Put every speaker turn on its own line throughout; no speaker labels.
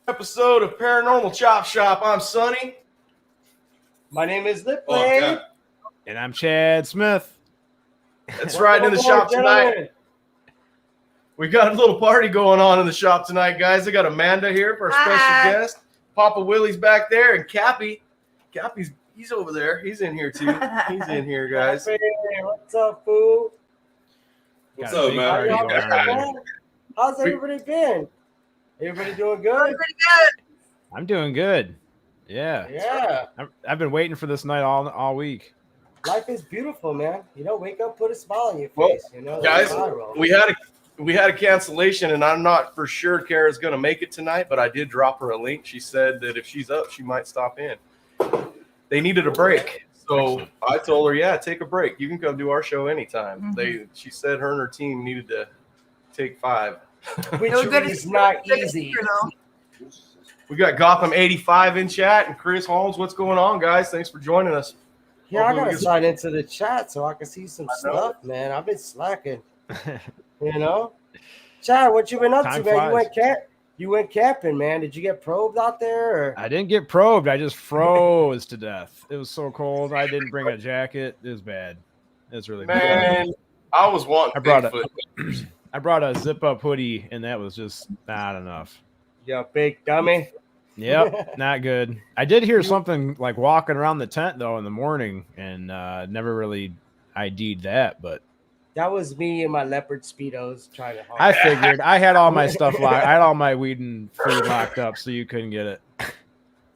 Episode of Paranormal Chop Shop. I'm Sonny.
My name is Lip Lane.
And I'm Chad Smith.
That's right, in the shop tonight. We got a little party going on in the shop tonight, guys. I got Amanda here for a special guest. Papa Willie's back there, and Cappy. He's over there. He's in here too. He's in here, guys.
Hey, what's up, fool?
What's up, man?
How's everybody been? Everybody doing good?
Pretty good.
I'm doing good. Yeah.
Yeah.
I've been waiting for this night all week.
Life is beautiful, man. Wake up, put a smile on your face.
Guys, we had a cancellation, and I'm not for sure Kara's going to make it tonight, but I did drop her a link. She said that if she's up, she might stop in. They needed a break, so I told her, yeah, take a break. You can come do our show anytime.
Mm-hmm.
She said her and her team needed to take 5.
Which is not easy.
We got Gotham 85 in chat and Chris Holmes. What's going on, guys? Thanks for joining us.
Yeah, I gotta sign into the chat so I can see some stuff, man. I've been slacking. Chad, what you been up to, man? You went camping, man. Did you get probed out there? Or?
I didn't get probed. I just froze to death. It was so cold. I didn't bring a jacket. It was bad. It was really bad.
Man, I was wanting
I brought a zip-up hoodie, and that was just not enough.
Yeah, big dummy.
Yep, not good. I did hear something like walking around the tent, though, in the morning, and never really ID'd that, but...
That was me in my leopard Speedos trying to...
I figured. I had all my stuff locked. I had all my weed and food locked up, so you couldn't get it.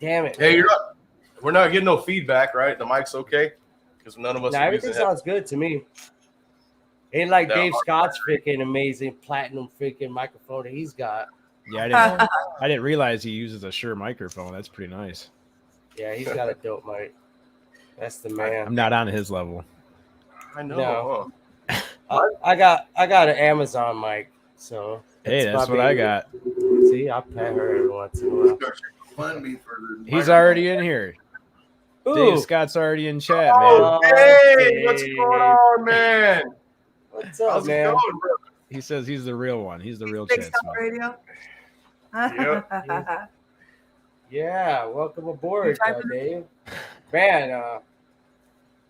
Damn it.
Hey, we're not getting no feedback, right? The mic's okay? Because none of us are
everything sounds good to me. Ain't like Dave Scott's freaking amazing platinum freaking microphone that he's got.
Yeah, I didn't realize he uses a Shure microphone. That's pretty nice.
Yeah, he's got a dope mic. That's the man.
I'm not on his level.
I know.
No. I got an Amazon mic, so
hey, that's what I got.
See, I pet her every once in a while.
He's already in here.
Ooh.
Dave Scott's already in chat, man.
Oh, hey, what's going on, man?
What's up,
How's
man?
it going, bro?
He says he's the real one. He's the real
Big
Chad
Stuff
Smith.
Radio.
Yep.
Yeah, welcome aboard, Dave. Man,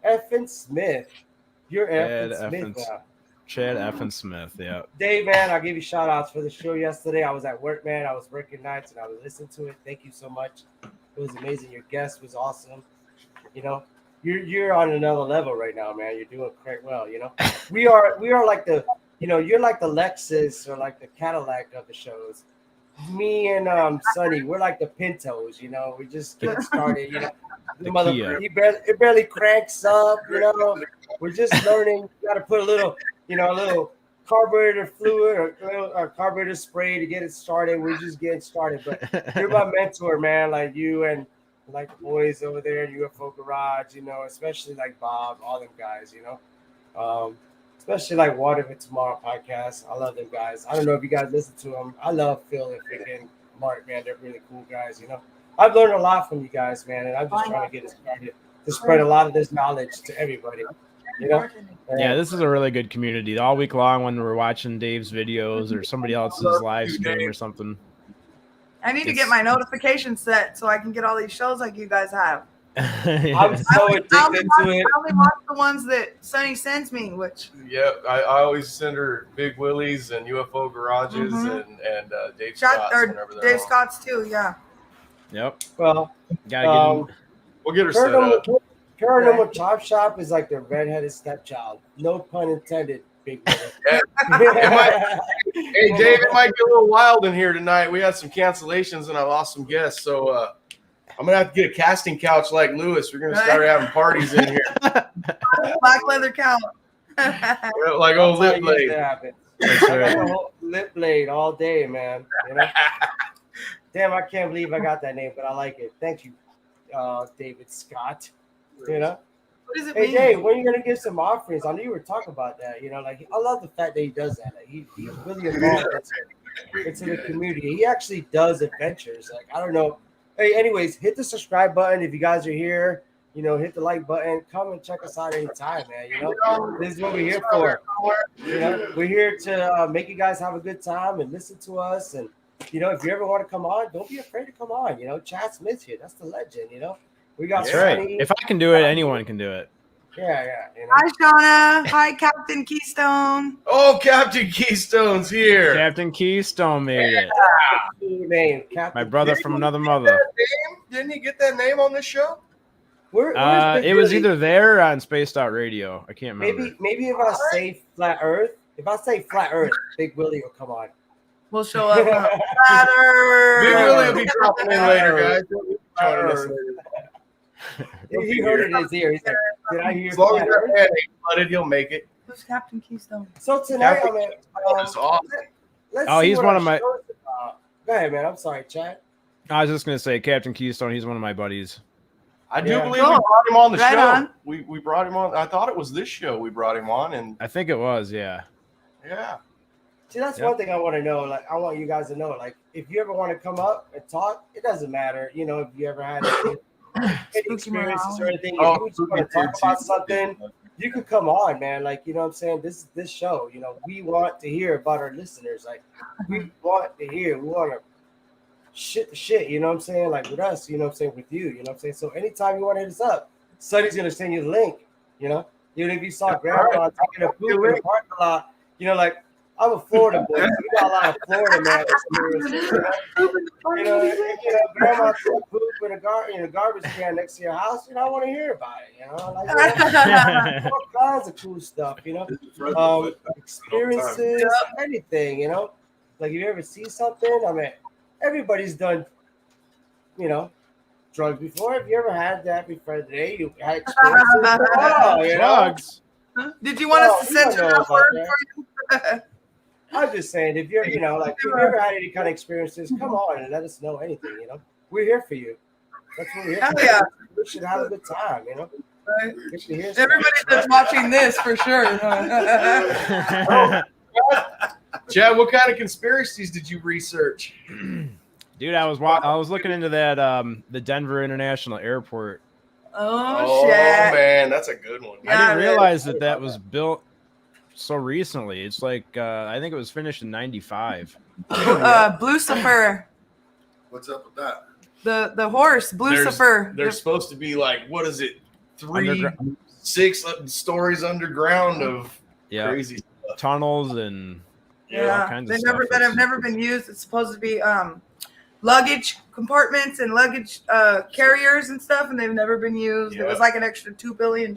Effin Smith. You're Effin Smith now.
Chad Effin Smith, yeah.
Dave, man, I'll give you shout outs for the show yesterday. I was at work, man. I was working nights and I was listening to it. Thank you so much. It was amazing. Your guest was awesome. You're on another level right now, man. You're doing quite well, We are like the, you're like the Lexus or like the Cadillac of the shows. Me and Sonny, we're like the Pintos, we just get started, it barely cranks up, We're just learning. You got to put a little carburetor fluid or carburetor spray to get it started. We're just getting started. But you're my mentor, man, like you and like the boys over there in UFO Garage, especially like Bob, all them guys, especially like Water for Tomorrow podcast. I love them guys. I don't know if you guys listen to them. I love Phil and freaking Mark, man. They're really cool guys, I've learned a lot from you guys, man, and I'm just trying to get it started to spread a lot of this knowledge to everybody,
Yeah, this is a really good community. All week long when we're watching Dave's videos or somebody else's live stream or something.
I need to get my notifications set so I can get all these shows like you guys have.
I'm so addicted to it.
I only watch the ones that Sonny sends me, which...
Yeah, I always send her Big Willie's and UFO Garages and Dave Scott's whenever they're
Dave
on.
Scott's too, yeah.
Yep.
Well,
we'll get her set up.
Paranormal Chop Shop is like the redheaded stepchild. No pun intended, Big Willie.
Hey, Dave, it might be a little wild in here tonight. We had some cancellations and I lost some guests, so I'm gonna have to get a casting couch like Lewis. We're gonna start having parties in here.
Black leather couch.
Like old Lip Blade.
That's right.
Lip Blade all day, man. Damn, I can't believe I got that name, but I like it. Thank you, David Scott.
What does it
Hey,
mean?
Dave, when are you gonna give some offerings? I knew you were talking about that. I love the fact that he does that. Like, he's really involved into the community. He actually does adventures. Like, I don't know. Hey, anyways, hit the subscribe button if you guys are here. Hit the like button. Come and check us out anytime, man. This is what we're here for. We're here to make you guys have a good time and listen to us and if you ever want to come on, don't be afraid to come on. Chad Smith's here. That's the legend. We got
That's right.
Sonny.
If I can do it, anyone can do it.
Yeah.
Hi, Shauna. Hi, Captain Keystone.
Oh, Captain Keystone's here.
Captain Keystone made it.
Cool name, Captain.
My brother from another mother.
Didn't he get that name on this show?
Where's Big
It was
Willie?
either there or on Spaced Out Radio. I can't remember.
Maybe if I say Flat Earth, Big Willie will come on.
We'll show up. Flat Earth.
Big Willie will be dropping in later, guys. He'll be joining us later.
He heard it in his ear. He's like, did I hear
As long as
Flat
that
Earth?
man ain't flooded, he'll make it.
Who's Captain Keystone?
So tonight,
Captain That's awesome.
let's
Oh,
see
he's
what
one
our
of my-
show is about. Go ahead, man. I'm sorry, Chad.
I was just gonna say Captain Keystone. He's one of my buddies.
I do
Yeah.
believe we brought him on the
Right
show.
on.
We brought him on. I thought it was this show we brought him on, and
I think it was. Yeah.
yeah.
See, that's
Yep.
one thing I want to know. Like, I want you guys to know, like, if you ever want to come up and talk, it doesn't matter. If you ever had any experiences or anything, if you just want to talk about something, you could come on, man. Like, you know what I'm saying? This show, we want to hear about our listeners. Like, we want to hear. We want to shit the shit, you know what I'm saying? Like with us, you know what I'm saying? With you, you know what I'm saying? So anytime you want to hit us up, Sonny's going to send you the link, Even if you saw Grandma taking a poop in the parking lot, like, I'm a Florida boy. So we got a lot of Florida man experiences. Grandma took a poop in a garbage can next to your house. I want to hear about it. Like all kinds of cool stuff. Experiences, anything. Like if you ever see something, I mean, everybody's done, drugs before. Have you ever had that before today? You had experiences.
Drugs.
Did you want us to
you don't
censor
know
that
about
word
that.
for you?
I'm just saying, if you're, if you ever had any kind of experiences, come on and let us know anything. We're here for you. That's what we're here
Hell
for.
yeah.
We should have a good time.
Right.
Get to hear stuff.
Everybody that's watching this for sure.
Chad, what kind of conspiracies did you research?
Dude, I was looking into that the Denver International Airport.
Oh shit.
Man, that's a good one.
Yeah.
I didn't realize that was built so recently. It's like I think it was finished in '95.
Lucifer,
What's up with that?
the horse, Lucifer.
There's supposed to be like, what is it? 6 stories underground of crazy stuff.
Tunnels and all kinds of stuff.
that have never been used. It's supposed to be luggage compartments and luggage carriers and stuff, and they've never been used.
Yeah.
It was like an extra $2 billion.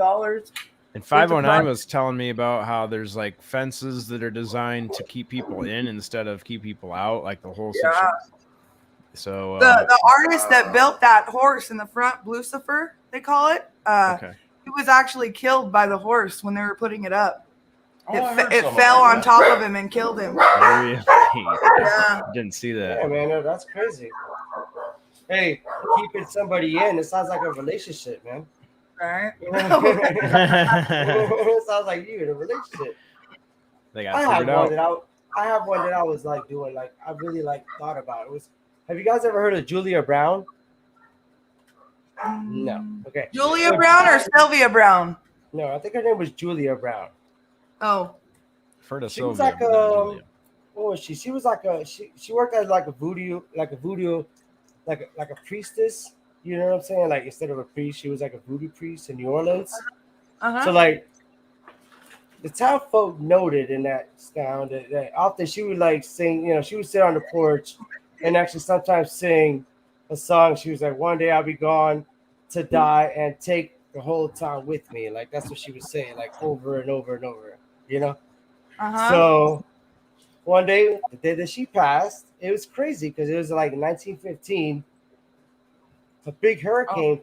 And 509 was telling me about how there's like fences that are designed to keep people in instead of keep people out, like the whole situation. So
The artist that built that horse in the front, Lucifer, they call it. He was actually killed by the horse when they were putting it up. It fell on top of him and killed him.
Really?
Yeah.
Didn't see that.
Yeah, man, that's crazy. Hey, keeping somebody in, it sounds like a relationship, man.
Right.
It sounds like you in a relationship.
They got
I have
figured
one
out.
I have one that I was like doing, like I really like thought about. It was. Have you guys ever heard of Julia Brown? No. Okay.
Julia Brown or Sylvia Brown?
No, I think her name was Julia Brown.
Oh.
Heard of
She was
Sylvia,
like
but not Julia.
what was she? She was like she worked as like a voodoo, like a priestess. You know what I'm saying? Like instead of a priest, she was like a voodoo priest in New Orleans.
Uh-huh.
So like the town folk noted in that town that often she would like sing, she would sit on the porch and actually sometimes sing a song. She was like, one day I'll be gone to die and take the whole town with me. Like that's what she was saying, like over and over and over,
Uh-huh.
So one day, the day that she passed, it was crazy because it was like 1915. A big hurricane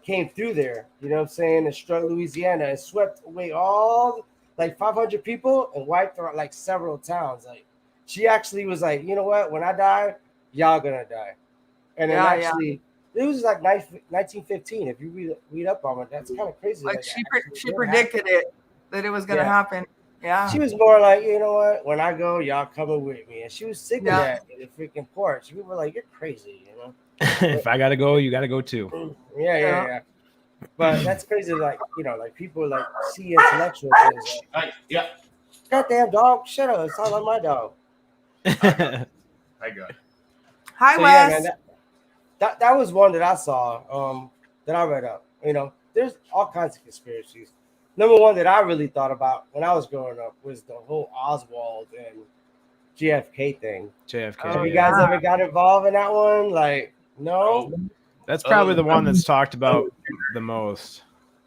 came through there, you know what I'm saying, and struck Louisiana and swept away all like 500 people and wiped out like several towns. Like she actually was like, you know what, when I die, y'all gonna die. And then it was like 1915. If you read up on it, that's kind of crazy.
Like she predicted it, that it was gonna happen. Yeah.
She was more like, you know what, when I go, y'all coming with me. And she was sick of that in the freaking porch. We were like, you're crazy,
If I gotta go, you gotta go too.
Yeah. But that's crazy. Like, like people like see intellectual things. Like, goddamn dog, shut up. It sounds like my dog.
I got it.
Hi,
So
Wes.
yeah, man, that was one that I saw, that I read up. You know, there's all kinds of conspiracies. Number one that I really thought about when I was growing up was the whole Oswald and JFK thing.
JFK.
Oh,
Have you
yeah.
guys ever got involved in that one? Like, no?
That's probably the one that's talked about the most.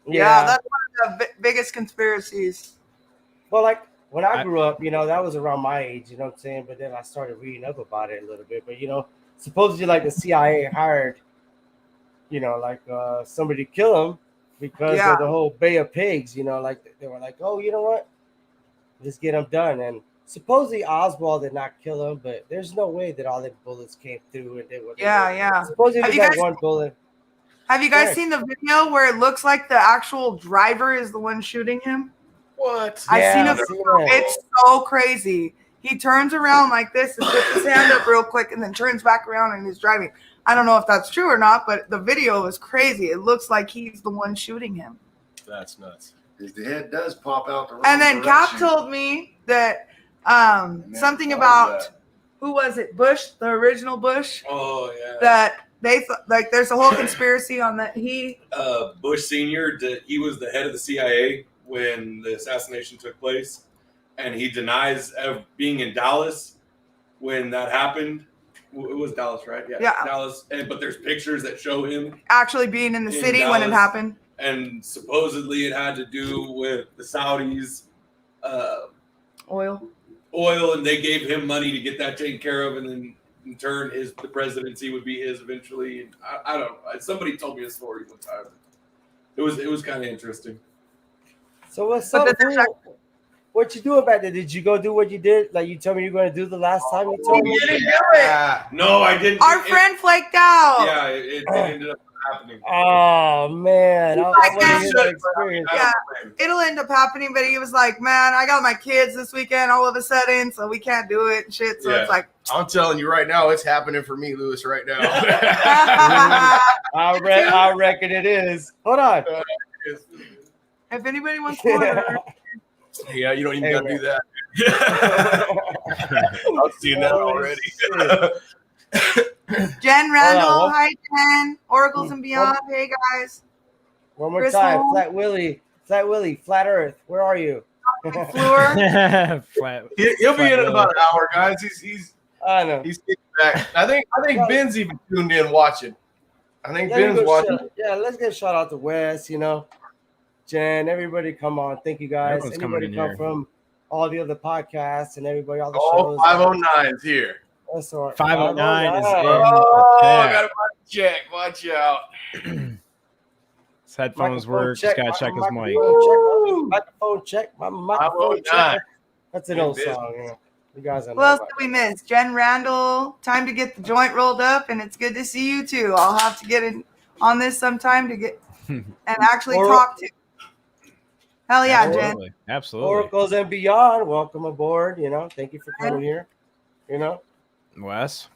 Yeah, that's one of the biggest conspiracies.
Well, like when I grew up, you know, that was around my age, you know what I'm saying? But then I started reading up about it a little bit. But, you know, supposedly like the CIA hired, you know, like somebody to kill him because of the whole Bay of Pigs, you know, like they were like, oh, you know what? Let's get him done. And supposedly Oswald did not kill him, but there's no way that all the bullets came through and they were.
Yeah.
Supposedly it was like one bullet.
Have you guys seen the video where it looks like the actual driver is the one shooting him?
What?
I've seen it. It's so crazy. He turns around like this and puts his hand up real quick and then turns back around and he's driving. I don't know if that's true or not, but the video is crazy. It looks like he's the one shooting him.
That's nuts.
His head does pop out the wrong
And then Cap
direction.
told me that something about who was it? Bush, the original Bush.
Oh yeah.
That they like. There's a whole conspiracy on that.
Bush Senior. He was the head of the CIA when the assassination took place, and he denies being in Dallas when that happened. It was Dallas, right? Yeah. Dallas. But there's pictures that show him
actually being in the city
Dallas,
when it happened.
And supposedly it had to do with the Saudis.
Oil,
and they gave him money to get that taken care of, and then in turn, the presidency would be his eventually. And I don't know. Somebody told me a story one time. It was kind of interesting.
So what's up? What you doing back there? Did you go do what you did? Like you told me you were going to do the last time you told me?
You didn't do it.
No, I didn't.
Our friend flaked out.
Yeah, it ended up happening.
Oh man,
it'll end up happening. But he was like, "Man, I got my kids this weekend all of a sudden, so we can't do it and shit." So it's like,
I'm telling you right now, it's happening for me, Lewis, right now.
I reckon it is. Hold on.
If anybody wants to order.
Yeah, you don't even gotta do that. I've seen that already.
Jen Randall, hi Jen. Oracles and Beyond, hey guys.
One more time, Flat Willie, Flat Earth, where are you?
Flat.
He'll be in about an hour, guys. He's
I know.
He's getting back. I think Ben's even tuned in watching. I think Ben's watching.
Let's get a shout out to Wes, you know. Jen, everybody come on. Thank you guys. Anybody come from all the other podcasts and everybody, all the shows.
509's here.
That's all right.
509 is in.
Oh, I got to check. Watch out.
His headphones work. Just got to check his mic.
Microphone check. My microphone check. That's an old song. Yeah. You guys know.
Who else did we miss? Jen Randall. Time to get the joint rolled up, and it's good to see you too. I'll have to get in on this sometime to get and actually talk to. Hell yeah,
Absolutely.
Jen.
Absolutely.
Oracles and Beyond, welcome aboard. You know, thank you for coming here. You know,
Wes.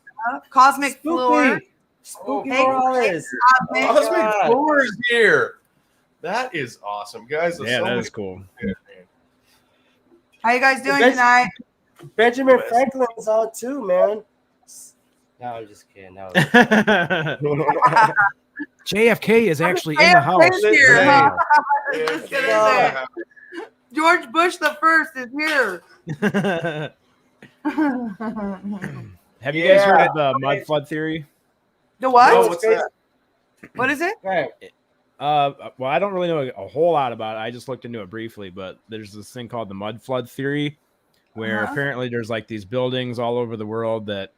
Cosmic Floor.
Spooky Morales.
Cosmic Floor is here. That is awesome, guys.
Yeah, that is cool.
How you guys doing tonight?
Benjamin Franklin's on too, man. No, I'm just kidding. No.
JFK is actually in the house.
Here, huh? George Bush the First is here.
Have you guys heard of the mud flood theory?
The what?
No, what's that?
What is it?
Well, I don't really know a whole lot about it. I just looked into it briefly, but there's this thing called the mud flood theory, where apparently there's like these buildings all over the world that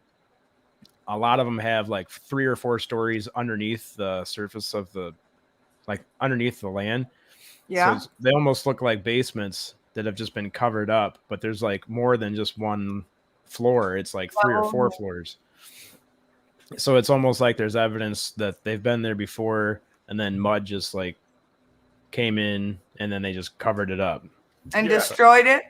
a lot of them have like 3 or 4 stories underneath the surface of underneath the land.
Yeah.
So they almost look like basements that have just been covered up, but there's like more than just one floor. It's like 3 or 4 floors. So it's almost like there's evidence that they've been there before, and then mud just like came in and then they just covered it up.
And destroyed it?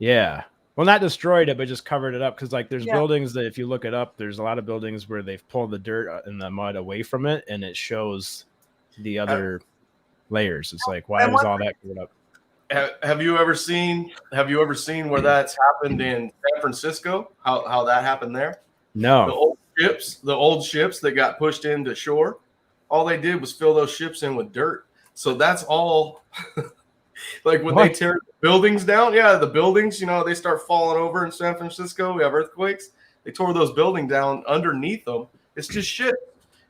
Yeah. Well, not destroyed it, but just covered it up. Because like there's buildings that if you look it up, there's a lot of buildings where they've pulled the dirt and the mud away from it, and it shows the other layers. It's like, why is all that covered up?
Have you ever seen where that's happened in San Francisco? How that happened there?
No.
The old ships, the old ships that got pushed into shore, all they did was fill those ships in with dirt. So that's all. Like when they tear buildings down, the buildings, they start falling over in San Francisco. We have earthquakes. They tore those buildings down underneath them. It's just shit.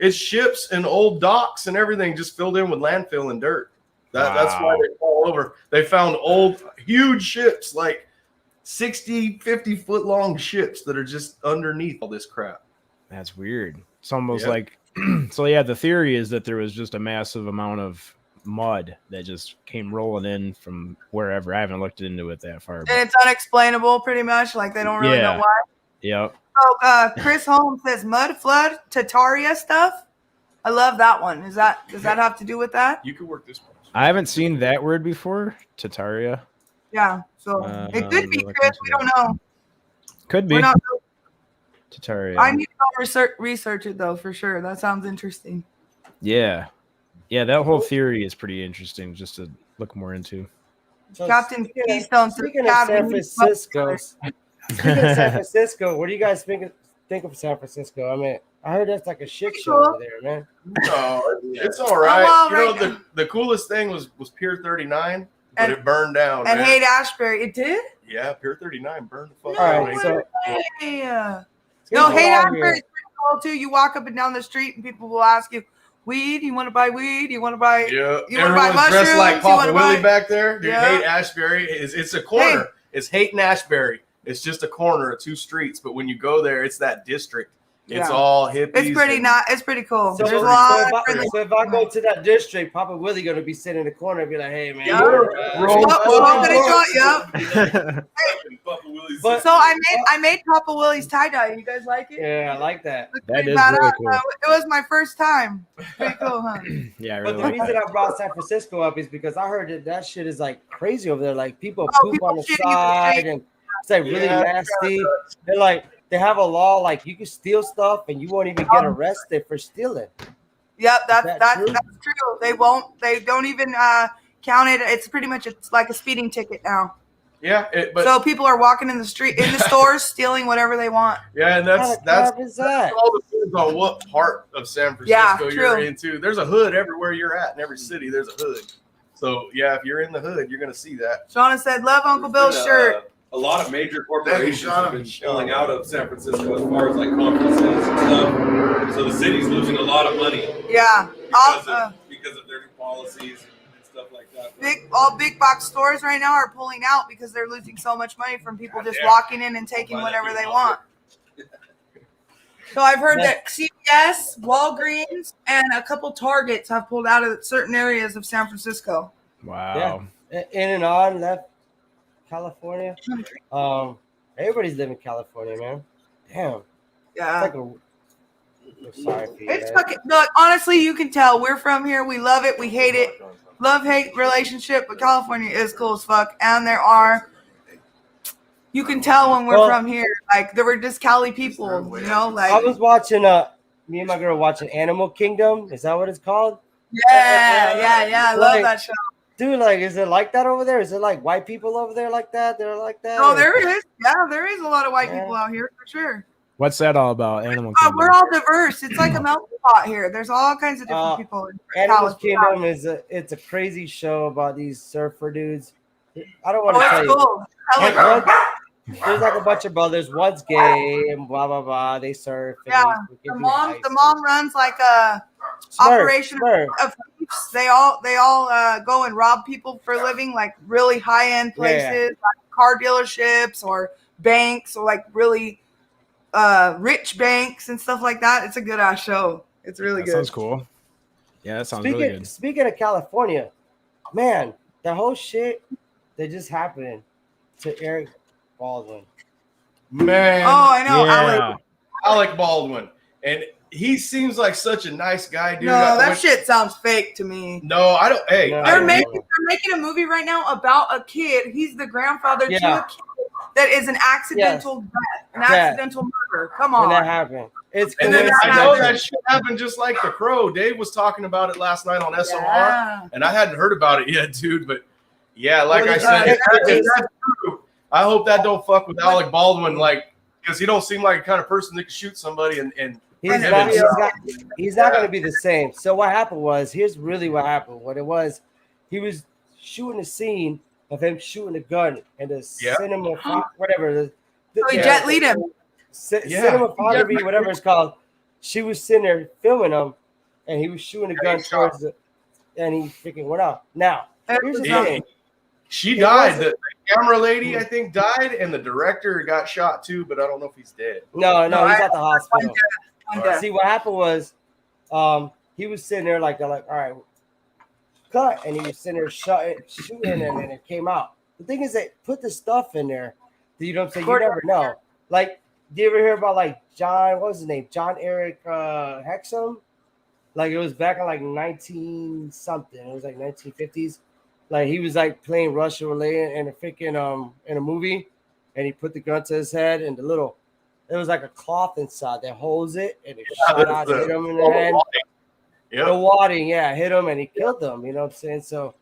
It's ships and old docks and everything just filled in with landfill and dirt. That's why they fall over. They found old, huge ships, like 60, 50-foot long ships that are just underneath all this crap.
That's weird. It's almost like, so the theory is that there was just a massive amount of mud that just came rolling in from wherever. I haven't looked into it that far.
And it's unexplainable pretty much. Like they don't really know why.
Yep.
So Chris Holmes says mud flood, Tataria stuff. I love that one. Does that have to do with that?
You could work this one.
I haven't seen that word before. Tataria.
Yeah. So it could be Chris. We don't know.
Could be.
We're not
Tataria.
I need to go research it though for sure. That sounds interesting.
Yeah. Yeah, that whole theory is pretty interesting just to look more into.
So
Captain Keystone.
Speaking of San Francisco, what do you guys think of San Francisco? I mean, I heard that's like a shit show over there, man.
No, it's all right. The coolest thing was Pier 39, but it burned down.
And Haight Ashbury, it did?
Yeah, Pier 39 burned the fuck
down.
No, Haight Ashbury is pretty cool too. You walk up and down the street and people will ask you, weed? You want to buy weed? You want to buy?
Yeah,
you want to buy mushrooms?
Dressed like Papa Willie back there. Dude, Haight Ashbury it's a corner. It's Haight and Ashbury. It's just a corner of 2 streets, but when you go there, it's that district. It's all hippies.
It's pretty It's pretty cool.
So,
There's
so if I go to that district, Papa Willie gonna be sitting in the corner and be like, "Hey man,
So I made Papa Willie's tie dye. You guys like it?
Yeah, I like that.
That is really cool.
It was my first time. Pretty cool, huh?
Yeah, I
but the reason I brought San Francisco up is because I heard that shit is like crazy over there. Like people poop on the side and it's like really nasty. They're like. They have a law like you can steal stuff and you won't even get arrested for stealing.
Yep, that's true. They don't even count it. It's pretty much like a speeding ticket now.
Yeah,
so people are walking in the stores stealing whatever they want.
Yeah, and that's all depends on what part of San Francisco you're into. There's a hood everywhere you're at. In every city, there's a hood. So yeah, if you're in the hood, you're gonna see that.
Shauna said, "Love Uncle Bill's shirt."
A lot of major corporations have been pulling out of San Francisco as far as like conferences and stuff. So the city's losing a lot of money.
Yeah.
Because of their new policies and stuff like that.
Big box stores right now are pulling out because they're losing so much money from people just walking in and taking whatever they want. So I've heard that CVS, Walgreens, and a couple Targets have pulled out of certain areas of San Francisco.
Wow.
Yeah. In and on left. California. Everybody's living in California, man. Damn.
Yeah.
I'm sorry for you.
It's fucking look, honestly, you can tell we're from here. We love it. We hate it. Love-hate relationship, but California is cool as fuck. And you can tell when we're from here. Like there were just Cali people, like
I was watching me and my girl watching Animal Kingdom. Is that what it's called?
Yeah. I love that show.
Dude, like, is it like that over there? Is it like white people over there like that? They're like that?
Oh, there is. Yeah, there is a lot of white people out here for sure.
What's that all about? Animal Kingdom.
We're all diverse. It's like a melting pot here. There's all kinds of different people.
Animal Kingdom it's a crazy show about these surfer dudes. I don't want to tell you. There's like a bunch of brothers. One's gay and blah blah blah. They surf.
Yeah, the mom runs like a operation of thieves. They all go and rob people for a living, like really high end places, like car dealerships or banks or like really rich banks and stuff like that. It's a good ass show. It's really good.
Sounds cool. Yeah, that sounds really good.
Speaking of California, man, the whole shit that just happened to Eric Baldwin.
Man.
Oh, I know.
Yeah.
Alec Baldwin. And he seems like such a nice guy, dude.
No, that shit sounds fake to me.
No, I don't. Hey,
they're making a movie right now about a kid. He's the grandfather to a kid that is an accidental death, an accidental murder. Come on.
When that happened.
And then I know that shit happened just like The Crow. Dave was talking about it last night on SOR, and I hadn't heard about it yet, dude. But yeah, like I said, if that's true, I hope that don't fuck with Alec Baldwin, like, because he don't seem like the kind of person that could shoot somebody and
He's
And
not,
it-
he's not going to be the same. So what happened was, here's really what happened. What it was, he was shooting a scene of him shooting a gun and the cinema, whatever.
So he jet lead him.
Cinematography, whatever it's called. She was sitting there filming him, and he was shooting a gun towards it, and he freaking went out. Now, here's the thing.
She died. The camera lady, I think, died, and the director got shot too, but I don't know if he's dead.
No, he's at the hospital.
Right.
See, what happened was, he was sitting there like, they're like, all right, cut, and he was sitting there shooting, and then it came out. The thing is, they put the stuff in there that you don't say. You never know. Like, do you ever hear about like John? What was his name? John Eric Hexum. Like, it was back in like 19 something. It was like 1950s. Like, he was like playing Russian roulette in a freaking in a movie, and he put the gun to his head, and it was like a cloth inside that holds it, and it shot out, hit him in the head. The wadding, hit him, and he killed them. You know what I'm saying? So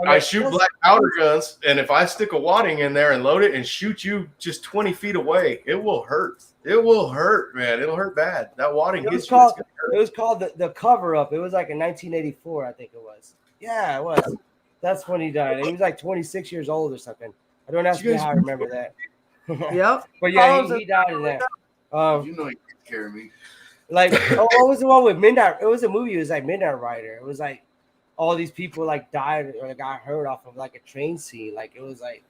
I shoot black powder guns, and if I stick a wadding in there and load it and shoot you just 20 feet away, it will hurt. It will hurt, man. It'll hurt bad. That wadding hits you.
It was called the cover up. It was like in 1984, I think it was. Yeah, it was. That's when he died. He was like 26 years old or something. I don't ask me how I remember that.
Yep.
But yeah, he died in that.
You know, he takes care of me.
Like, what was the one with Midnight? It was a movie. It was like Midnight Rider. It was like all these people like died or got hurt off of like a train scene. Like, it was like,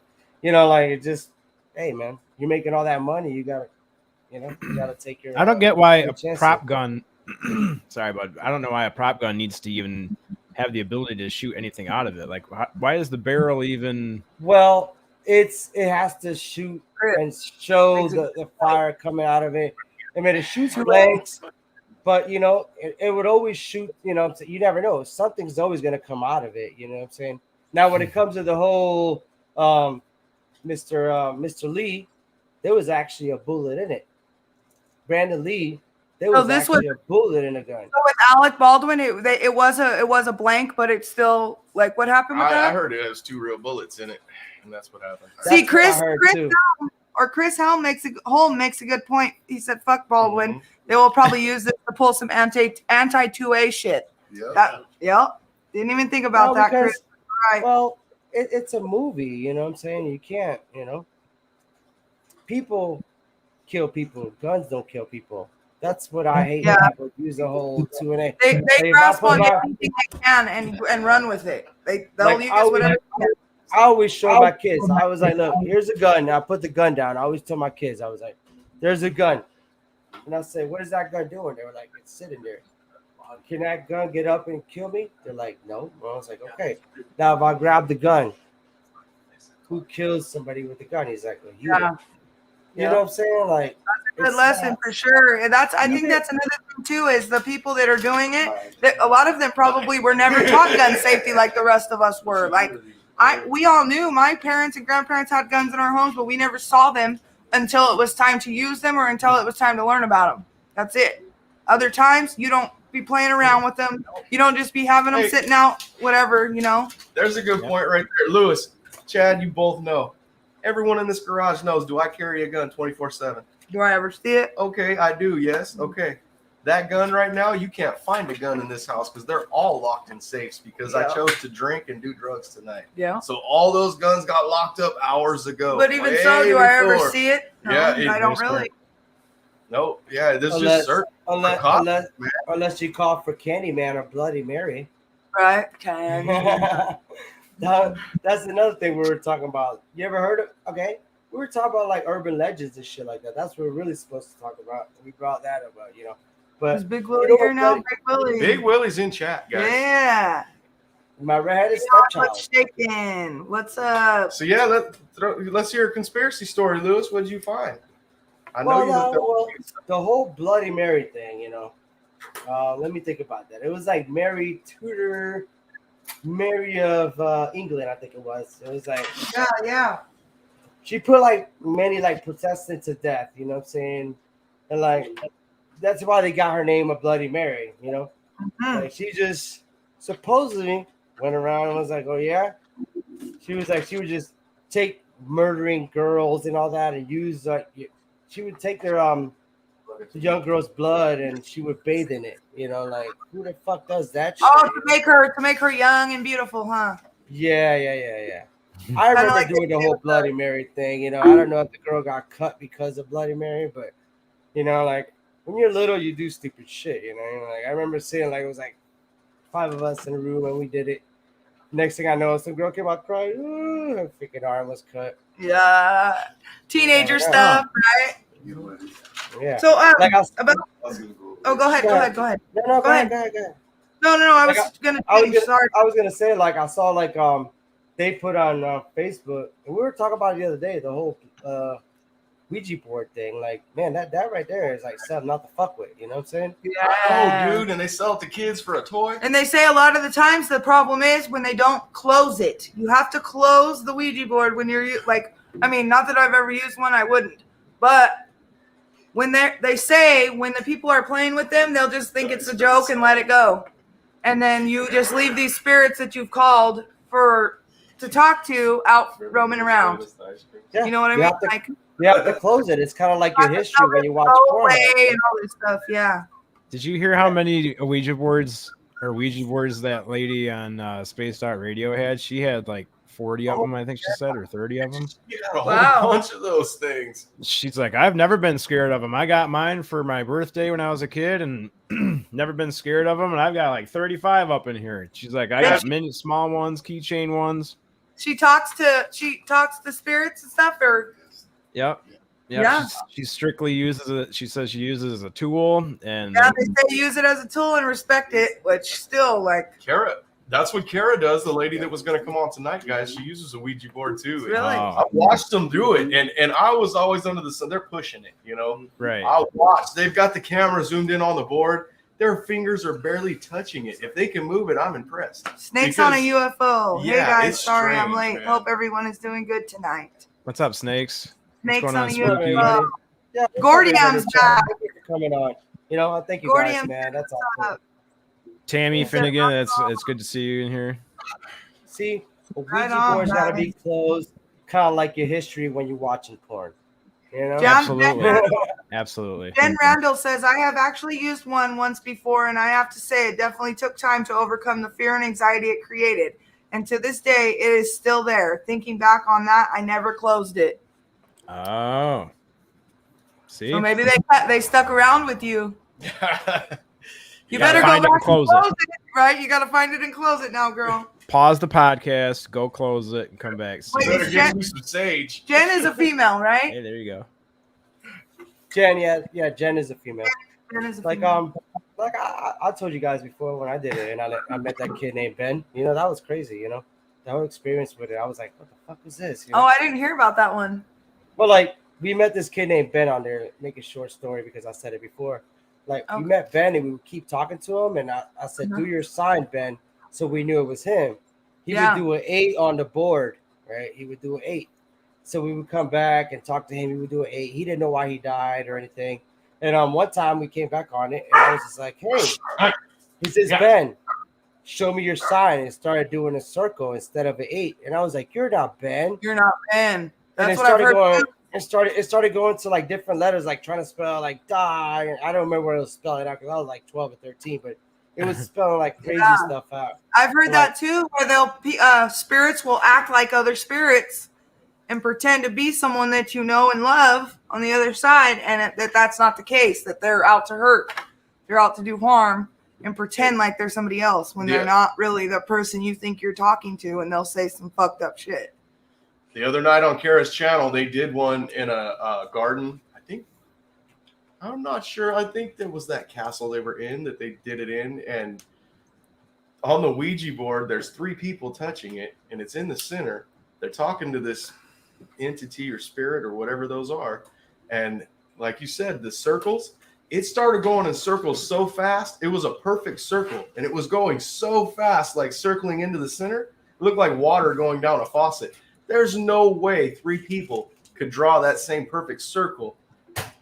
like it just, hey man, you're making all that money. You gotta take your.
I don't get why a
chances.
prop gun. Sorry, bud. I don't know why a prop gun needs to even have the ability to shoot anything out of it. Like, why is the barrel even?
Well, it has to shoot and show the fire coming out of it. I mean, it shoots blanks, but it would always shoot. You never know. Something's always going to come out of it. You know what I'm saying? Now, when it comes to the whole Mr. Lee, there was actually a bullet in it. Brandon Lee. There was actually a bullet in a gun.
So with Alec Baldwin, it was a blank, but it's still like, what happened with that?
I heard it has 2 real bullets in it, and that's what happened.
See, Chris Holm makes a good point. He said, "Fuck Baldwin." Mm-hmm. They will probably use this to pull some anti 2A shit. Yeah. Didn't even think about that, Chris. Right.
Well, it's a movie. You know what I'm saying? You can't. People kill people. Guns don't kill people. That's what I hate. People use the whole 2A.
They grasp on anything they can and run with it. They'll use whatever.
I always show my kids. I was like, look, here's a gun. Now I put the gun down. I always tell my kids, I was like, there's a gun. And I say, what is that gun doing? They were like, it's sitting there. Can that gun get up and kill me? They're like, no. Well, I was like, okay. Now if I grab the gun, who kills somebody with the gun? He's like, well, you. You know what I'm saying? Like,
that's a good lesson for sure. And I think that's another thing too, is the people that are doing it, that a lot of them probably were never taught gun safety like the rest of us were. Like, we all knew my parents and grandparents had guns in our homes, but we never saw them until it was time to use them or until it was time to learn about them. That's it. Other times, you don't be playing around with them. You don't just be having them sitting out, whatever,
There's a good point right there. Lewis, Chad, you both know. Everyone in this garage knows, do I carry a gun 24/7?
Do I ever see it?
Okay, I do, yes. Okay. That gun right now, you can't find a gun in this house because they're all locked in safes because I chose to drink and do drugs tonight.
Yeah.
So all those guns got locked up hours ago.
But even so, do I ever see it? No,
Yeah,
I don't really.
Nope. Yeah, this is just certain.
Unless you call for Candyman or Bloody Mary.
Right. Candy.
That's another thing we were talking about. You ever heard of? Okay, we were talking about like urban legends and shit like that. That's what we're really supposed to talk about. We brought that up, But
is Big Willie here now? Big Willie.
Big Willie's in chat, guys.
Yeah.
My redheaded stepchild.
What's shaking? What's up?
So yeah, let's hear a conspiracy story, Lewis. What did you find? I know
the whole Bloody Mary thing. Let me think about that. It was like Mary Tudor. Mary of England, I think it was. It was like she put like many like Protestants to death. You know what I'm saying? And like that's why they got her name of Bloody Mary. Like she just supposedly went around and was like, oh yeah. She would just take murdering girls and all that and use would take their the young girl's blood and she would bathe in it. You know, like who the fuck does that shit?
Oh, to make her young and beautiful, huh?
Yeah. I remember
like
doing the whole Bloody Mary thing. You know, I don't know if the girl got cut because of Bloody Mary, but you know, like when you're little, you do stupid shit. You know, like I remember seeing like it was like 5 of us in a room and we did it. Next thing I know, some girl came out crying. Ooh, her freaking arm was cut.
Yeah, teenager stuff, right?
Yeah.
So
like
about. Oh, go ahead. Go ahead.
No, go ahead.
No. I was
Like,
gonna.
I
Sorry.
was gonna say like I saw like they put on Facebook and we were talking about it the other day, the whole Ouija board thing. Like, man, that right there is like something not to fuck with. You know what I'm saying?
Yeah.
Oh, dude, and they sell it to kids for a toy.
And they say a lot of the times the problem is when they don't close it. You have to close the Ouija board when you're like. I mean, not that I've ever used one. I wouldn't, but. When they say when the people are playing with them, they'll just think it's a joke and let it go. And then you just leave these spirits that you've called to talk to out roaming around.
Yeah.
You know what I mean?
You have to close it. It's kind of like your history when you watch porn.
And all this stuff, yeah.
Did you hear how many Ouija boards that lady on Spaced Out Radio had? She had like 40 of them, I think she said, or 30 of them.
You got a whole bunch of those things.
She's like, I've never been scared of them. I got mine for my birthday when I was a kid and never been scared of them. And I've got like 35 up in here. She's like, I got many small ones, keychain ones.
She talks to spirits and stuff, or
Yep. Yeah. She strictly uses it. She says she uses it as a tool. And
yeah, they say use it as a tool and respect it, which still like
Kara. That's what Kara does. The lady that was going to come on tonight, guys. She uses a Ouija board too.
Really?
I watched them do it, and I was always under the sun. They're pushing it, you know.
Right.
I watched. They've got the camera zoomed in on the board. Their fingers are barely touching it. If they can move it, I'm impressed.
Snakes on a UFO.
Yeah,
hey guys,
it's
sorry I'm
strange,
late.
man.
Hope everyone is doing good tonight.
What's up, Snakes?
Snakes
going
on
on,
a
Spooky?
UFO.
Yeah,
Gordium's back.
Thank you for coming on. You know, thank you
Gordium,
guys, man. That's awesome.
Tammy Finnegan, it's good to see you in here.
See, a Ouija
Right on,
board's got to
man.
be closed, kind of like your history when you're watching porn. You know?
Absolutely. Absolutely.
Jen Randall says, I have actually used one once before, and I have to say it definitely took time to overcome the fear and anxiety it created. And to this day, it is still there. Thinking back on that, I never closed it.
Oh. See?
So maybe they stuck around with you. You
gotta
better go
find it and
back
close
and
it.
close it, right? You got to find it and close it now, girl.
Pause the podcast, go close it, and come back.
Wait,
Better
is
get you some sage.
Jen is a female, right?
Hey, there you go.
Jen, yeah, Jen is a female.
Jen is a
Like
female.
like I told you guys before when I did it, and I met that kid named Ben. You know, that was crazy. You know, that whole experience with it. I was like, what the fuck was this? You know?
Oh, I didn't hear about that one.
Well, like we met this kid named Ben on there. Make a short story because I said it before. Like we
Okay.
met Ben and we would keep talking to him, and I said,
Uh-huh.
"Do your sign, Ben," so we knew it was him. He
Yeah.
would do an 8 on the board, right? He would do an 8. So we would come back and talk to him. He would do an 8. He didn't know why he died or anything. And one time we came back on it, and I was just like, "Hey," he says, "Ben, show me your sign," and started doing a circle instead of an 8. And I was like, "You're not Ben."
You're not Ben.
And
That's
it
what I've
started
heard.
going.
too.
It started going to like different letters, like trying to spell like die. And I don't remember what it was spelling out because I was like 12 or 13, but it was spelling like crazy
Yeah.
stuff out.
I've heard that too, where spirits will act like other spirits and pretend to be someone that you know and love on the other side, and that's not the case. That they're out to hurt, they're out to do harm, and pretend like they're somebody else when
Yeah.
they're not really the person you think you're talking to, and they'll say some fucked up shit.
The other night on Kara's channel, they did one in a garden. I'm not sure. I think there was that castle they were in that they did it in. And on the Ouija board, there's 3 people touching it, and it's in the center. They're talking to this entity or spirit or whatever those are. And like you said, the circles, it started going in circles so fast. It was a perfect circle, and it was going so fast, like circling into the center. It looked like water going down a faucet. There's no way 3 people could draw that same perfect circle.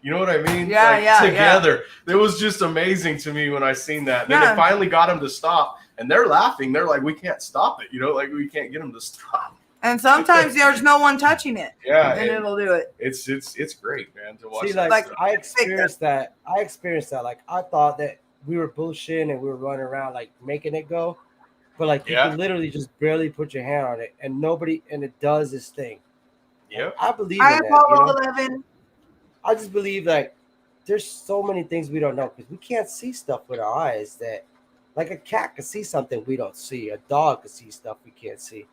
You know what I mean?
Yeah,
like,
yeah,
together. It was just amazing to me when I seen that. Then
Yeah.
it finally got them to stop, and they're laughing. They're like, "We can't stop it." You know, like we can't get them to stop.
And sometimes there's no one touching it.
Yeah,
And it'll do it.
It's great, man, to watch.
See,
that
like
stuff.
I experienced that. Like I thought that we were bullshitting and we were running around like making it go, but like you can literally just barely put your hand on it, and it does this thing.
Yep.
I believe
I
in that.
Apollo 11.
I just believe like there's so many things we don't know because we can't see stuff with our eyes. That like a cat can see something we don't see. A dog can see stuff we can't see.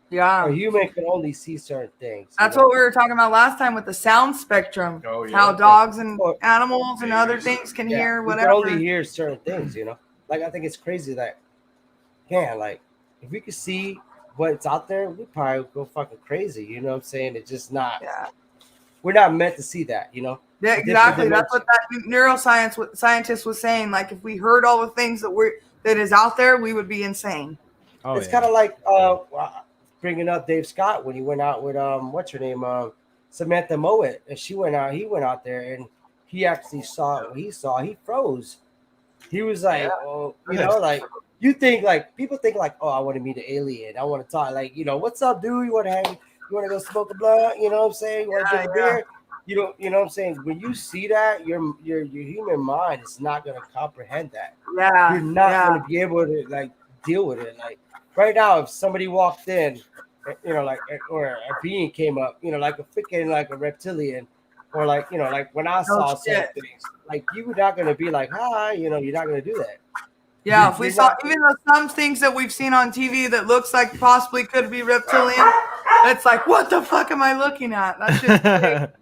Yeah.
A human can only see certain things.
That's what we were talking about last time with the sound spectrum.
Oh, yeah.
How dogs and animals and other things can hear whatever.
We can only hear certain things, Like I think it's crazy that, like if we could see what's out there, we'd probably go fucking crazy. You know what I'm saying? It's just not.
Yeah.
We're not meant to see that,
Yeah, exactly. That's what that neuroscience scientist was saying. Like if we heard all the things that is out there, we would be insane.
Oh,
it's kind of like bringing up Dave Scott when he went out with what's her name, Samantha Mowat, and he went out there and he actually saw what he saw. He froze. He was like, like you think like people think like, oh, I want to meet an alien. I want to talk like, what's up, dude? You want to go smoke a blunt? You know what I'm saying? You want to drink a beer? You know what I'm saying? When you see that, your human mind is not going to comprehend that.
Yeah.
You're not going to be able to like deal with it. Like right now, if somebody walked in, or a being came up, like a freaking like a reptilian, or like when I saw certain things, like you're not going to be like, hi, you're not going to do that.
Yeah, if we saw even though some things that we've seen on TV that looks like possibly could be reptilian, it's like, what the fuck am I looking at? That's just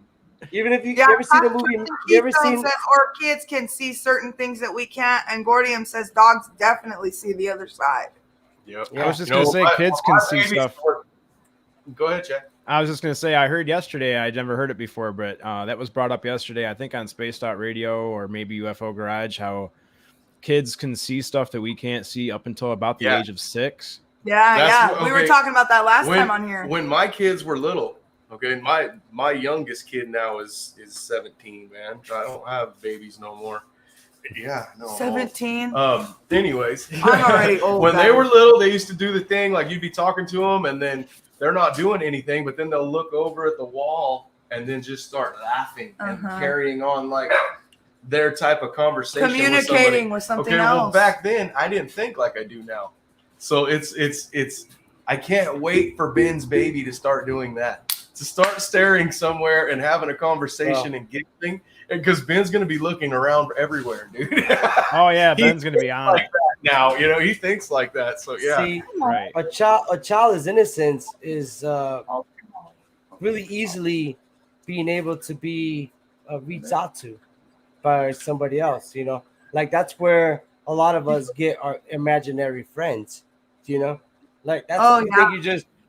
even if you ever seen the movie, you ever seen
or kids can see certain things that we can't, and Gordium says dogs definitely see the other side.
Yep.
I was just gonna say kids can see stuff.
Go ahead, Jack.
I was just gonna say I heard yesterday. I never heard it before, but that was brought up yesterday. I think on Space Radio or maybe UFO Garage. How kids can see stuff that we can't see up until about the age of 6.
Yeah, we were talking about that last time on here.
When my kids were little, okay, my youngest kid now is 17, man. I don't have babies no more. Yeah, no.
17.
Anyways,
I'm already old.
When they were little, they used to do the thing like you'd be talking to them, and then they're not doing anything, but then they'll look over at the wall and then just start laughing and carrying on like their type of conversation,
communicating with something else.
Well, back then I didn't think like I do now, so it's. I can't wait for Ben's baby to start doing that, to start staring somewhere and having a conversation and giggling, because Ben's going to be looking around everywhere, dude.
Oh yeah, Ben's going to be on
like that now. He thinks like that. So yeah,
see,
right.
A child's innocence is really easily being able to be reached out to by somebody else. Like that's where a lot of us get our imaginary friends. Like that's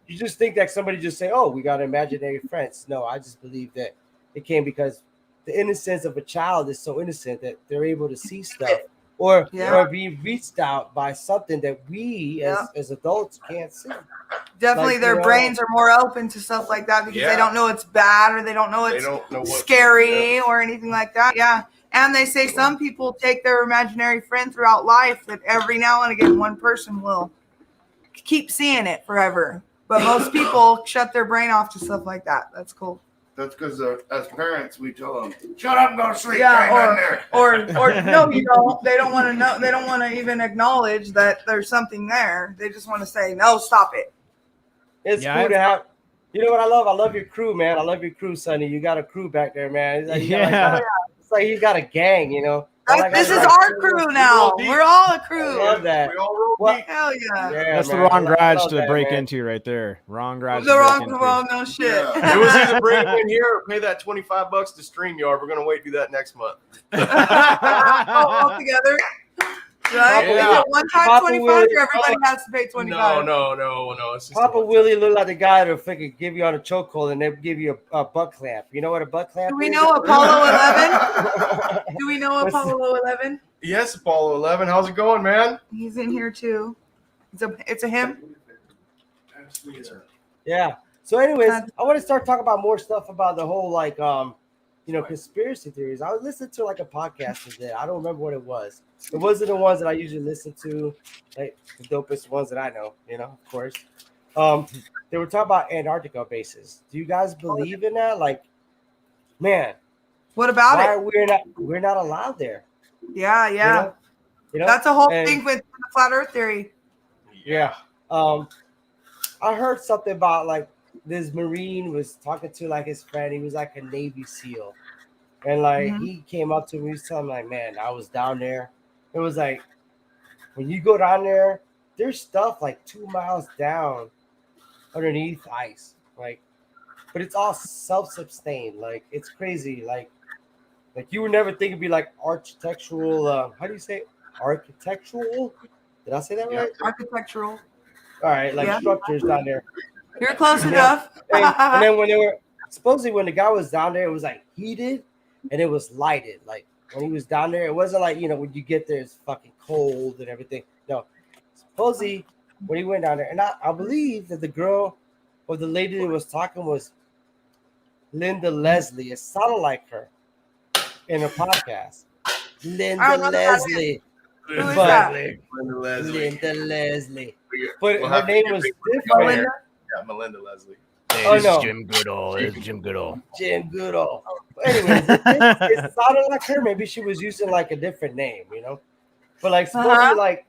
you just think that somebody just say, oh, we got imaginary friends. No, I just believe that it came because the innocence of a child is so innocent that they're able to see stuff or be reached out by something that we as adults can't see.
Definitely
like,
their brains are more open to stuff like that because they don't know it's bad or they don't know it's scary or anything like that. Yeah. And they say some people take their imaginary friend throughout life, that every now and again one person will keep seeing it forever. But most people shut their brain off to stuff like that. That's cool.
That's because as parents, we tell them, shut up and go to sleep.
Or no, you don't. They don't want to know. They don't want to even acknowledge that there's something there. They just want to say, no, stop it.
It's cool to have. You know what I love? I love your crew, man. I love your crew, Sonny. You got a crew back there, man. It's like, it's like you got a gang,
This is our crew now. We're all a crew.
I love that.
Hell yeah.
That's the wrong garage to break into right there. Wrong garage.
The wrong no shit.
Yeah. It was either bring in here or pay that $25 to StreamYard. We're gonna wait to do that next month.
All together. Right?
Yeah.
Is it one time 25 or everybody has to pay 25?
No. It's just
Papa Willie looked like the guy that freaking give you on a chokehold and they give you a butt clamp. You know what a butt clamp is?
Do we know Apollo 11? Do we know Apollo 11?
Yes, Apollo 11. How's it going, man?
He's in here too. It's a him.
Yeah. So anyways, I want to start talking about more stuff about the whole conspiracy theories. I was listening to like a podcast today. I don't remember what it was. It wasn't the ones that I usually listen to, like the dopest ones that I know, of course. They were talking about Antarctica bases. Do you guys believe in that? Like, man,
What about
why
it?
we're not allowed there?
Yeah, yeah.
You know?
That's a whole
And-
thing with the flat Earth theory.
Yeah. I heard something about like this Marine was talking to like his friend. He was like a Navy SEAL. And like
Mhm.
he came up to me, he was telling me, like, man, I was down there. It was like when you go down there, there's stuff like 2 miles down underneath ice. Like, but it's all self-sustained. Like it's crazy. Like you would never think it'd be like architectural. How do you say it? Architectural? Did I say that right?
Architectural.
All right, like
Yeah.
structures down there.
You're close
Yeah.
enough.
And then when they were supposedly when the guy was down there, it was like heated and it was lighted. Like when he was down there, it wasn't like when you get there, it's fucking cold and everything. No, supposedly when he went down there, and I believe that the girl or the lady that was talking was Linda Leslie. It sounded like her in a podcast. Linda
I don't know who that is.
Leslie.
Who is
But-
that?
Linda Leslie.
Linda Leslie.
We-
But
we'll
her
have to
name
get
was
big
different.
Melinda?
Yeah, Melinda Leslie.
Oh, no.
Jim Goodall. It's Jim Goodall.
Jim Goodall. Anyways, it sounded like her. Maybe she was using like a different name, But like supposedly,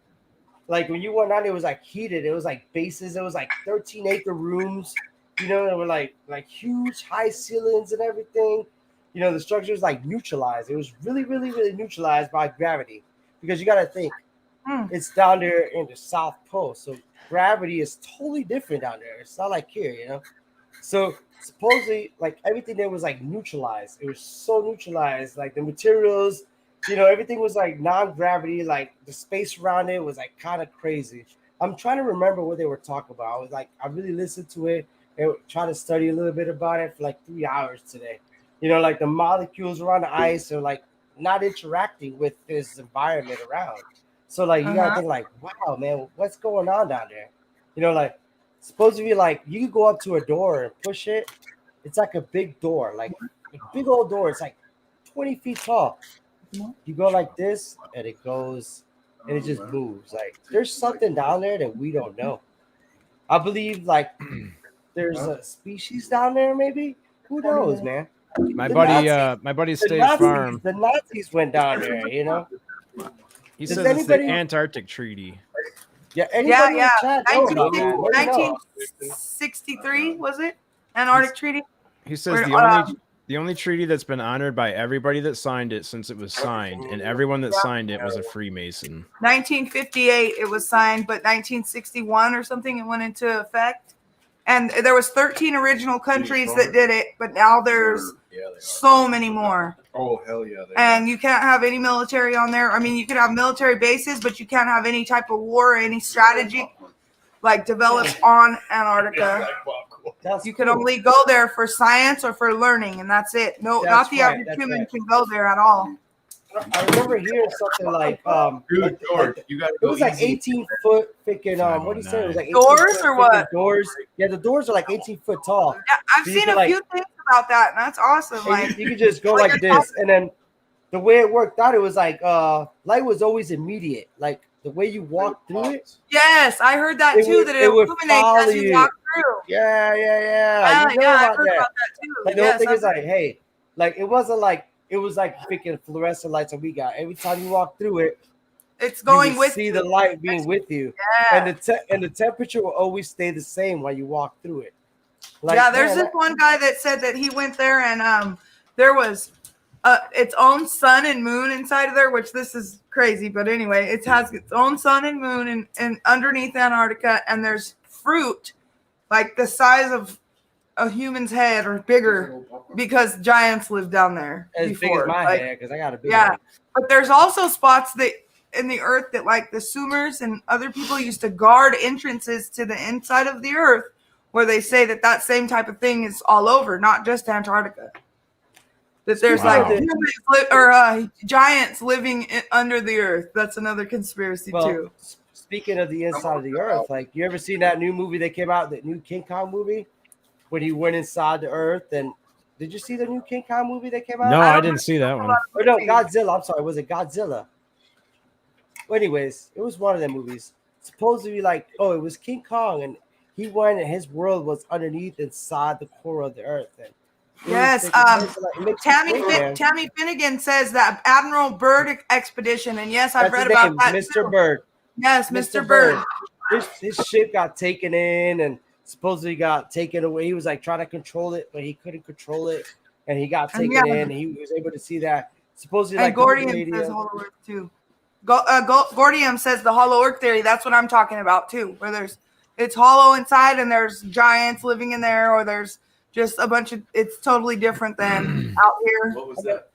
like when you went out, it was like heated. It was like bases. It was like 13-acre rooms. They were like huge high ceilings and everything. The structure was like neutralized. It was really, really, really neutralized by gravity because you got to think it's down there in the South Pole, so gravity is totally different down there. It's not like here, So supposedly, like everything there was like neutralized. It was so neutralized, like the materials, everything was like non-gravity. Like the space around it was like kind of crazy. I'm trying to remember what they were talking about. I was like, I really listened to it and tried to study a little bit about it for like 3 hours today. Like the molecules around the ice are like not interacting with this environment around. So like you gotta think like, wow, man, what's going on down there? Like supposed to be like you could go up to a door and push it. It's like a big door, like a big old door. It's like 20 feet tall. You go like this, and it goes, and it just moves. Like there's something down there that we don't know. I believe like there's a species down there, maybe. Who knows, man?
My
The
buddy State Farm.
The Nazis went down there,
He
Does
says it's the
anybody-
Antarctic Treaty.
Yeah, anybody in
Yeah.
the chat know about that? Let me know.
1963 was it? Antarctic Treaty.
He says
Where,
the only treaty that's been honored by everybody that signed it since it was signed, and everyone that signed it was a Freemason.
1958 it was signed, but 1961 or something it went into effect. And there was 13 original countries that did it, but now there's so many more.
Oh, hell yeah.
And you can't have any military on there. I mean, you can have military bases, but you can't have any type of war or any strategy like developed on Antarctica.
That's
You can
cool.
only go there for science or for learning, and that's it. No,
That's
not the
right,
average
that's
human
right.
can go there at all.
I remember hearing something like
Dude, George, you got to
it
go
was like
easy.
18-foot freaking what do you say? It was like 18
Doors
foot
or
freaking
what?
Doors. Yeah, the doors are like 18 foot tall.
Yeah, I've
So you
seen
can,
a
like-
few things about that, and that's awesome.
And
Like,
you could just go like this, and then the way it worked out, it was like light was always immediate. Like the way you walk through it.
yes, I heard that
It
too.
would-
That
it
it
would
illuminates
follow
as you
you.
walk through.
Yeah.
Yeah,
You know
yeah, I
about
heard
that.
about that too.
Like the whole
Yes,
thing
I've
is like, hey, like it wasn't like it was like freaking fluorescent lights that we got. Every time you walk through it,
it's
you
going
would
with
see
you.
the light being with you,
Yeah.
and the temperature will always stay the same while you walk through it.
Yeah, there's
man,
this one guy that said that he went there and there was its own sun and moon inside of there, which this is crazy, but anyway, it has its own sun and moon and underneath Antarctica, and there's fruit like the size of a human's head or bigger because giants lived down there
as big
before.
as my
Like,
head because I got a big
yeah.
head.
But there's also spots that in the earth that like the Sumers and other people used to guard entrances to the inside of the earth, where they say that that same type of thing is all over, not just Antarctica. That there's
Wow.
like giants living under the earth. That's another conspiracy
Well,
too.
speaking of the inside of the earth, like you ever seen that new movie that came out, that new King Kong movie, when he went inside the earth? And did you see the new King Kong movie that came out?
No,
I
I
don't
didn't see that one.
Or no, Godzilla. I'm sorry, was it Godzilla? Well, anyways, it was one of them movies. Supposed to be like, oh, it was King Kong, and he went and his world was underneath inside the core of the earth. And
Yes, Tammy Finnegan says that Admiral Byrd expedition, and yes, I've read about that.
Mr.
Too.
Byrd.
Yes, Mr. Byrd.
His ship got taken in and supposedly got taken away. He was like trying to control it, but he couldn't control it, and he got taken in. And he was able to see that supposedly.
And
like
Gordium says Hollow Earth too. Gordium says the Hollow Earth theory. That's what I'm talking about too, where it's hollow inside and there's giants living in there, or there's just a bunch of. It's totally different than out here.
What was that?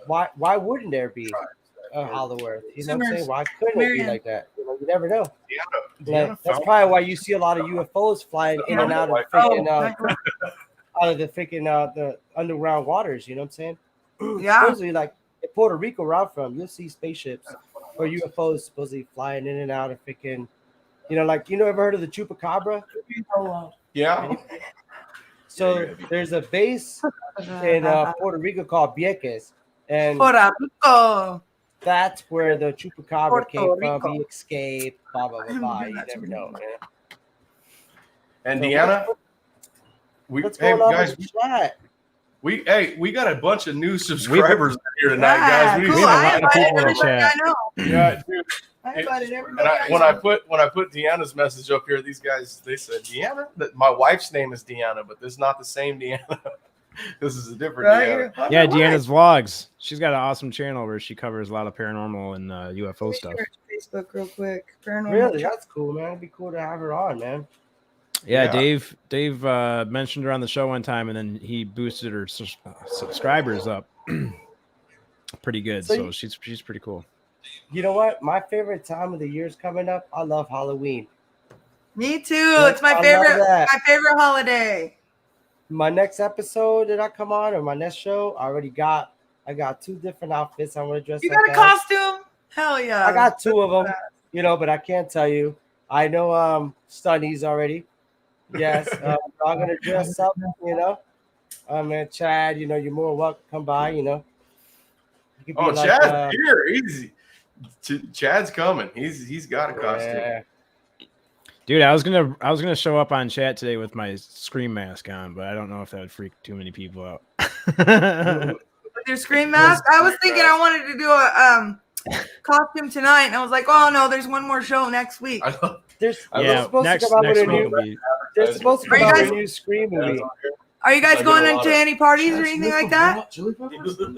Why wouldn't there be a Hollow Earth? You know what I'm saying? Why couldn't it be like that? You never know. That's probably why you see a lot of UFOs flying in and out of the underground waters. You know what I'm saying?
Yeah.
Supposedly, like in Puerto Rico, where I'm from, you'll see spaceships or UFOs supposedly flying in and out of freaking. Ever heard of the Chupacabra?
Yeah.
So there's a base in Puerto Rico called Vieques, and
Puerto Rico.
That's where the Chupacabra came from. He escaped, blah, blah, blah, blah. You never know, man.
And Deanna,
what's going on with the chat?
We got a bunch of new subscribers here tonight, guys.
Cool.
We have a lot of people in the chat.
I know.
Yeah, dude.
I invited everybody.
When I put Deanna's message up here, these guys, they said Deanna. That my wife's name is Deanna, but this is not the same Deanna. This is a different Deanna.
Yeah, Deanna's vlogs. She's got an awesome channel where she covers a lot of paranormal and UFO stuff.
Facebook real quick. Paranormal.
Really, that's cool, man. It'd be cool to have her on, man.
Yeah. Dave mentioned her on the show one time, and then he boosted her subscribers up pretty good. So she's pretty cool.
You know what? My favorite time of the year is coming up. I love Halloween.
Me too. It's my favorite. My favorite holiday.
My next episode that I come on, or my next show, I got 2 different outfits I want to dress.
You got a costume? Hell yeah!
I got 2 of them. But I can't tell you. I know Stunnies already. Yes, we're all gonna dress up. Man, Chad. You're more welcome to come by. You could be
Chad's here. Easy. Chad's coming. He's got a costume.
Yeah.
Dude, I was gonna show up on chat today with my Scream mask on, but I don't know if that would freak too many people out.
With your Scream mask? I was thinking I wanted to do a costume tonight, and I was like, oh no, there's one more show next week.
They're supposed to come out with a new Scream movie.
Are you guys going into any parties or anything like that?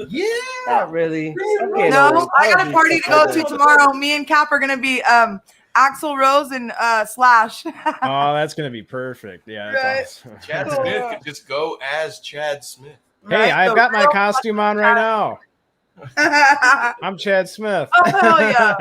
Yeah, not really.
No, I got a party to go to tomorrow. Me and Cap are gonna be Axl Rose and Slash.
Oh, that's gonna be perfect. Yeah, that's awesome.
Chad Smith could just go as Chad Smith.
Hey, I've got my costume on right now. I'm Chad Smith.
Oh hell yeah!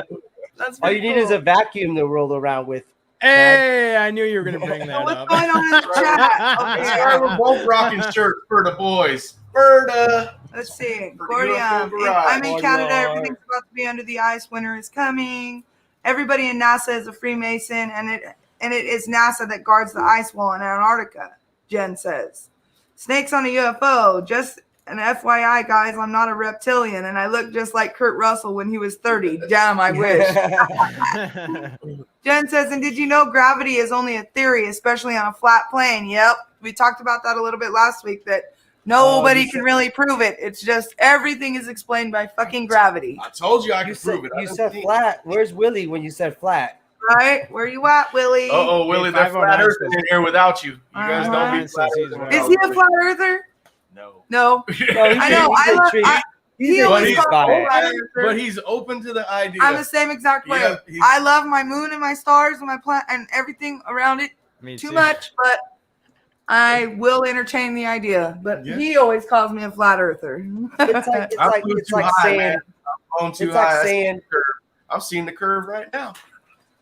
That's
all you need is a vacuum to roll around with.
Hey, I knew you were gonna bring that
What's
up.
going on in the chat? Okay,
We're both rocking shirts for the boys. Berta.
Let's see. Gordium. I'm in Canada. Everything's about to be under the ice. Winter is coming. Everybody in NASA is a Freemason, and it is NASA that guards the ice wall in Antarctica, Jen says. Snakes on a UFO. Just an FYI, guys, I'm not a reptilian, and I look just like Kurt Russell when he was 30. Damn, I wish. Jen says, and did you know gravity is only a theory, especially on a flat plane? Yep. We talked about that a little bit last week, that nobody can really prove it. It's just everything is explained by fucking gravity.
I told you I could prove it.
You said flat. Where's Willie when you said flat?
Right? Where you at, Willie?
Oh, Willie, they're flat earthers in here without you. You guys don't be flat earthers.
Is he a flat earther?
No.
No. I know.
But he's open to the idea.
I'm the same exact way. Yeah, I love my moon and my stars and my planet and everything around it too much, but I will entertain the idea. But he always calls me a flat earther.
It's like saying
I'm seeing the curve right now.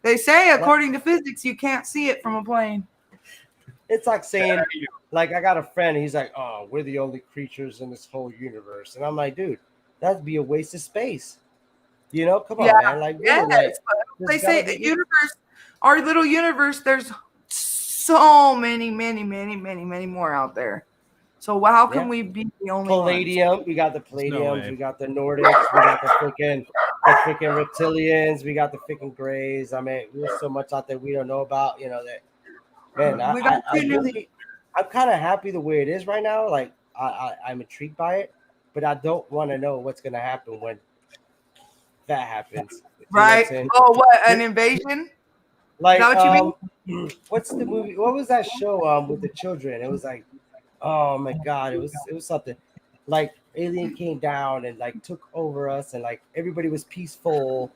They say, according to physics, you can't see it from a plane.
It's like saying, like, I got a friend, he's like, oh, we're the only creatures in this whole universe. And I'm like, dude, that'd be a waste of space. Come on, man. Like,
they say the universe, our little universe, there's so many more out there. So how can we be the only
Palladium?
ones?
We got the Palladiums, we got the Nordics, we got the freaking reptilians, we got the freaking Greys. I mean, there's so much out there we don't know about, that Man,
We got two new-
I'm kind of happy the way it is right now. Like I'm intrigued by it, but I don't want to know what's gonna happen when that happens. You know what I'm
Right?
saying?
Oh, what an invasion!
Like,
Is that what you
what's the movie? What was that show with the children? It was like, oh my god, it was something like alien came down and like took over us, and like everybody was peaceful,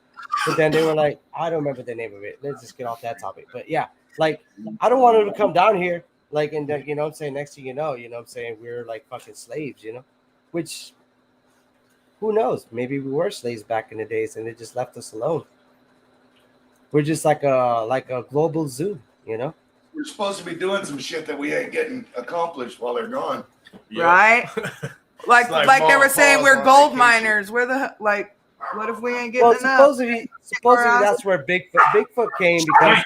but then they were like, I don't remember the name of it. Let's just get off that topic. But yeah, like I don't want them to come down here, like, and you know what I'm saying. Next thing you know what I'm saying, we're like fucking slaves, you know, which who knows? Maybe we were slaves back in the days, and they just left us alone. We're just like a global zoo, you know.
We're supposed to be doing some shit that we ain't getting accomplished while they're gone.
Yep.
Right? Like
It's like
they were saying,
pause
we're
on
gold
vacation.
miners. We're the like. What if we ain't getting
Well,
enough?
supposedly that's where Bigfoot came, because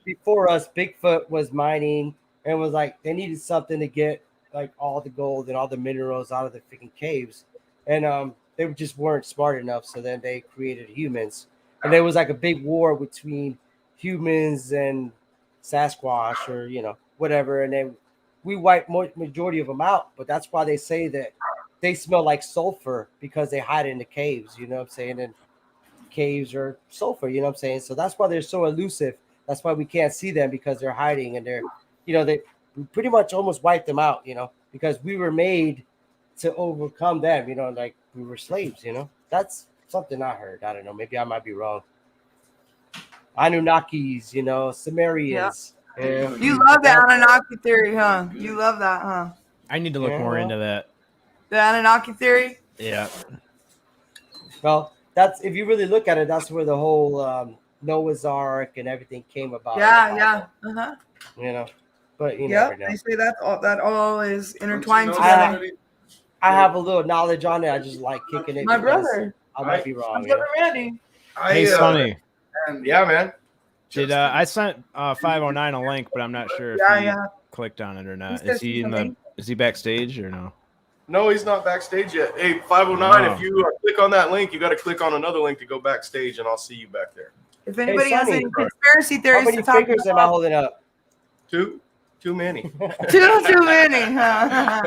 before us, Bigfoot was mining and was like they needed something to get like all the gold and all the minerals out of the freaking caves, and they just weren't smart enough. So then they created humans, and there was like a big war between humans and Sasquatch, or you know whatever, and then we wiped majority of them out. But that's why they say that they smell like sulfur, because they hide in the caves. You know what I'm saying? And caves are sulfur. You know what I'm saying? So that's why they're so elusive. That's why we can't see them, because they're hiding, and they're, you know, they we pretty much almost wiped them out. You know, because we were made to overcome them. You know, like we were slaves. You know, that's something I heard. I don't know. Maybe I might be wrong. Anunnakis, you know, Sumerians. Yeah.
You love the Anunnaki theory, huh? You love that, huh?
I need to look more into that.
The Anunnaki theory.
Yeah.
Well, that's, if you really look at it, that's where the whole Noah's Ark and everything came about.
Yeah, yeah. Uh-huh.
You know, but you
Yep.
never know.
They say that all is intertwined
Don't you know
together.
I have a little knowledge on it. I just like kicking it.
My
because
brother.
I might be wrong.
My
You know?
brother Randy.
Hey, Sonny.
And
Yeah, man.
Did I sent 509 a link, but I'm not sure if he clicked on it or not.
He says he's in the-
Is he backstage or no?
No, he's not backstage yet. Hey, 509,
Oh.
if you click on that link, you got to click on another link to go backstage, and I'll see you back there.
If anybody has
Sonny.
any conspiracy
How
theories
many
to talk
fingers am I
about,
holding up?
Too many.
too many, huh?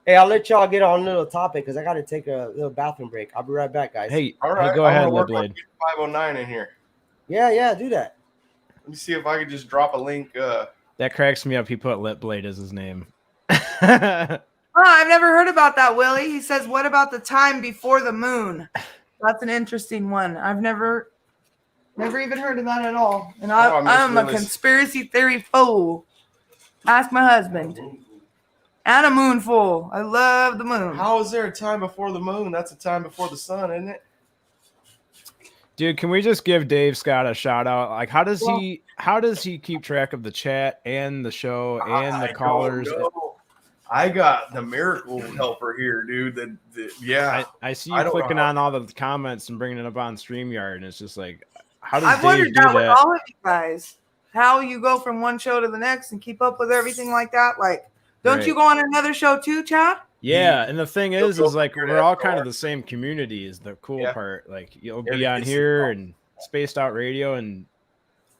Hey, I'll let y'all get on a little topic because I got to take a little bathroom break. I'll be right back, guys.
Hey,
All right,
hey, go
I'm
ahead,
gonna work on
Blade.
getting 509 in here.
Yeah, do that.
Let me see if I could just drop a link.
That cracks me up. He put Lip Blade as his name.
Oh, I've never heard about that, Willie. He says, what about the time before the moon? That's an interesting one. I've never even heard of that at all. And I'm a conspiracy theory fool. Ask my husband. And a moon fool. I love the moon.
How is there a time before the moon? That's a time before the sun, isn't it?
Dude, can we just give Dave Scott a shout out? Like, how does he keep track of the chat and the show and the callers?
I got the miracle helper here, dude. Yeah.
I see you clicking on all the comments and bringing it up on StreamYard, and it's just like, how does
I've
Dave
wondered
do
that with
that?
all of you guys. How you go from one show to the next and keep up with everything like that. Like, don't you go on another show too, Chad?
Yeah, and the thing is like we're all kind of the same community is the cool part. Like you'll be on here and Spaced Out Radio and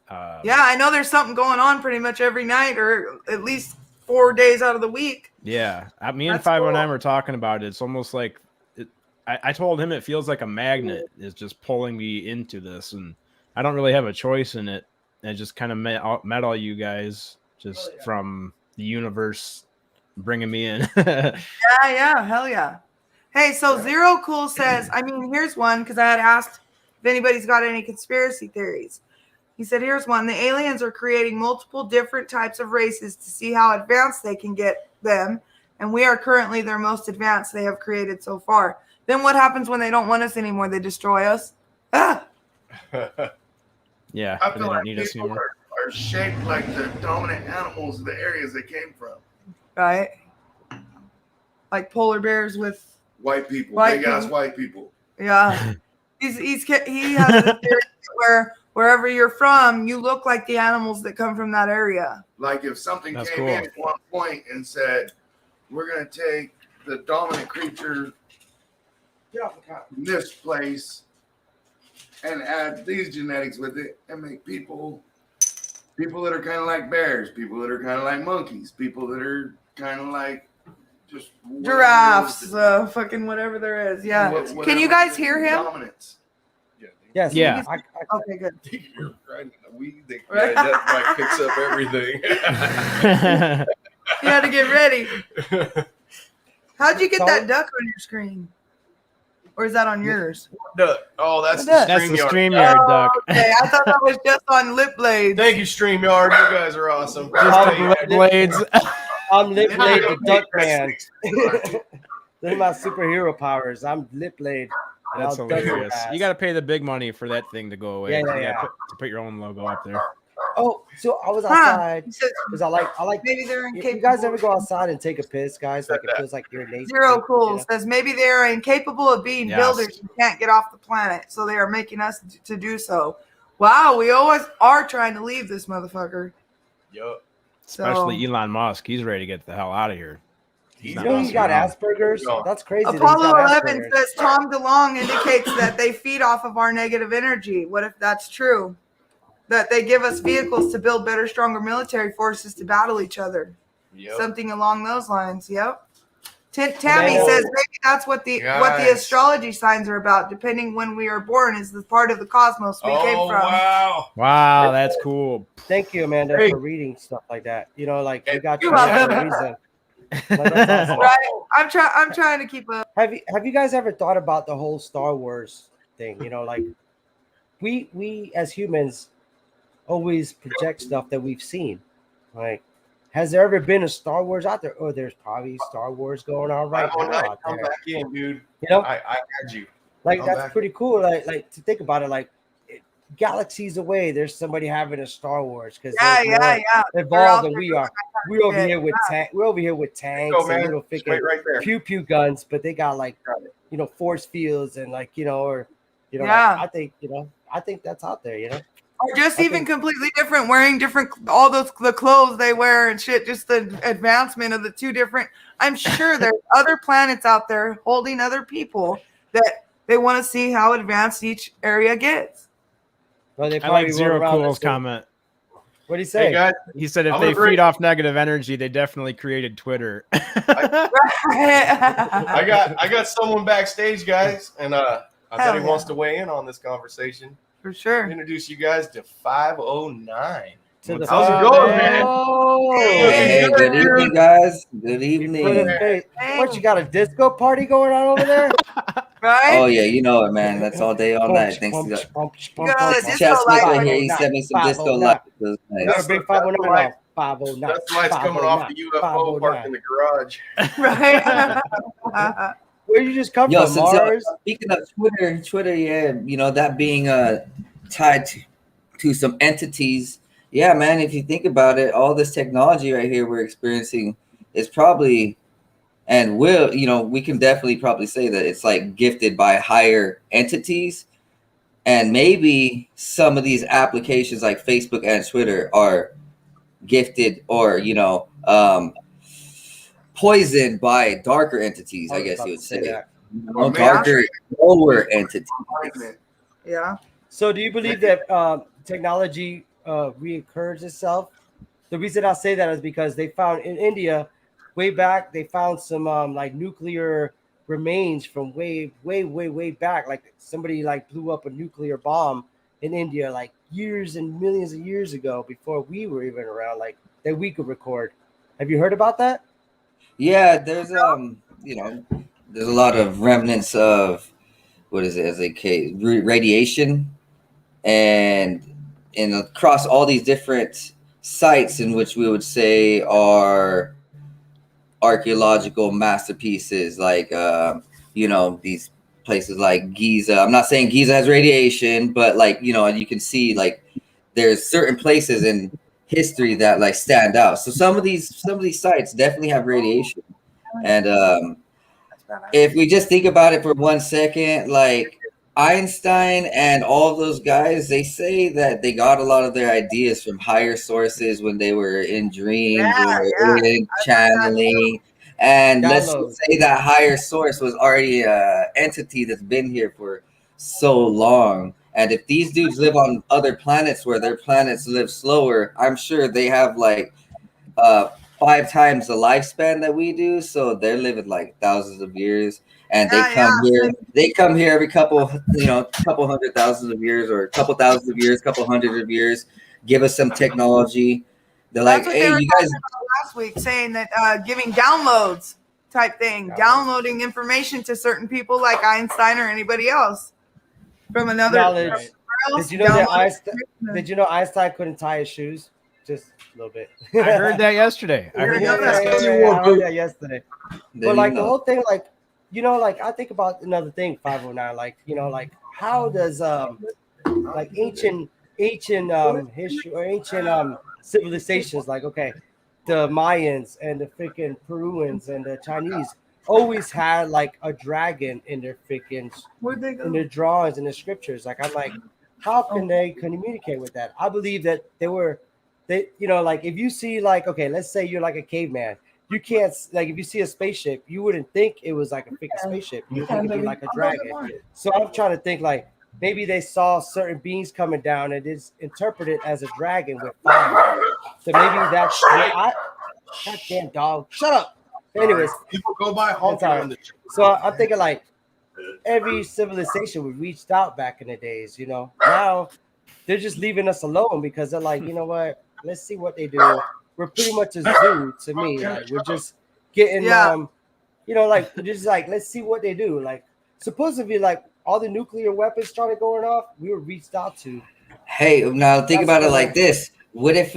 yeah, I know there's something going on pretty much every night or at least 4 days out of the week.
Yeah, me and 509 were talking about it. It's almost like I told him it feels like a magnet is just pulling me into this, and I don't really have a choice in it. I just kind of met all you guys just from the universe bringing me in.
Yeah, hell yeah. Hey, so Zero Cool says, I mean, here's one because I had asked if anybody's got any conspiracy theories. He said, here's one. The aliens are creating multiple different types of races to see how advanced they can get them, and we are currently their most advanced they have created so far. Then what happens when they don't want us anymore? They destroy us? Ah!
Yeah,
I
they
feel
don't
like
need us
people
anymore.
are shaped like the dominant animals of the areas they came from.
Right? Like polar bears with
White people,
White
big ass
people.
white people.
yeah. he has a theory where wherever you're from, you look like the animals that come from that area.
Like if something
That's
came
cool.
in at one point and said, "We're going to take the dominant creature in this place and add these genetics with it and make people people that are kind of like bears, people that are kind of like monkeys, people that are kind of like just
Giraffes, fucking whatever there is. Yeah.
whatever
Can you guys hear him?
Dominance.
Yes.
Yeah.
Okay, good.
You're riding the weed.
Right.
That mic picks up everything.
You had to get ready. How'd you get that duck on your screen? Or is that on yours?
Duck. Oh, that's the
Duck.
That's the
StreamYard.
StreamYard duck.
Okay, I thought that was just on lip blades.
Thank you, StreamYard. You guys are awesome.
Just the blades.
I'm Lip Blade, the Duck Man.
That's
They're my superhero powers. I'm Lip Blade. and
That's
I'll duck your
hilarious.
ass.
You got to pay the big money for that thing to go away.
Yeah,
You
yeah,
gotta
yeah.
put your own logo up there.
Oh, so I was
Huh.
outside
He says
because I like.
maybe they're
If
incapable.
you guys ever go outside and take a piss, guys, like it feels like you're nature.
Zero Cool
you know?
says maybe they are incapable of being
Yes.
builders and can't get off the planet, so they are making us to do so. Wow, we always are trying to leave this motherfucker.
Yup.
Especially Elon Musk. He's ready to get the hell out of here.
You know he's got Asperger's. That's crazy. that he's
Apollo
got
11
Asperger's.
says Tom DeLong indicates that they feed off of our negative energy. What if that's true? That they give us vehicles to build better, stronger military forces to battle each other.
Yep.
Something along those lines. Yep. Tammy
Amanda.
says maybe that's what the
Guys.
astrology signs are about. Depending when we are born is the part of the cosmos we came
Oh,
from.
wow.
Wow, that's cool.
Thank you, Amanda,
Hey.
for reading stuff like that. You know, like we
Hey,
got you
you're
here for a
welcome.
reason. Like, that's awesome.
Right? I'm trying to keep up.
Have you guys ever thought about the whole Star Wars thing? You know, like we as humans always project stuff that we've seen. Like, has there ever been a Star Wars out there? Oh, there's probably Star Wars going on right
Come
now out
back
there.
in, dude.
You know,
I had you.
like
come
that's
back.
pretty cool. Like to think about it, like galaxies away, there's somebody having a Star Wars because
Yeah. They're
evolved
out
than
there
we
doing
are. We're over
shit.
here with we're over here with tanks
Go,
and
man.
little freaking
Straight right there.
pew pew guns, but they got like force fields and like or
Yeah.
like, I think that's out there.
Or just
I
even
think-
completely different, wearing different, all the clothes they wear and shit. Just the advancement of the two different. I'm sure there's other planets out there holding other people that they want to see how advanced each area gets.
Well, they
I
probably
like
run
Zero
around
Cool's
and say-
comment.
What do you say?
Hey, guys.
He said if
I'm
they
gonna bring-
feed off negative energy, they definitely created Twitter.
I got someone backstage, guys, and I bet
Hell
he
yeah.
wants to weigh in on this conversation.
For sure.
Introduce you guys to 509.
To the
How's it
five-
going, man?
Oh,
Hey, good evening, guys. Good
Put it
evening.
in face. What, you got a disco party going on over there?
Right?
Oh yeah, you know it, man. That's all day, all night. Thanks to
You got all the disco
Chess
lights
right
on.
here. He sent me some disco lights. It was
Got
nice.
a big 509 now. 509.
That's the lights coming off the UFO parked in the garage.
Right?
Where you just come
Yo,
from,
since
Mars?
speaking of Twitter, yeah, that being tied to some entities. Yeah, man. If you think about it, all this technology right here we're experiencing is probably and will, we can definitely probably say that it's like gifted by higher entities. And maybe some of these applications like Facebook and Twitter are gifted or, poisoned by darker entities, I guess you would say.
that.
Darker, lower entities.
Yeah.
So, do you believe that technology reoccurs itself? The reason I say that is because they found in India, way back, they found some like nuclear remains from way back. Like somebody like blew up a nuclear bomb in India like years and millions of years ago before we were even around. Like that we could record. Have you heard about that?
Yeah, there's there's a lot of remnants of what is it as radiation, and across all these different sites in which we would say are archaeological masterpieces, like these places like Giza. I'm not saying Giza has radiation, but like you can see like there's certain places in history that like stand out. So some of these sites definitely have radiation, and if we just think about it for 1 second, like Einstein and all of those guys, they say that they got a lot of their ideas from higher sources when they were in dreams or in channeling. And let's just say that higher source was already an entity that's been here for so long. And if these dudes live on other planets where their planets live slower, I'm sure they have like 5 times the lifespan that we do. So they're living like thousands of years, and they come here every couple, couple hundred thousands of years, or a couple thousands of years, couple hundred of years, give us some technology. They're
That's
like,
what
hey,
they were
you guys.
talking about last week, saying that giving downloads type thing, downloading information to certain people like Einstein or anybody else from another.
Knowledge.
Else,
Did you know that
download
Did you know Einstein couldn't tie his shoes? Just a little bit.
I heard that yesterday. I heard
Yeah,
that.
I heard that yesterday.
They
But like
didn't
the
know.
whole thing, like like I think about another thing, 509. Like like how does like ancient history or ancient civilizations, like okay, the Mayans and the freaking Peruvians and the Chinese always had like a dragon in their freaking
Where'd they go?
in their drawings and the scriptures. Like I'm like, how can they communicate with that? I believe that they like if you see like okay, let's say you're like a caveman. You can't like if you see a spaceship, you wouldn't think it was like a freaking spaceship. You think it'd be like a dragon. So I'm trying to think like maybe they saw certain beings coming down and it's interpreted as a dragon with fire. So maybe that's goddamn dog. Shut up. Anyways,
People go by honking
all right.
on the
so I'm thinking like every civilization we reached out back in the days, Now they're just leaving us alone because they're like, you know what? Let's see what they do. We're pretty much a zoo to me. Like we're just getting like just like let's see what they do. Like supposedly like all the nuclear weapons started going off, we were reached out to.
Hey, now think
That's
about it
what
like this. What if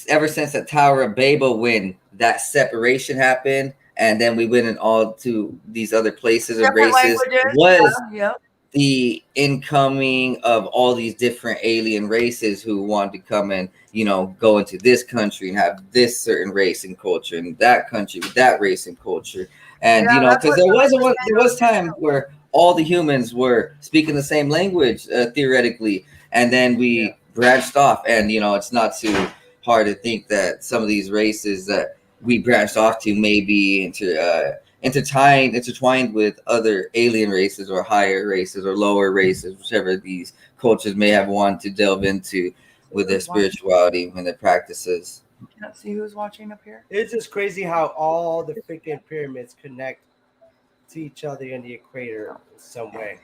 ever since the Tower of Babel, when that separation happened, and then we went in all to these other places and
Different
races,
languages.
was
Yeah.
the incoming of all these different alien races who wanted to come and, go into this country and have this certain race and culture, and that country with that race and culture. And,
that's
because
what
there was time where all the humans were speaking the same language, theoretically. And then we branched off, and, it's not too hard to think that some of these races that we branched off to may be intertwined with other alien races or higher races or lower races, whichever these cultures may have wanted to delve into with their spirituality and their practices.
Can't see who's watching up here.
It's just crazy how all the freaking pyramids connect to each other in the equator in some way,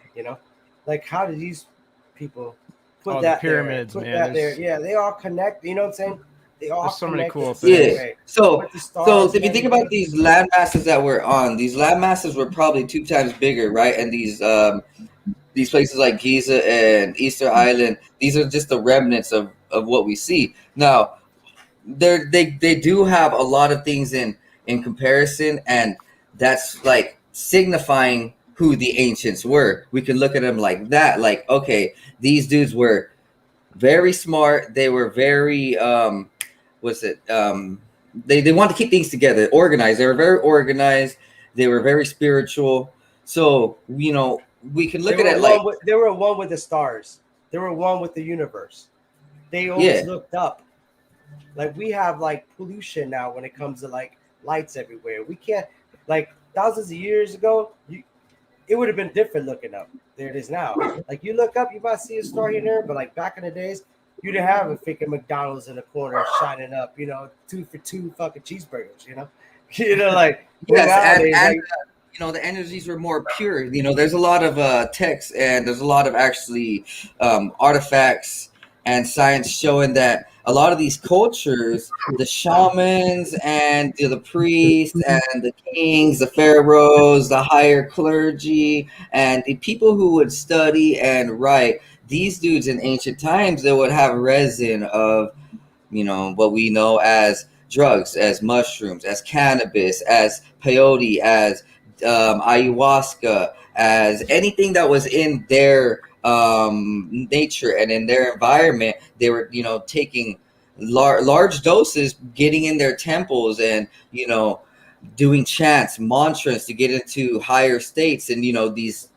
Like how do these people put
the
that
pyramids,
there, put
man,
that there? Yeah, they all connect, you know what I'm saying? They all
There's so many
connect
cool
the same
Yeah.
way.
So
With the stars
if you
and
think about
everything.
these land masses that we're on, these land masses were probably 2 times bigger, right? And these places like Giza and Easter Island, these are just the remnants of what we see. Now, they do have a lot of things in comparison, and that's like signifying who the ancients were. We can look at them like that, like, okay, these dudes were very smart. They were very they want to keep things together, organized. They were very organized. They were very spiritual. So we can look at it like
they were one with the stars. They were one with the universe. They always looked up. Like we have like pollution now when it comes to like lights everywhere. We can't like thousands of years ago. It would have been different looking up. There it is now. Like you look up, you might see a star here and there, but like back in the days, you didn't have a freaking McDonald's in the corner shining up. 2 for $2 fucking cheeseburgers. Like
yes, and the energies were more pure. There's a lot of texts, and there's a lot of actually artifacts and science showing that a lot of these cultures, the shamans and the priests and the kings, the pharaohs, the higher clergy, and the people who would study and write, these dudes in ancient times, they would have resin of, what we know as drugs, as mushrooms, as cannabis, as peyote, as ayahuasca, as anything that was in their nature and in their environment. They were taking large doses, getting in their temples, and doing chants, mantras to get into higher states. And these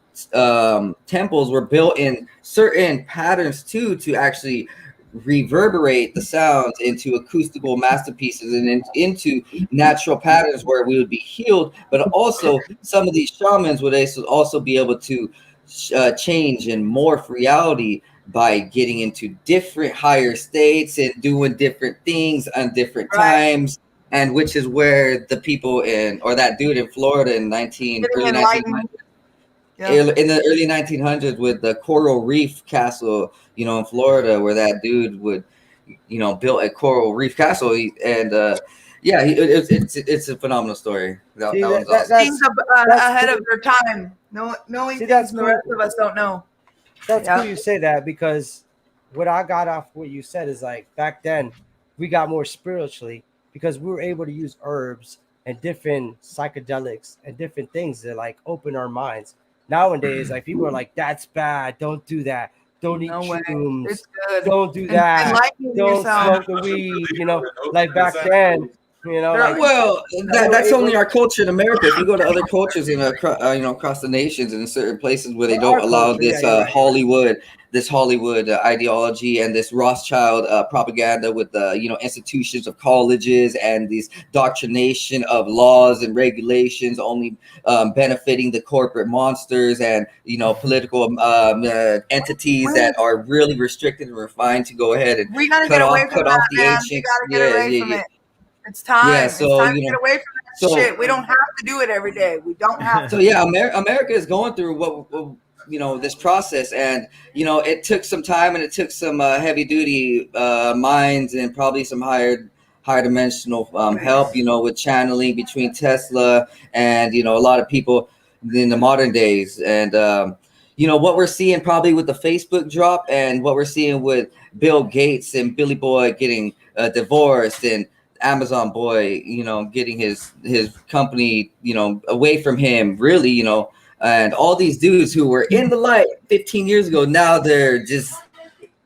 temples were built in certain patterns too, to actually reverberate the sounds into acoustical masterpieces and into natural patterns where we would be healed. But also some of these shamans would also be able to change and morph reality by getting into different higher states and doing different things on different times, and which is where the people or that dude in Florida in early 1900s.
Yeah.
In the early 1900s with the Coral Reef Castle, in Florida, where that dude would, built a Coral Reef Castle. It's a phenomenal story. That one's awesome.
Things ahead of their time. Knowing things the rest of us don't know.
That's cool you say that, because what I got off what you said is like back then we got more spiritually because we were able to use herbs and different psychedelics and different things that like open our minds. Nowadays, like people are like, that's bad, don't do that, don't eat shrooms, don't do that, don't smoke the weed, like back then.
Well, that's only our culture in America. If you go to other cultures across the nations and in certain places where they don't allow this Hollywood ideology and this Rothschild propaganda with the institutions of colleges and these doctrination of laws and regulations only benefiting the corporate monsters and political entities that are really restricted and refined to go ahead and cut off the ancient.
It's time.
Yeah,
it's time to get away from that shit. We don't have to do it every day. We don't have to.
So yeah, America is going through what this process, and it took some time and it took some heavy duty minds and probably some higher dimensional help, with channeling between Tesla and a lot of people in the modern days, and what we're seeing probably with the Facebook drop and what we're seeing with Bill Gates and Billy Boy getting divorced and Amazon boy, getting his company, away from him, really, and all these dudes who were in the light 15 years ago, now they're just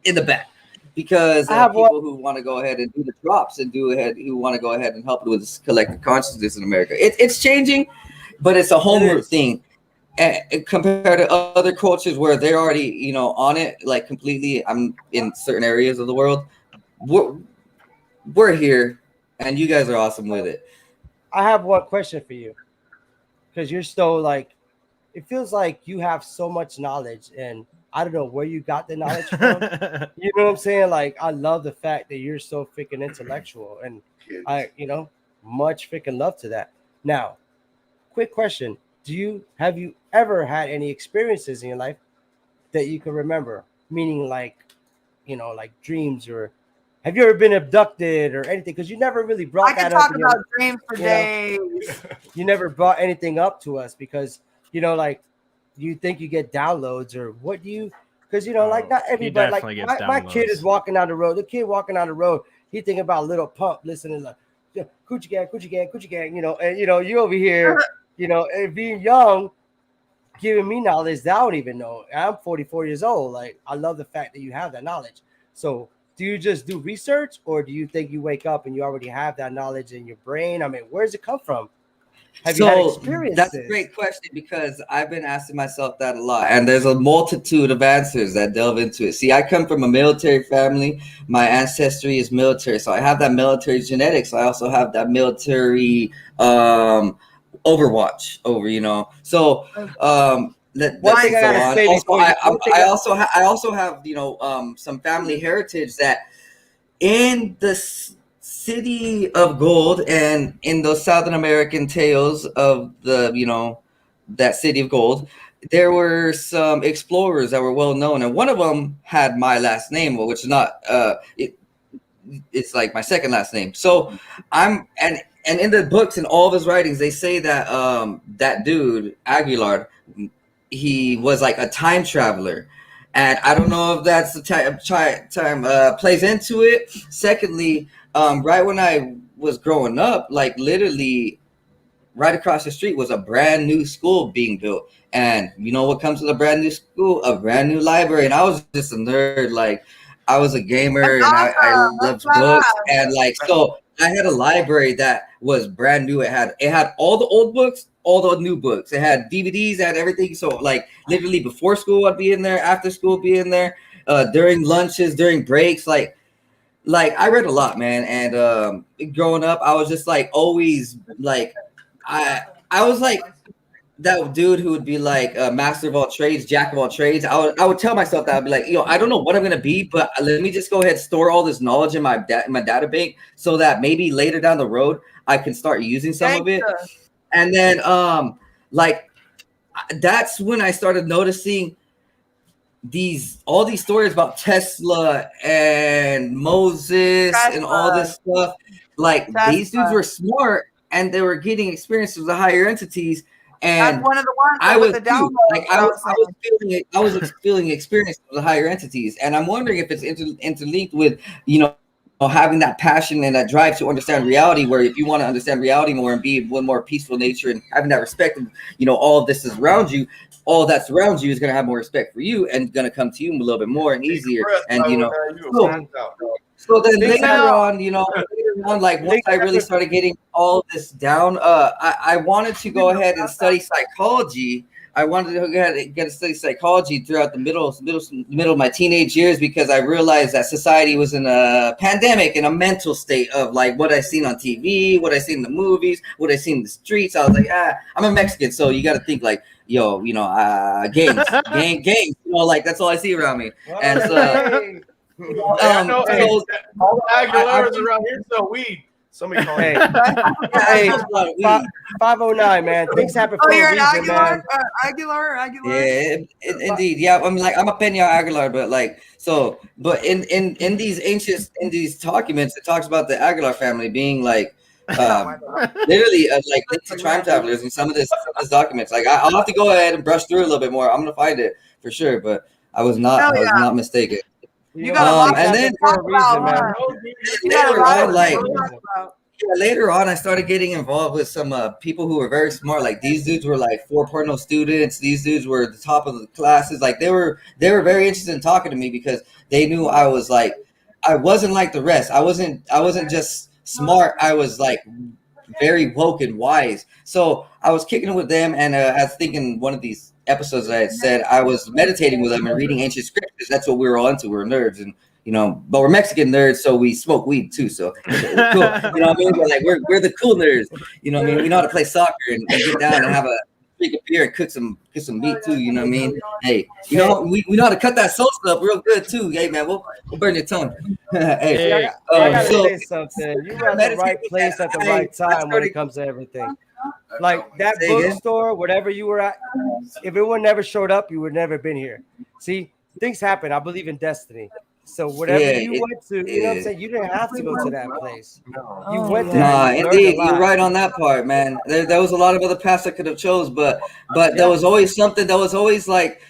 in the back because people who want to go ahead and do the drops and who want to go ahead and help with this collective consciousness in America. It's changing, but it's a homework thing. And compared to other cultures where they're already, on it, like completely, I'm in certain areas of the world, we're here. And you guys are awesome with it.
I have one question for you, because you're still like, it feels like you have so much knowledge, and I don't know where you got the knowledge from. You know what I'm saying? Like, I love the fact that you're so freaking intellectual, and much freaking love to that. Now, quick question: have you ever had any experiences in your life that you can remember? Meaning, like, like dreams, or have you ever been abducted or anything? Because you never really brought that up.
I can talk about dreams for days.
You never brought anything up to us because, like, you think you get downloads, or what do you? Because, like, not everybody. Like, my kid is walking down the road. The kid walking down the road, he thinking about Little Pump, listening like, Coochie Gang, Coochie Gang, Coochie Gang, and, you over here, and being young, giving me knowledge that I don't even know. I'm 44 years old. Like, I love the fact that you have that knowledge. So, do you just do research, or do you think you wake up and you already have that knowledge in your brain? I mean, where does it come from? Have you had experiences?
That's a great question, because I've been asking myself that a lot, and there's a multitude of answers that delve into it. See, I come from a military family. My ancestry is military, so I have that military genetics. I also have that military overwatch over, So I also have some family heritage that in the city of gold and in those Southern American tales of the that city of gold, there were some explorers that were well known, and one of them had my last name, which is not it's like my second last name. So and in the books and all of his writings, they say that that dude Aguilar, he was like a time traveler, and I don't know if that's the time plays into it. Secondly, right when I was growing up, like literally right across the street was a brand new school being built, and you know what comes with a brand new school? A brand new library. And I was just a nerd, like I was a gamer, and I loved books, and like so I had a library that was brand new. It had all the old books, all the new books. It had DVDs, it had everything. So like literally before school I'd be in there, after school be in there, during lunches, during breaks, like I read a lot, man. And growing up I was just like always like I was like that dude who would be like a master of all trades, jack of all trades. I would tell myself that I'd be like, I don't know what I'm gonna be, but let me just go ahead and store all this knowledge in my data bank so that maybe later down the road I can start using some of it. And then like that's when I started noticing all these stories about Tesla and Moses and all this stuff. Like these dudes were smart and they were getting experiences with the higher entities. And
that's one of the ones
I was
like
I was feeling experience with the higher entities, and I'm wondering if it's interlinked with having that passion and that drive to understand reality. Where if you want to understand reality more and be one more peaceful nature and having that respect of all of this is around you, all that's around you is going to have more respect for you and going to come to you a little bit more and easier. And so then later on, like once I really started getting all this down, I wanted to go ahead and study psychology. I wanted to go ahead and get to study psychology throughout the middle of my teenage years because I realized that society was in a pandemic, in a mental state of like what I seen on TV, what I seen in the movies, what I seen in the streets. I was like, I'm a Mexican, so you got to think like, gangs, like that's all I see around me. And so.
All the Aguilaras around here sell weed. Somebody call me.
Hey, 509, man. Things happen for a reason, man.
Aguilar.
Yeah, indeed. Yeah, I'm a Peña Aguilar, but but in these documents, it talks about the Aguilar family being like literally like linked to time travelers in some of this documents. Like I'll have to go ahead and brush through a little bit more. I'm gonna find it for sure, but I was not mistaken.
You got
and then later on, I started getting involved with some people who were very smart. Like these dudes were like 4.0 students. These dudes were the top of the classes. Like they were very interested in talking to me because they knew I wasn't like the rest. I wasn't just smart. I was like very woke and wise. So I was kicking it with them, and I was thinking one of these episodes I had said I was meditating with them and reading ancient scriptures. That's what we were all into. We're nerds, and but we're Mexican nerds, so we smoke weed too. So we're cool. You know what I mean? We're like we're the cool nerds. You know what I mean? We know how to play soccer and get down and have a drink a beer and cook some meat too. You know what I mean? Hey, we know how to cut that salsa up real good too. Hey man, we'll burn your tongue.
Hey, I gotta say something. You were at the right place at the right time when it comes to everything. Like that bookstore, whatever you were at, if it would never showed up, you would never been here. See, things happen. I believe in destiny. So whatever you went to, you know what I'm saying? You didn't have to go to that place. You went there.
Nah, indeed, you're right on that part, man. There was a lot of other paths I could have chose, but there was always something. There was always like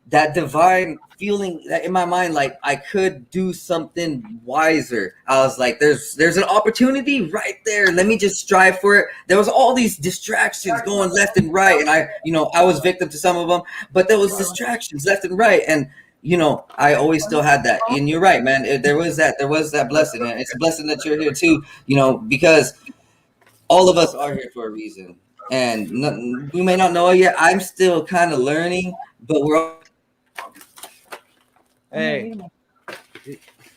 that divine feeling in my mind, like I could do something wiser. I was like, there's an opportunity right there. Let me just strive for it. There was all these distractions going left and right, and I was victim to some of them, but there was distractions left and right, and I always still had that. And you're right, man. There was that blessing, and it's a blessing that you're here too. Because all of us are here for a reason, and we may not know it yet. I'm still kind of learning, but we're all.
Hey,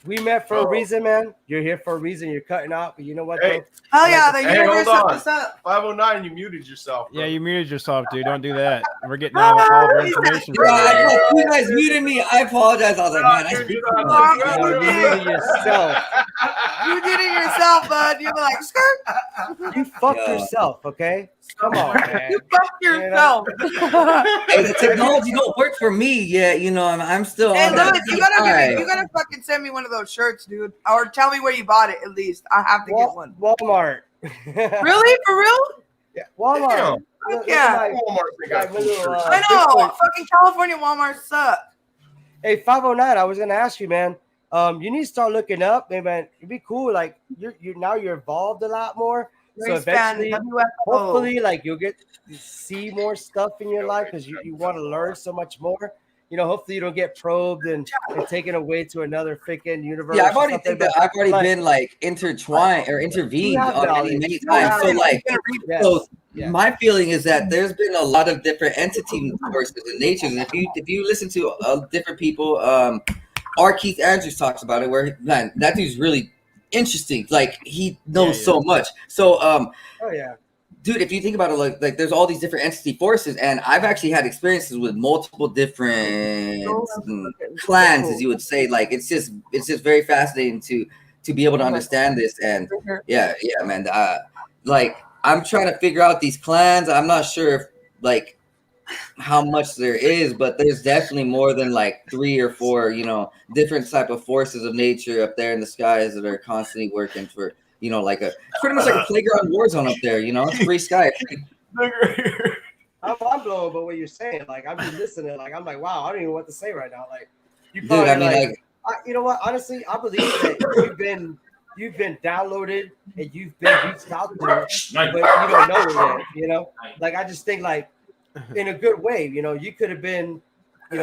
we met for a reason, man. You're here for a reason. You're cutting out, but you know what?
Hey,
hell yeah, the universe
hold on.
set us up.
509, you muted yourself. Bro.
Yeah, you muted yourself, dude. Don't do that. We're getting all of our information.
You guys muted me. I apologize. I was like, man, I speak too much.
You muted yourself.
You did it yourself, bud. You were like, skirt.
You fucked yourself, okay? Come on, man.
You fucked yourself.
Hey, the technology don't work for me yet. I'm still.
Hey,
on
Lewis, you
that.
gotta fucking send me one of those shirts, dude. Or tell me where you bought it at least. I have to get one.
Walmart.
Really? For real?
Yeah, Walmart.
Yeah. I know. Fucking California Walmart suck.
Hey, 509. I was gonna ask you, man. You need to start looking up, man. It'd be cool. Like you're involved a lot more. So eventually, hopefully, like you'll get to see more stuff in your life because you want to learn so much more. Hopefully you don't get probed and taken away to another freaking universe.
Yeah, I've already been like intertwined or intervened already many times. So like, my feeling is that there's been a lot of different entity forces and natures. And if you listen to different people, Keith Andrews talks about it, where man, that dude's really interesting. Like he knows so much. So dude, if you think about it, like there's all these different entity forces, and I've actually had experiences with multiple different clans, as you would say. Like it's just very fascinating to be able to understand this. And yeah, man. Like I'm trying to figure out these clans. I'm not sure if like how much there is, but there's definitely more than like 3 or 4, different type of forces of nature up there in the skies that are constantly working for, like it's pretty much like a playground war zone up there. It's free sky.
I'm blown by what you're saying. Like I'm just listening. Like I'm like, wow, I don't even know what to say right now. Like you probably,
dude, I mean,
you know what? Honestly, I believe that you've been downloaded and you've been reached out to, but you don't know it yet. Like I just think like in a good way. You could have been,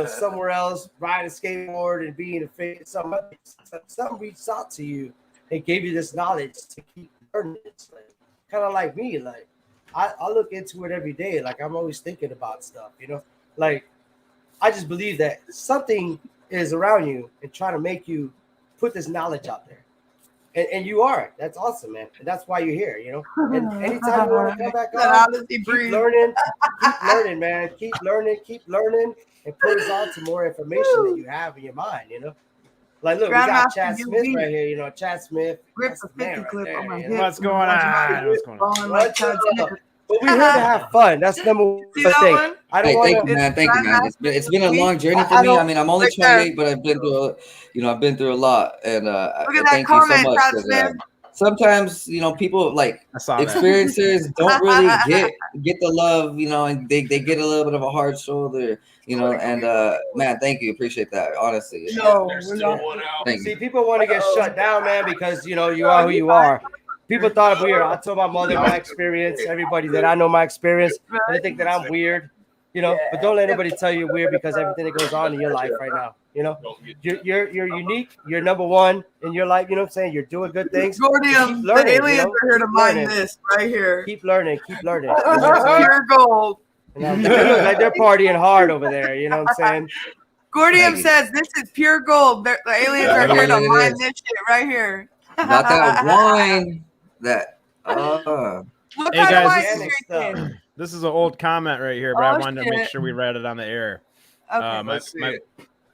somewhere else riding a skateboard and being a fake. Something reached out to you and gave you this knowledge to keep learning. It's like, kind of like me. Like I look into it every day. Like I'm always thinking about stuff. Like I just believe that something is around you and trying to make you put this knowledge out there. And you are. That's awesome, man. And that's why you're here, And anytime you want to come back on, keep learning, man. Keep learning, and put us on to more information that you have in your mind, Like, look, we got Chad Smith right here, Chad Smith.
Grips a 50 clip on my hip.
What's going on?
But we're here to have fun. That's number one thing. I don't want to.
Thank you, man. It's been a long journey for me. I mean, I'm only 28, but I've been through a lot. And thank you so much. Sometimes people like experiencers don't really get the love, and they get a little bit of a hard shoulder, And man, thank you, appreciate that. Honestly,
Thank you. See, people want to get shut down, man, because you are who you are. People thought I'm weird. I told my mother my experience, everybody that I know my experience, and they think that I'm weird, But don't let anybody tell you you're weird because everything that goes on in your life right now, You're unique. You're number one in your life. You know what I'm saying? You're doing good things.
Gordium, the aliens are here to mine this right here.
Keep learning.
Pure gold.
They look like they're partying hard over there. You know what I'm saying?
Gordium says this is pure gold. The aliens are here to mine this shit right here.
Not that wine. What
hey guys, this is an old comment right here, but I wanted to make sure we read it on the air.
Okay,
go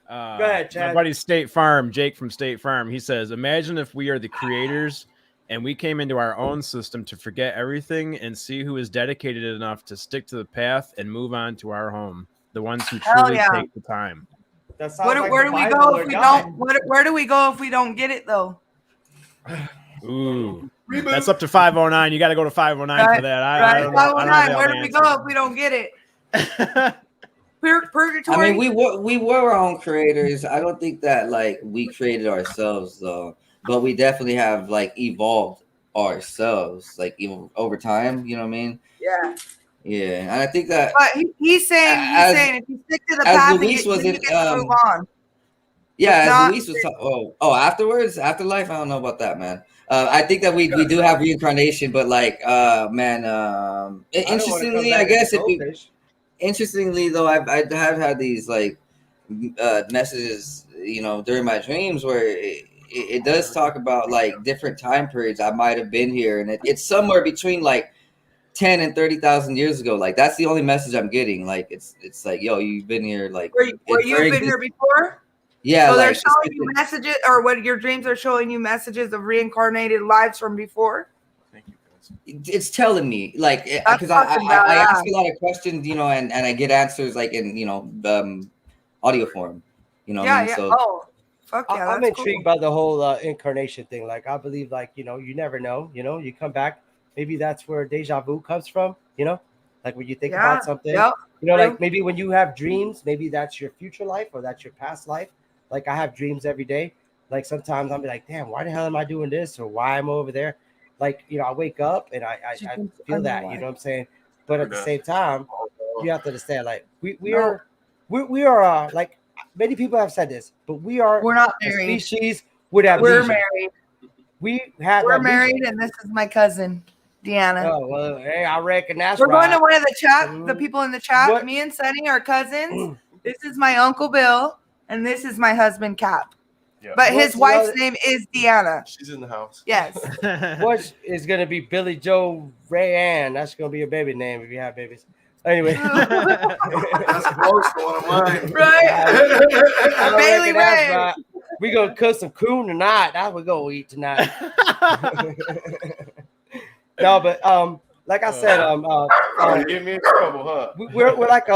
ahead, Chad.
My buddy State Farm, Jake from State Farm, he says, imagine if we are the creators and we came into our own system to forget everything and see who is dedicated enough to stick to the path and move on to our home. The ones who truly take the time.
Where do we go if we don't? Where do we go if we don't get it though?
Ooh, that's up to 509. You got to go to 509 for that. I don't know.
509. Where do we go if we don't get it? Purgatory.
I mean, we were our own creators. I don't think that like we created ourselves though, but we definitely have like evolved ourselves like even over time. You know what I mean?
Yeah.
Yeah, and I think that.
But he's saying if you stick to the path, you get to move on.
Yeah, as Luis was afterwards, afterlife. I don't know about that, man. I think that we do have reincarnation, but like, man, interestingly, I guess interestingly though, I have had these like messages, during my dreams where it does talk about like different time periods I might have been here, and it's somewhere between like 10 and 30,000 years ago. Like that's the only message I'm getting. Like it's like, yo, you've been here. Like,
were you've been here before?
Yeah,
so they're showing you messages, or what your dreams are showing you messages of reincarnated lives from before.
It's telling me, like, because I ask a lot of questions, and I get answers like in audio form,
Yeah. So, fuck yeah!
I'm intrigued by the whole incarnation thing. Like, I believe, like, you never know. You come back. Maybe that's where deja vu comes from. Like when you think about something.
Yep.
Like maybe when you have dreams, maybe that's your future life or that's your past life. Like I have dreams every day. Like sometimes I'll be like, damn, why the hell am I doing this? Or why am I over there? Like, I wake up and I feel that, you know what I'm saying? But at the same time, you have to understand, like, we are like many people have said this, but we're not married. Species would have
we're married.
We're
married, and this is my cousin, Deanna.
Oh, well, hey, I reckon that's
We're going to one of the chat, the people in the chat. Me and Sunny are cousins. This is my Uncle Bill. And this is my husband, Cap.
Yeah.
But
What's
his
the
wife's
other-
name is Deanna.
She's in the house.
Yes.
What is gonna be Billy Joe Ray Ann? That's gonna be your baby name if you have babies. Anyway,
That's close to one of mine.
Right?
I
Bailey
reckon that's
Ray.
right. We gonna cook some coon tonight. That's what we gonna eat tonight. No, but like I said,
Give me a trouble, huh?
we're like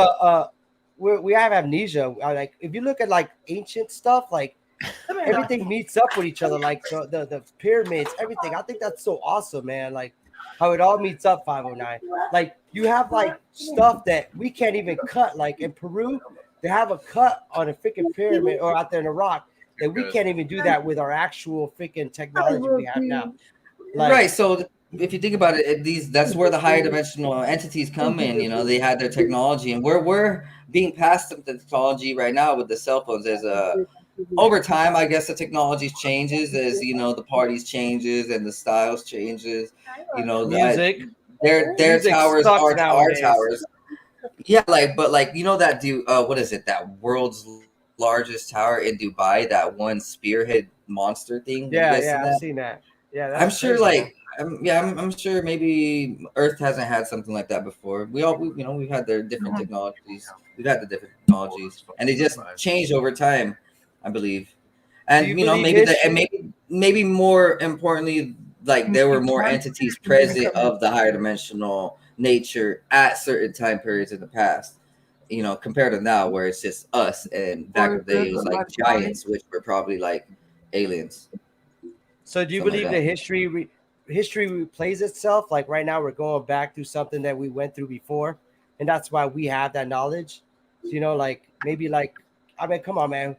we have amnesia. Like if you look at like ancient stuff, like everything meets up with each other, like the pyramids, everything. I think that's so awesome, man. Like how it all meets up. 509. Like you have like stuff that we can't even cut. Like in Peru, they have a cut on a freaking pyramid or out there in the rock that we can't even do that with our actual freaking technology we have now. Like,
Right. So if you think about it, that's where the higher dimensional entities come in. You know, they had their technology, and we're being passed some technology right now with the cell phones. As over time, I guess the technology changes as the parties changes and the styles changes.
music.
Their
Music
towers
sucks
are our
nowadays.
towers. Yeah, but that dude. What is it? That world's largest tower in Dubai. That one spearhead monster thing. Have you guys seen
I've
that?
seen that. Yeah,
I'm
that's
sure,
crazy,
I'm sure maybe Earth hasn't had something like that before. We've had their different technologies. We've had the different technologies, and they just changed over time, I believe.
Do you
And
believe
maybe
history-
maybe more importantly, like there were more entities present of the higher dimensional nature at certain time periods in the past. Compared to now, where it's just us, and back in the day it was like giants, which were probably like aliens.
So do you
Something
believe
like
that history replays itself? Like right now, we're going back through something that we went through before, and that's why we have that knowledge. Like maybe like I mean, come on, man.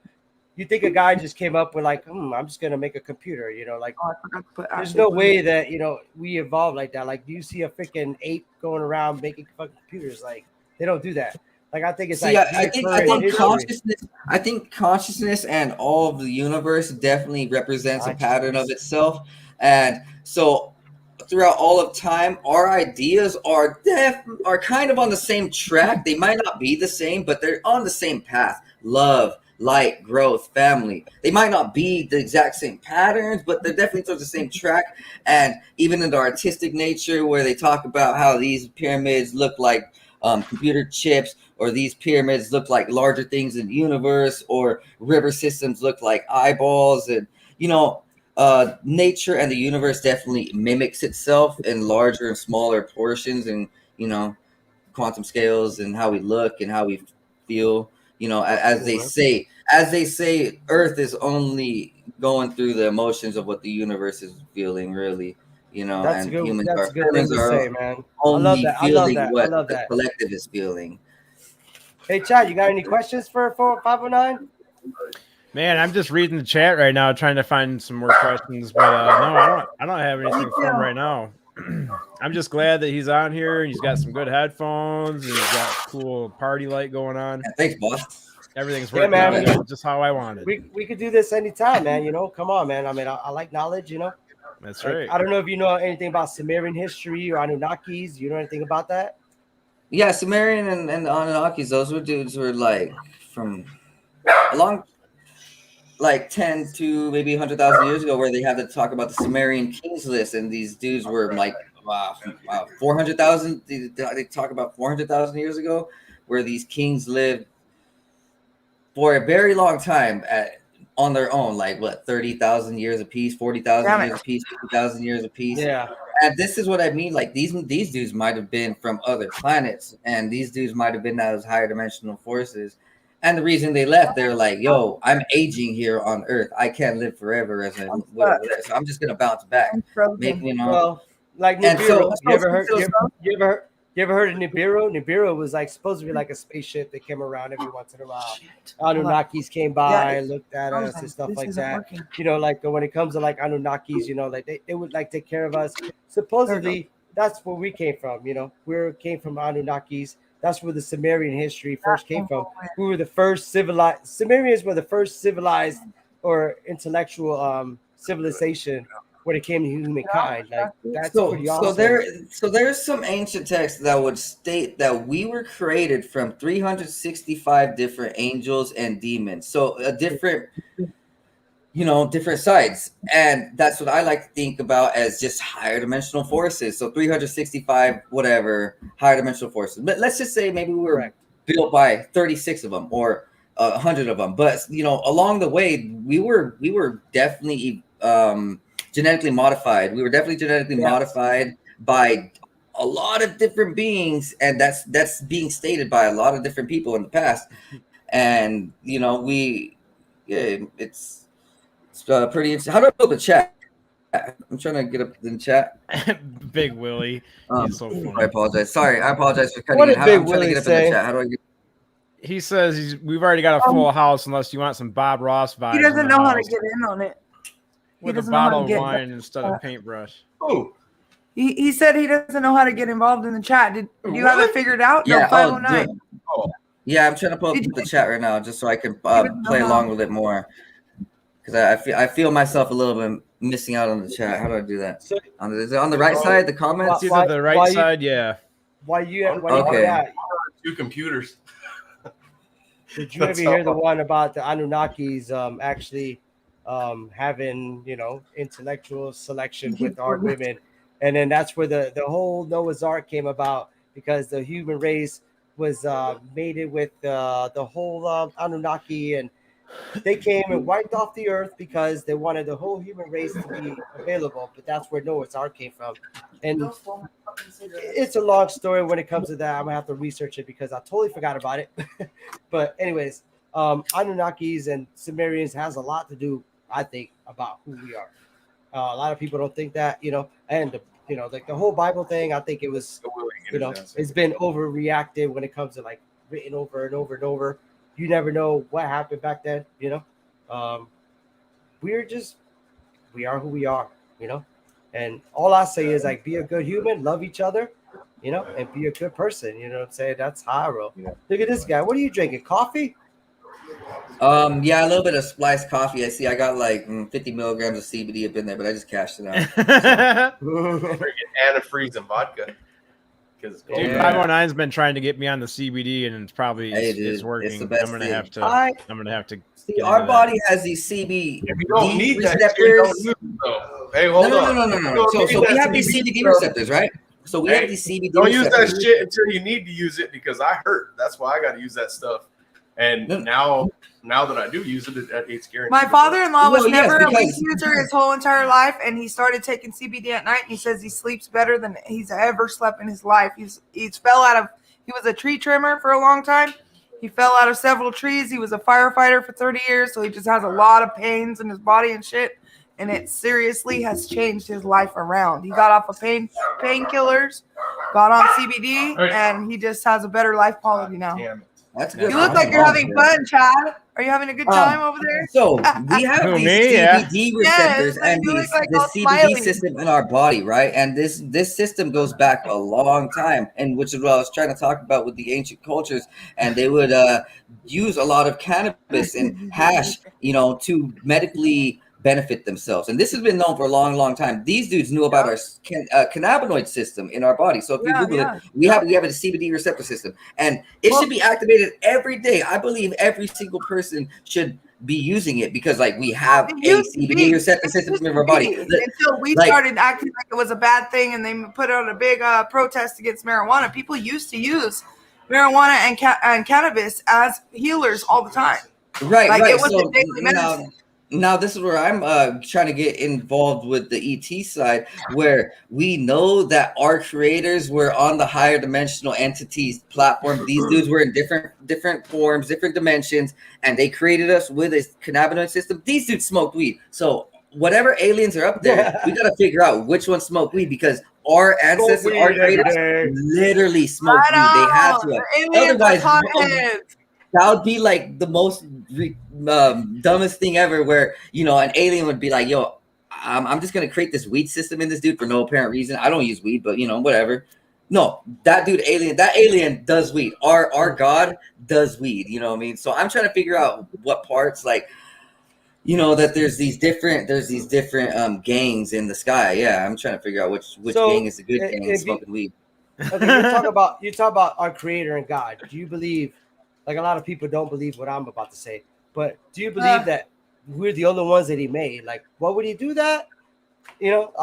You think a guy just came up with like, I'm just gonna make a computer? Like
Oh, I forgot to put
there's
acid
no
glue.
way that we evolved like that. Like, do you see a freaking ape going around making fucking computers? Like they don't do that. Like I think it's
See,
like
I think consciousness and all of the universe definitely represents a pattern of itself, and so throughout all of time, our ideas are kind of on the same track. They might not be the same, but they're on the same path. Love, light, growth, family. They might not be the exact same patterns, but they're definitely towards the same track. And even in the artistic nature, where they talk about how these pyramids look like computer chips, or these pyramids look like larger things in the universe, or river systems look like eyeballs, and nature and the universe definitely mimics itself in larger and smaller portions, and quantum scales, and how we look and how we feel. As they say, Earth is only going through the emotions of what the universe is feeling, really.
that's
And
good.
humans
That's a good thing to say, man. I love
only
that. I love
feeling
that. I
what
love
the
that.
collective is feeling.
Hey, Chad, you got any questions for 509?
Man, I'm just reading the chat right now, trying to find some more questions, but no, I don't have anything for him right now. I'm just glad that he's on here and he's got some good headphones and he's got cool party light going on.
Yeah, thanks, boss.
Everything's
Yeah,
working
man.
out good, just how I wanted.
We could do this anytime, man. Come on, man. I mean, I like knowledge.
That's
Like,
right.
I don't know if you know anything about Sumerian history or Anunnakis. You know anything about that?
Yeah, Sumerian and the Anunnakis, those dudes were like from a long, like 10 to maybe 100,000 years ago, where they had to talk about the Sumerian kings list, and these dudes were like 400,000. They talk about 400,000 years ago, where these kings lived for a very long time on their own, like 30,000 years apiece, 40,000 years apiece, 50,000 years apiece.
Yeah.
And this is what I mean. Like these dudes might have been from other planets, and these dudes might have been those higher dimensional forces. And the reason they left, they're like, "Yo, I'm aging here on Earth. I can't live forever as so I'm just gonna bounce back." Maybe
Well, like
And
Nibiru.
so-
You ever heard of Nibiru? Nibiru was like supposed to be like a spaceship that came around every once in a while. Anunnakis came by and looked at us and stuff like that. Like when it comes to like Anunnakis, like they would like take care of us. Supposedly, that's where we came from. We came from Anunnakis. That's where the Sumerian history first came from. We were the first civilized. Sumerians were the first civilized or intellectual civilization when it came to humankind. Like that's pretty awesome.
So there's some ancient texts that would state that we were created from 365 different angels and demons. So a different different sides. And that's what I like to think about as just higher dimensional forces. So 365, whatever, higher dimensional forces. But let's just say maybe we were built by 36 of them or 100 of them. But, along the way, we were definitely genetically modified. We were definitely genetically modified by a lot of different beings. And that's being stated by a lot of different people in the past. And, it's pretty interesting. How do I build the chat? I'm trying to get up in the chat.
Big Willie. He's so funny.
I apologize. Sorry, I apologize for cutting
What
in.
did Big
I'm trying to
Willie
get up
say?
in the chat. How do I get?
He says we've already got a full house unless you want some Bob Ross vibes.
He doesn't
in the
know how to
house
get in on it.
with a
doesn't know how to
bottle of
get-
wine instead of paintbrush.
Oh,
He said he doesn't know how to get involved in the chat. Do you have it figured out?
Yeah.
No, 509.
Yeah, I'm trying to pull up
Did you-
the chat right now just so I can
doesn't
play
know
along
how.
with it more. Because I feel myself a little bit missing out on the chat. How do I do that?
So,
Is it on the right side, the comments?
It's either the right side, yeah.
why you
Okay.
do that?
2 computers.
Did you ever hear the one about the Anunnakis actually having, intellectual selection with our women? And then that's where the whole Noah's Ark came about, because the human race was mated with the whole Anunnaki, and they came and wiped off the earth because they wanted the whole human race to be available. But that's where Noah's Ark came from. And it's a long story when it comes to that. I'm gonna have to research it because I totally forgot about it. But anyways, Anunnakis and Sumerians has a lot to do, I think, about who we are. A lot of people don't think that, and like the whole Bible thing. I think it was, it's been overreacted when it comes to like written over and over and over. You never know what happened back then. We are who we are. And all I say is like, be a good human, love each other, and be a good person. You know what I'm saying? That's how I roll. Look at this guy. What are you drinking? Coffee?
Yeah, a little bit of spliced coffee. I see. I got like 50 milligrams of CBD up in there, but I just cashed it out.
Antifreeze and vodka.
Dude, 509's been trying to get me on the CBD, and it's probably it's working.
It's the best
I'm gonna
thing.
have to.
See, our body has these CBD
If you don't need that
receptors.
shit, don't use it, though. Hey, hold on.
No. So we have these CBD receptors, right? So we have these CBD
Don't use
receptors.
that shit until you need to use it, because I hurt. That's why I got to use that stuff. And now that I do use it, it's guaranteed.
My father-in-law was
Well, yes,
never a weed
because-
user his whole entire life, and he started taking CBD at night. And he says he sleeps better than he's ever slept in his life. He was a tree trimmer for a long time. He fell out of several trees. He was a firefighter for 30 years, so he just has a lot of pains in his body and shit. And it seriously has changed his life around. He got off of painkillers, got on CBD, and he just has a better life quality now.
Damn it.
That's good.
You look like you're having fun, Chad. Are you having a good time over there?
So we have
Who,
these
me? Yeah.
CBD receptors
Yes,
and
you
these
look like
the
all
CBD
smiley.
system in our body, right? And this system goes back a long time, and which is what I was trying to talk about with the ancient cultures. And they would use a lot of cannabis and hash, to medically benefit themselves. And this has been known for a long, long time. These dudes knew about our cannabinoid system in our body. So if you Google it, we have a CBD receptor system, and it should be activated every day. I believe every single person should be using it, because like we have a CBD receptor system in our body.
Until we started acting like it was a bad thing, and they put out a big protest against marijuana. People used to use marijuana and cannabis as healers all the time.
Right,
like
right.
It was
So
a daily medicine.
now this is where I'm trying to get involved with the ET side, where we know that our creators were on the higher dimensional entities platform. These dudes were in different forms, different dimensions, and they created us with a cannabinoid system. These dudes smoked weed. So whatever aliens are up there, we got to figure out which ones smoke weed, because our ancestors, our creators, literally smoked weed. They had to. Otherwise, that would be like the most dumbest thing ever, where an alien would be like, yo, I'm just gonna create this weed system in this dude for no apparent reason. I don't use weed, but whatever. No, that alien does weed. Our God does weed, you know what I mean? So I'm trying to figure out what parts, like, that there's these different gangs in the sky. Yeah, I'm trying to figure out which gang is the good gang smoking weed.
Okay, you talk about our creator and God. Do you believe, like a lot of people don't believe what I'm about to say, but do you believe that we're the only ones that he made. Like, what would he do that? You know,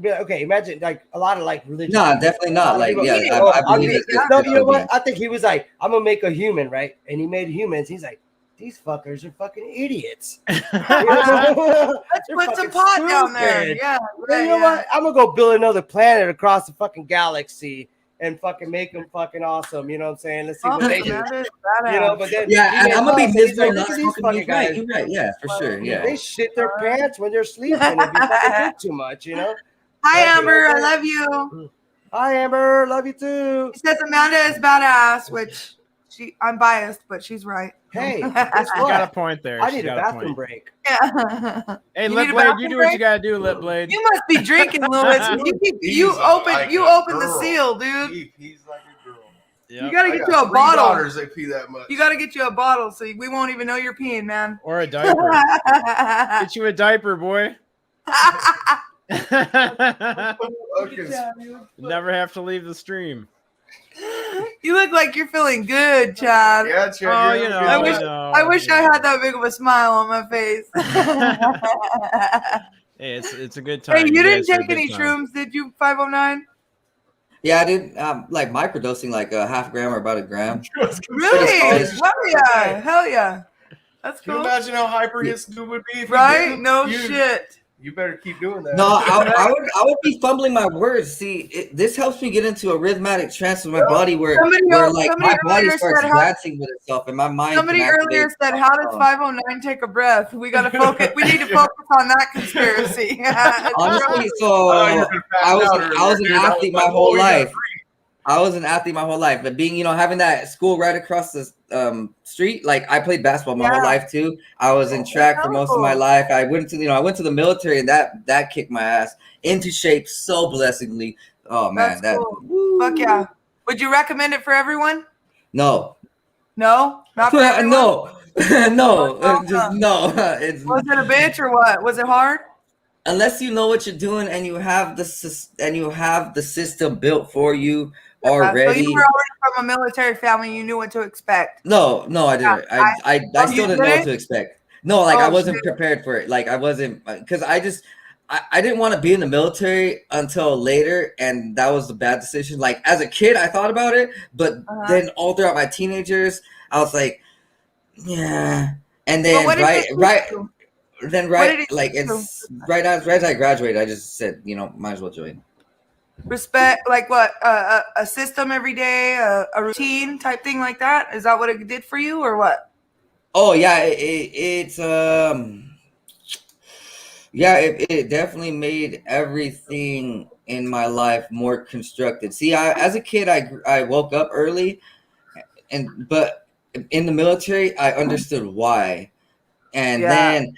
okay, imagine like a lot of like religious.
No,
people,
definitely
a
not.
lot of
Like,
people-
yeah,
Oh,
I believe
mean,
it's
no, you know what? I think he was like, I'm gonna make a human, right? And he made humans. He's like, these fuckers are fucking idiots.
Let's
They're
put some
fucking
pot down there.
stupid.
Yeah.
You know what? I'm gonna go build another planet across the fucking galaxy and fucking make them fucking awesome. You know what I'm saying? Let's see what they do. You know, but then
Yeah,
he
and
made
I'm gonna be
us, and he's
miserable
like,
not
look at these
smoking
fucking
weed. Right,
guys.
you're right. Yeah, for sure. Yeah.
They shit their pants when they're sleeping if you fucking drink too much, you know?
Hi,
Like,
Amber. I love you.
Hi, Amber. Love you too.
She says Amanda is badass, which I'm biased, but she's right.
Hey,
She's got a point there.
I
She's
need a
got
bathroom
point.
break.
Yeah.
Hey,
You
Lip
need a
Blade, you
bathroom
do what you
break?
gotta do, Lip Blade.
You must be drinking, Lewis. You open the seal, dude.
He's like a girl.
Yep.
You gotta
I
get
got
you a
3
bottle.
daughters that pee that much.
You gotta get you a bottle so we won't even know you're peeing, man.
Or a diaper. Get you a diaper, boy. Never have to leave the stream.
You look like you're feeling good, Chad.
Yeah, Chad.
Oh,
you're
you know.
I wish I had that big of a smile on my face.
Hey, it's a good time.
Hey, you didn't
guys had a
take
good
any
time.
shrooms, did you, 509?
Yeah, I did like microdosing like a half gram or about a gram.
Really? Hell yeah. That's
Can you
cool.
imagine how hyper his dude would be? If he
Right?
didn't?
No
You-
shit.
You better keep doing that.
No, I would be fumbling my words. See, this helps me get into a rhythmic trance with my body where
Somebody
like my body
earlier
starts
said how-
dancing with itself and my mind.
Somebody
can
earlier
activate
said, "How does
my-
509 take a breath?" We gotta focus. We need to focus on that conspiracy.
Honestly, so
Oh, you're gonna pass
I was
out
an
earlier, dude. I
athlete
was
my
like,
whole
oh, we gotta
life. I was an athlete my whole life, but being, having that school right across the street, like I played basketball my whole life too. I was in track for most of my life. I went to the military, and that kicked my ass into shape so blessingly. Oh man,
That's cool. Fuck yeah! Would you recommend it for everyone?
No,
No, not for everyone.
no, no, just no. It's
Was it a bitch or what? Was it hard?
unless you know what you're doing and you have the system built for you
So
already.
you were already from a military family. You knew what to expect.
No, I didn't. I
you
still didn't know what
didn't?
to expect. No, like I
Oh,
wasn't
shit.
prepared for it. Like I wasn't, because I didn't want to be in the military until later, and that was a bad decision. Like as a kid, I thought about it, but then all throughout my teenagers, I was like, yeah. And then
But what did it teach you?
right as I graduated, I just said, might as well join.
Respect, like what? A system every day, a routine type thing like that. Is that what it did for you, or what?
Oh yeah, it definitely made everything in my life more constructed. See, as a kid, I woke up early, but in the military, I understood why, and then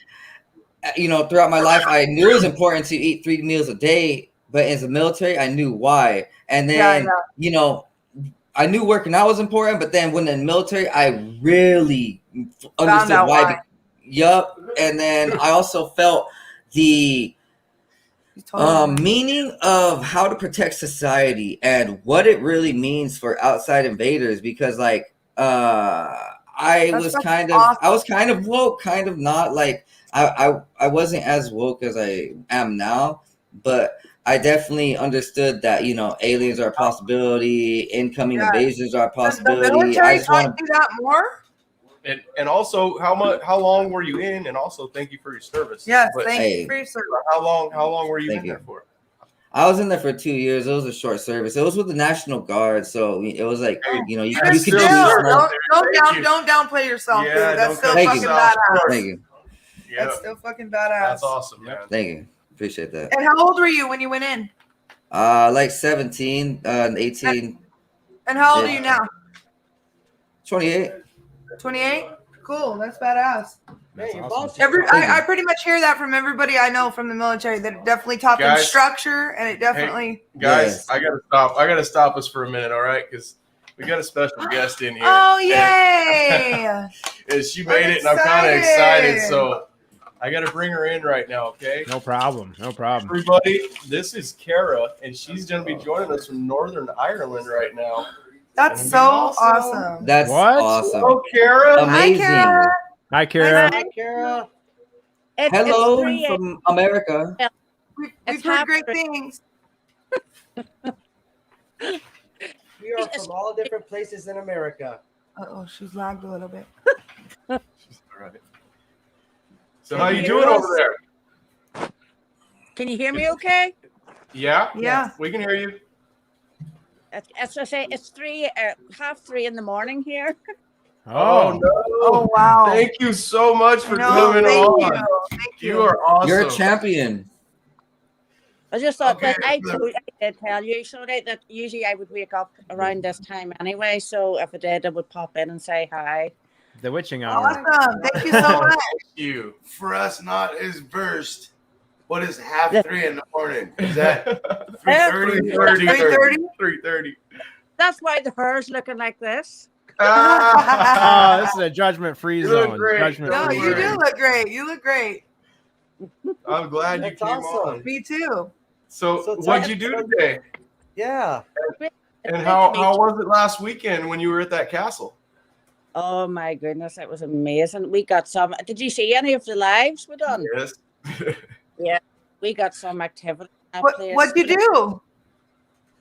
throughout my life, I knew it was important to eat 3 meals a day. But as a military, I knew why, and then I knew working out was important. But then when in the military, I really understood why. Yup, and then I also felt the meaning of how to protect society and what it really means for outside invaders. Because I was kind of woke, kind of not. Like I wasn't as woke as I am now, but I definitely understood that aliens are a possibility, incoming invasions are a possibility.
The military taught you that more.
And also, how long were you in? And also, thank you for your service.
Yes, thank you for your service.
How long were you in there for?
I was in there for 2 years. It was a short service. It was with the National Guard, so it was like you could
still, don't downplay yourself, dude. That's still fucking badass.
Thank you.
Yeah. That's still fucking badass.
That's awesome, man.
Thank you. Appreciate that.
And how old were you when you went in?
Like 17, 18.
And how old are you now?
28.
28? Cool. That's badass.
That's awesome.
I pretty much hear that from everybody I know from the military, that it definitely taught them structure, and it definitely.
Hey, guys, I gotta stop us for a minute, all right? Because we got a special guest in here.
Oh yay!
And she made it, and I'm kind of excited. So I got to bring her in right now, okay?
No problem.
Everybody, this is Kara, and she's going to be joining us from Northern Ireland right now.
That's so awesome.
That's awesome.
Hello, Kara.
Amazing.
Hi, Kara.
Hi, Kara.
Hi, Kara.
It's
Hello
3 a.m.
from America.
We've
It's
heard
half
great
three.
things.
We are from all different places in America.
Oh, she's lagged a little bit.
All right. So
Can
how
you
you
hear
doing
us?
over there?
Can you hear me okay?
Yeah.
Yeah.
We can hear you.
As I say, it's half 3 in the morning here.
Oh, no.
Oh, wow.
Thank you so much for
No,
coming
thank
on.
you. Thank
You are awesome.
You're a champion.
I just thought
Okay,
that I did tell you so that usually I would wake up around this time anyway. So if I did, I would pop in and say hi.
The witching hour.
Awesome. Thank you so much.
Thank you.
For us, not is burst. What is half
Yeah.
3 in the morning? Is that
3:30?
3:30?
3:30.
That's why the hair's looking like this.
Oh, this is a judgment-free
You look
zone.
great.
Judgment
No,
Don't
you
worry.
do look great. You look great.
I'm glad you
That's
came
awesome.
on.
Me too.
So
So
what'd you do today?
Yeah.
And how was it last weekend when you were at that castle?
Oh my goodness, it was amazing. We got some. Did you see any of the lives we done?
Yes.
Yeah, we got some activity. At that
What'd you
place.
do?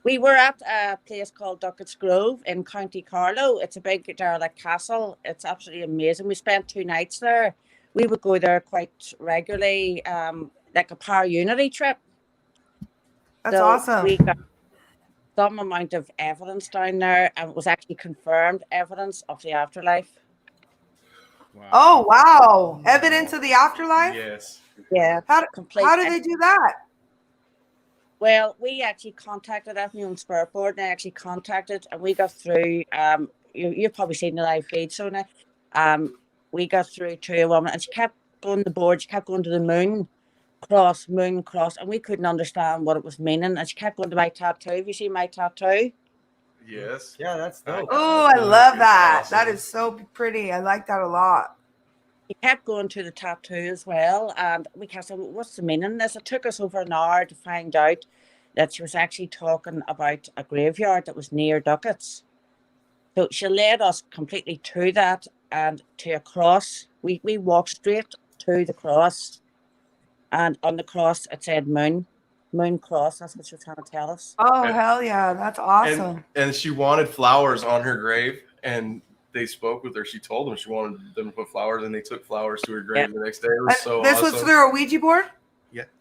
We were at a place called Duckett's Grove in County Carlow. It's a big derelict castle. It's absolutely amazing. We spent 2 nights there. We would go there quite regularly, like a power unity trip.
That's
So
awesome.
we got some amount of evidence down there, and it was actually confirmed evidence of the afterlife.
Wow.
Oh, wow. Evidence of the afterlife?
Yes.
Yeah,
How
complete.
do they do that?
Well, we actually contacted my own spirit board, and I actually contacted, and we got through. You've probably seen the live feed, so now, we got through to a woman, and she kept going to the board. She kept going to the moon cross, and we couldn't understand what it was meaning. And she kept going to my tattoo. Have you seen my tattoo?
Yes.
Yeah, that's dope.
Oh, I love that.
Awesome.
That is so pretty. I like that a lot.
He kept going to the tattoo as well, and we kept saying, "What's the meaning of this?" It took us over an hour to find out that she was actually talking about a graveyard that was near Duckett's. So she led us completely to that and to a cross. We walked straight to the cross, and on the cross it said moon cross. That's what she was trying to tell us.
Oh,
And-
hell yeah. That's awesome.
And she wanted flowers on her grave, and they spoke with her. She told them she wanted them to put flowers, and they took flowers to her grave the next day. It was
And
so
this
awesome.
was through a Ouija board?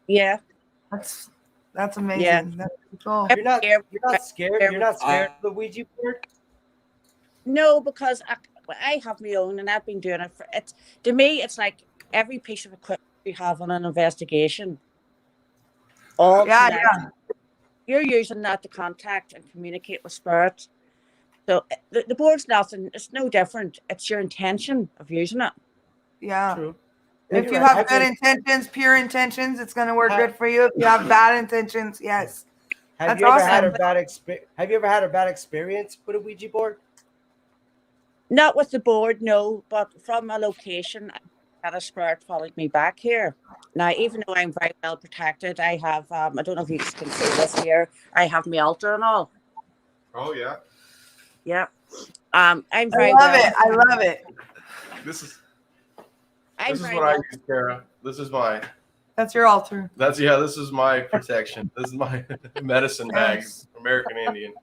Yeah.
That's amazing.
Yeah.
That's cool.
You're not scared. You're not scared of the Ouija board?
No, because I have my own, and I've been doing it for it. To me, it's like every piece of equipment you have on an investigation. All
Yeah,
connected. You're using that to contact and communicate with spirit. So the board's nothing. It's no different. It's your intention of using it.
Yeah.
True.
If you have good intentions, pure intentions, it's going to work good for you. If you have bad intentions, yes.
Have
That's
you ever had a
awesome.
bad experience? Have you ever had a bad experience with a Ouija board?
Not with the board, no, but from a location, I had a spirit followed me back here. Now, even though I'm very well protected, I have, I don't know if you can see this here, I have my altar and all.
Oh yeah.
Yeah. I'm
I
very
love
well.
it. I love it.
This is
I'm
this is
very
what I
well.
use, Kara. This is my
That's your altar.
this is my protection. This is my medicine bag, American Indian.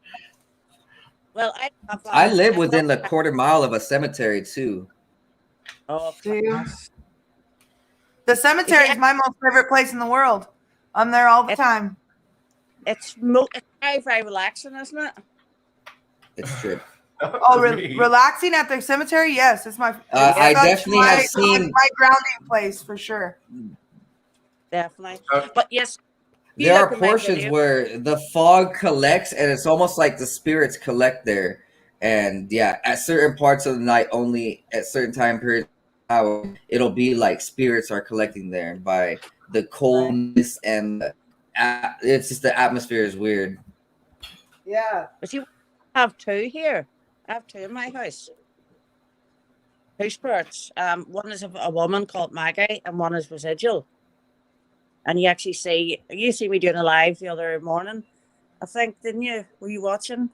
Well, I have.
I live within a quarter mile of a cemetery too.
Oh,
Do you?
goodness.
The cemetery is my most favorite place in the world. I'm there all the time.
It's very, very relaxing, isn't it?
It's true.
Oh, relaxing at the cemetery? Yes, it's my.
I
that's
definitely have seen.
my grounding place for sure.
Definitely. But yes, you
There
look
are
at my
portions
video.
where the fog collects, and it's almost like the spirits collect there. And yeah, at certain parts of the night, only at certain time periods, it'll be like spirits are collecting there by the coldness and it's just the atmosphere is weird.
Yeah.
But you have 2 here. I have 2 in my house. 2 spirits. One is a woman called Maggie, and one is residual. And you actually see me doing a live the other morning, I think, didn't you? Were you watching?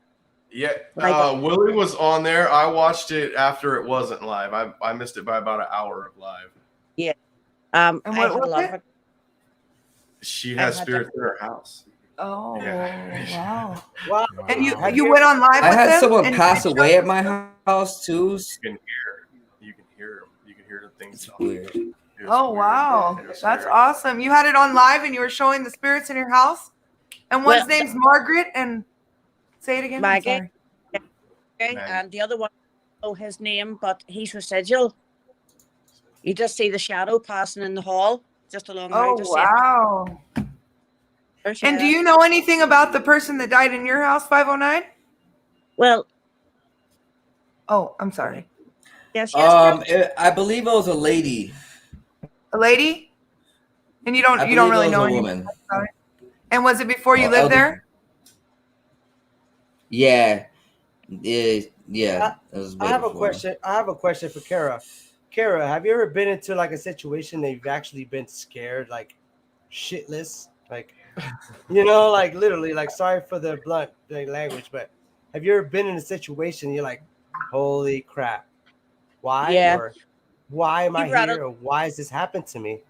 Yeah, Willie was on there. I watched it after it wasn't live. I missed it by about an hour of live.
Yeah.
And
I
what
had a
was
lot
it?
of it.
She
I
has
had
spirits in her house.
Oh,
Yeah.
wow.
Wow.
And you
Have
you went on live
I
with
had
them?
someone
and
pass
they
away
showed
at my house too.
You can hear. You can hear them. You can hear the things.
It's
talking.
weird.
It was
Oh,
weird.
wow.
It was
That's
weird.
awesome. You had it on live and you were showing the spirits in your house? And one's
Well,
name's Margaret and say it again. I'm
Maggie,
sorry.
okay,
Maggie.
and the other one, I don't know his name, but he's residual. You just see the shadow passing in the hall, just along the
Oh,
road. Just see it.
wow.
There's,
And do
yeah.
you know anything about the person that died in your house, 509?
Well,
Oh, I'm sorry.
yes,
I believe it was a lady.
A lady? And you
I
don't
believe
really
it was
know
a
anything
woman.
about it? And was it before you
Oh,
lived
elder-
there?
Yeah. Yeah. It was
I
way
have a
before.
question. I have a question for Kara. Kara, have you ever been into like a situation that you've actually been scared, like shitless, like like literally, like sorry for the blunt language, but have you ever been in a situation you're like, holy crap, why
Yeah.
or why am I
We were at a-
here or why has this happened to me?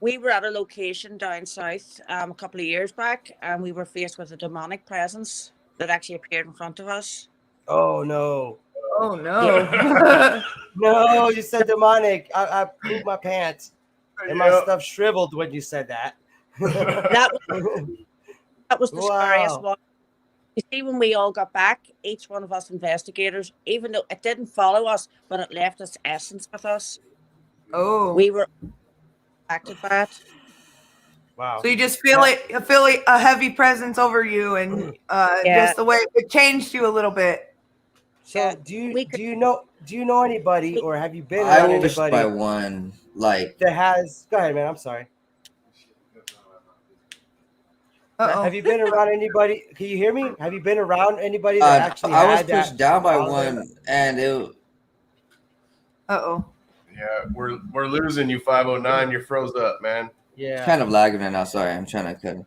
we were at a location down south a couple of years back, and we were faced with a demonic presence that actually appeared in front of us.
Oh no,
Oh, no.
no! You said demonic. I pooped my pants and my
Yep.
stuff shriveled when you said that.
That was the scariest
Wow.
one. You see, when we all got back, each one of us investigators, even though it didn't follow us, but it left its essence with us.
Oh.
We were affected by it.
Wow.
So you just feel a heavy presence over you and
Yeah.
just the way it changed you a little bit.
So
Yeah,
do you know anybody or have you been
I
around
wished by
anybody
one. Like,
that has? Go ahead, man. I'm sorry.
Uh-oh.
Have you been around anybody? Can you hear me? Have you been around anybody that actually
I was
had that
pushed down by
power there?
one, and it.
Uh-oh.
Yeah, we're losing you, 509. You're froze up, man.
Yeah.
Kind of lagging right now. Sorry, I'm trying to cut it.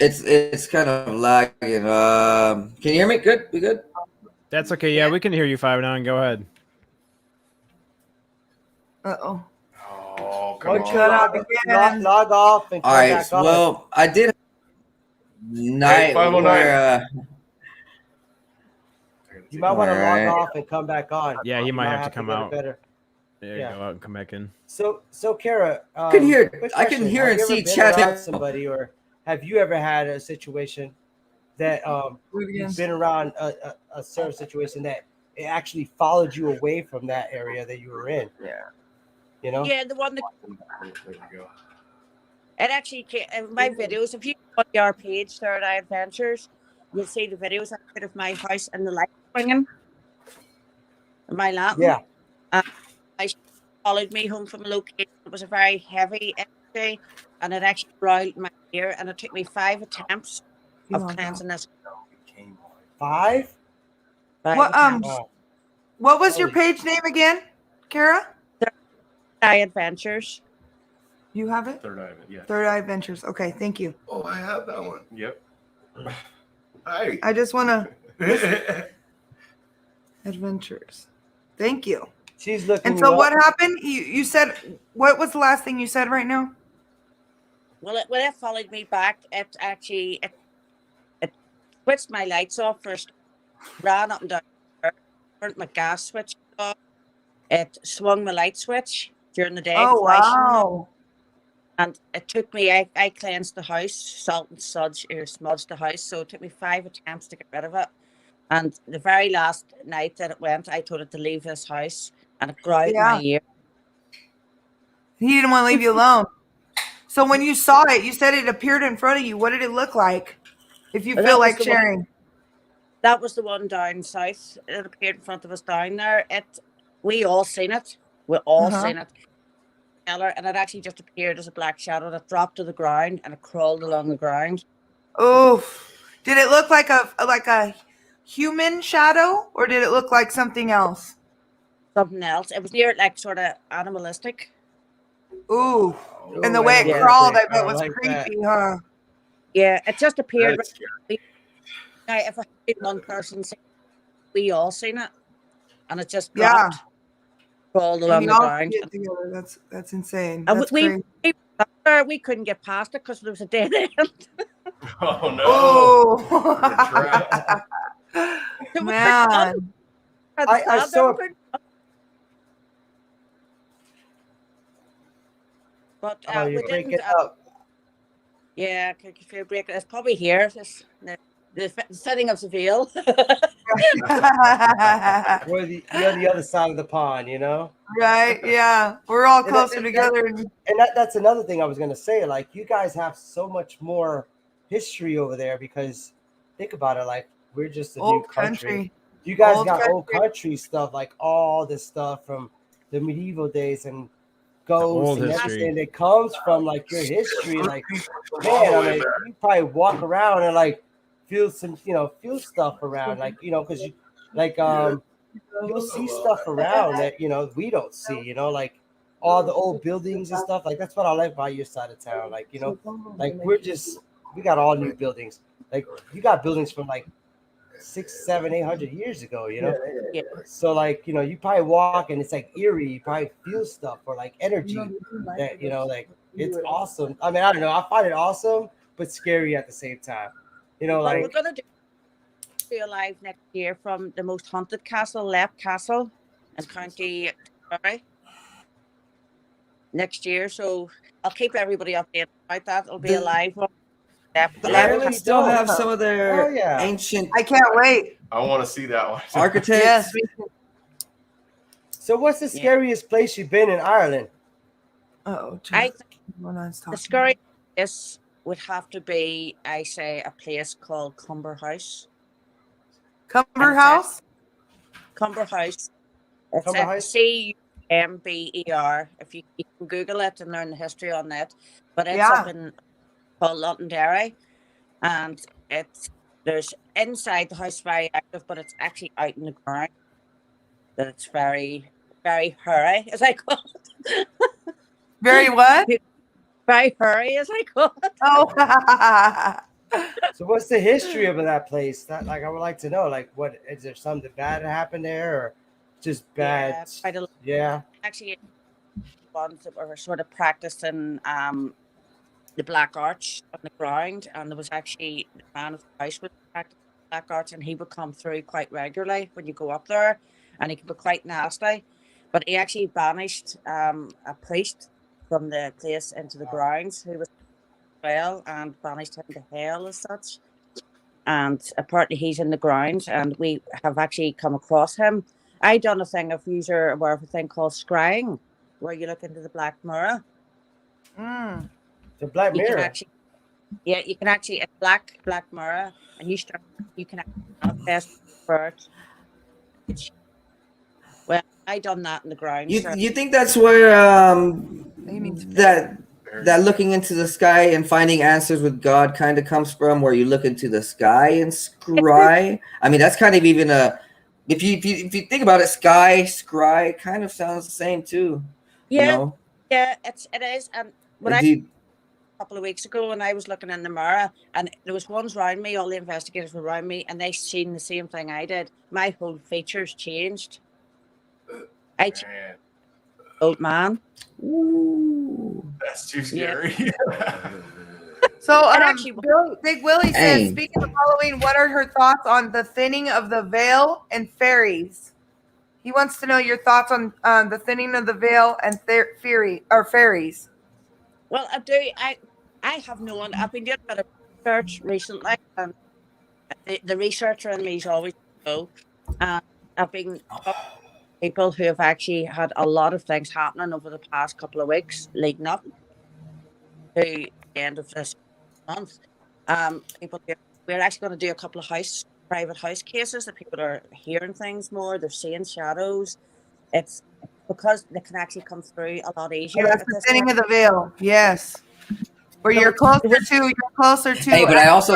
It's kind of lagging. Can you hear me? Good. We good?
That's okay. Yeah, we can hear you 509. Go ahead.
Uh-oh.
Oh, come
Why don't you
on.
log off and come
All right.
back on?
Well, I did. Night
509.
where.
You might want to log
Alright.
off and come back on.
Yeah, he
You
might have to come
get a
out.
better.
There
Yeah.
you go out and come back in.
So Kara,
I can hear.
quick
I can
question.
hear
Have
and
you ever
see
been
chat.
around somebody, or have you ever had a situation that you've been around a certain situation that it actually followed you away from that area that you were in?
Yeah.
You know?
Yeah, the one that
There we go.
it actually came in my videos. If you go to our page, Third Eye Adventures, you'll see the videos I put of my house and the light swinging, my lantern.
Yeah.
I followed me home from a location. It was a very heavy energy, and it actually roiled my ear. And it took me 5 attempts of cleansing this.
5?
What
attempts.
Wow.
what was your
Holy-
page name again, Kara?
Third Eye Adventures.
You have it?
Third eye, yeah.
Third Eye Adventures. Okay, thank you.
Oh, I have that one.
Yep.
Hi.
I just want to adventures. Thank you.
She's looking.
And so
you
what
up.
happened? You said, what was the last thing you said right now?
Well, when it followed me back, it actually it switched my lights off first, ran up and down, turned my gas switch off. It swung my light switch during the day.
Oh,
flashing.
wow.
And it took me, I cleansed the house, salt and smudged the house. So it took me 5 attempts to get rid of it. And the very last night that it went, I told it to leave this house, and it growled in my ear.
He didn't want to leave you alone. So when you saw it, you said it appeared in front of you. What did it look like? If you
Well,
feel
that was
like
the one-
sharing.
That was the one down south. It appeared in front of us down there. We all seen it. We all seen it. And it actually just appeared as a black shadow that dropped to the ground, and it crawled along the ground.
Oof. Did it look like a human shadow, or did it look like something else?
Something else. It was near like sort of animalistic.
Ooh. And the
Ooh,
way it
yeah.
crawled, I bet
I
was
like that.
creepy, huh?
Yeah, it just appeared.
That's scary.
Now, if I had one person, we all seen it, and it just
Yeah.
dropped. crawled
And
along the
y'all
ground.
see it together. That's insane.
And
That's crazy.
we couldn't get past it because there was a dead end.
Oh no!
Oh,
Trapped.
man.
I saw.
But
Oh,
we
you're
didn't.
breaking up.
Yeah, if you break it, it's probably here. The setting of the veil.
You're the other side of the pond, you know.
Right? Yeah. We're all
And that-
closer
that-
together.
that's another thing I was gonna say. Like, you guys have so much more history over there because think about it. Like, we're just a new
Old
country.
country.
You guys
Old
got old
country.
country stuff, like all this stuff from the medieval days and
old
ghosts and
history.
everything that comes from like your history. Like, man, I mean, you probably walk around and like feel some, feel stuff around, like, because you like you'll see stuff around that we don't see, like all the old buildings and stuff. Like, that's what I like about your side of town. Like, like we got all new buildings. Like, you got buildings from like 600, 700, 800 years ago,
Yeah.
So like, you probably walk and it's like eerie. You probably feel stuff or like energy that, like, it's awesome. I mean, I don't know. I find it awesome, but scary at the same time.
But
Like,
we're gonna do a live next year from the most haunted castle, Leap Castle, in County Kerry. Next year, so I'll keep everybody updated about that. It'll be a live one.
The
Yeah,
Irish still
dope.
have some of their
Oh, yeah.
ancient
I can't wait.
I want to see that one.
architects.
Yes.
so what's the scariest place you've been in Ireland?
Oh,
I think
the
the scariest would have to be, I say, a place called Cumber House.
Cumber House?
Cumber House. It's
Cumber House?
Cumber. If you can Google it and learn the history on that. But it's
Yeah.
up in called Londonderry, and there's inside the house very active, but it's actually out in the ground. That it's very, very hairy, as I call it.
Very what?
Very hairy, as I call it.
Oh.
So what's the history of that place? Like, I would like to know. Like, what is there something bad that happened there, or just bad?
Yeah, quite a lot.
Yeah.
Actually, ones that were sort of practicing the black arch on the ground, and there was actually the man of the house was practicing black arch, and he would come through quite regularly when you go up there, and he could be quite nasty. But he actually banished a priest from the place into the grounds who was well, and banished him to hell as such. And apparently he's in the grounds, and we have actually come across him. I done a thing, if you're aware of a thing called scrying, where you look into the black mirror.
The Black
You can
Mirror.
actually, you can actually, it's black mirror, and you can actually manifest birds. Well, I done that in the ground.
You think that's where that looking into the sky and finding answers with God kind of comes from, where you look into the sky and scry? I mean, that's kind of even if you think about it, scry kind of sounds the same too.
Yeah, it is. And when
And
a
do-
couple of weeks ago, when I was looking in the mirror, and there was ones around me, all the investigators were around me, and they seen the same thing I did. My whole features changed. Old man.
Ooh.
That's too scary.
So,
actually-
Big Willie says, speaking of Halloween, what are her thoughts on the thinning of the veil and fairies? He wants to know your thoughts on the thinning of the veil and fairies.
Well, I do. I have known. I've been doing a bit of research recently, and the researcher in me is always so. I've been people who have actually had a lot of things happening over the past couple of weeks leading up to the end of this month. We're actually going to do a couple of private house cases that people are hearing things more. They're seeing shadows. It's because they can actually come through a lot easier.
That's the thinning of the veil. Yes. Where you're closer to.
Hey, but I also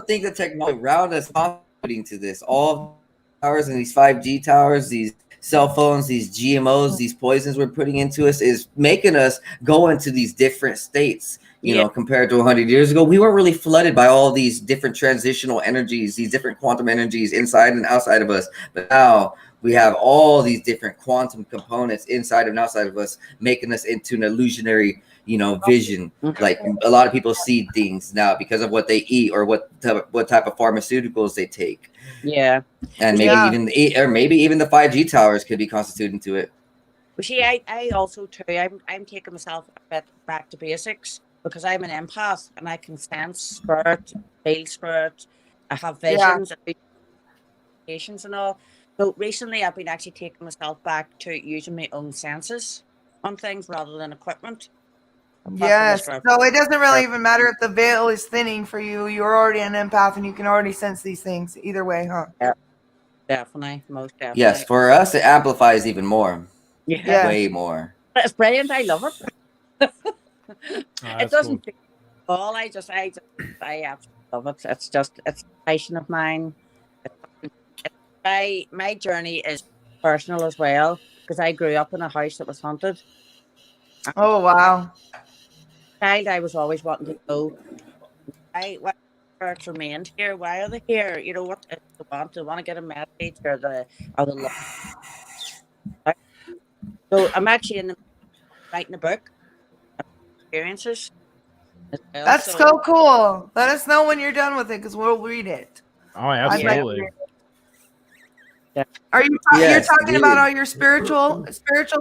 think the technology around us contributing to this. All towers and these 5G towers, these cell phones, these GMOs, these poisons we're putting into us is making us go into these different states. You know, compared to 100 years ago, we weren't really flooded by all these different transitional energies, these different quantum energies inside and outside of us. But now we have all these different quantum components inside and outside of us, making us into an illusionary, vision. Like a lot of people see things now because of what they eat or what type of pharmaceuticals they take.
Yeah.
And maybe even the 5G towers could be constituted into it.
But see, I also too, I'm taking myself a bit back to basics because I'm an empath and I can sense spirit, feel spirit. I have visions and patience and all. So recently I've been actually taking myself back to using my own senses on things rather than equipment.
Yes. So it doesn't really even matter if the veil is thinning for you. You're already an empath and you can already sense these things either way, huh?
Yeah, definitely. Most definitely.
Yes, for us, it amplifies even more.
Yeah.
Way more.
It's brilliant. I love it. It doesn't
cool.
all. I absolutely love it. It's just, it's a passion of mine. My journey is personal as well because I grew up in a house that was haunted.
Oh, wow.
Child, I was always wanting to know why spirits remained here. Why are they here? You know, what do they want? Do they want to get a message or are they lost? So I'm actually writing a book, experiences. As well,
That's so cool. Let us know when you're done with it because we'll read it.
Oh, absolutely.
Are you you're talking about all your spiritual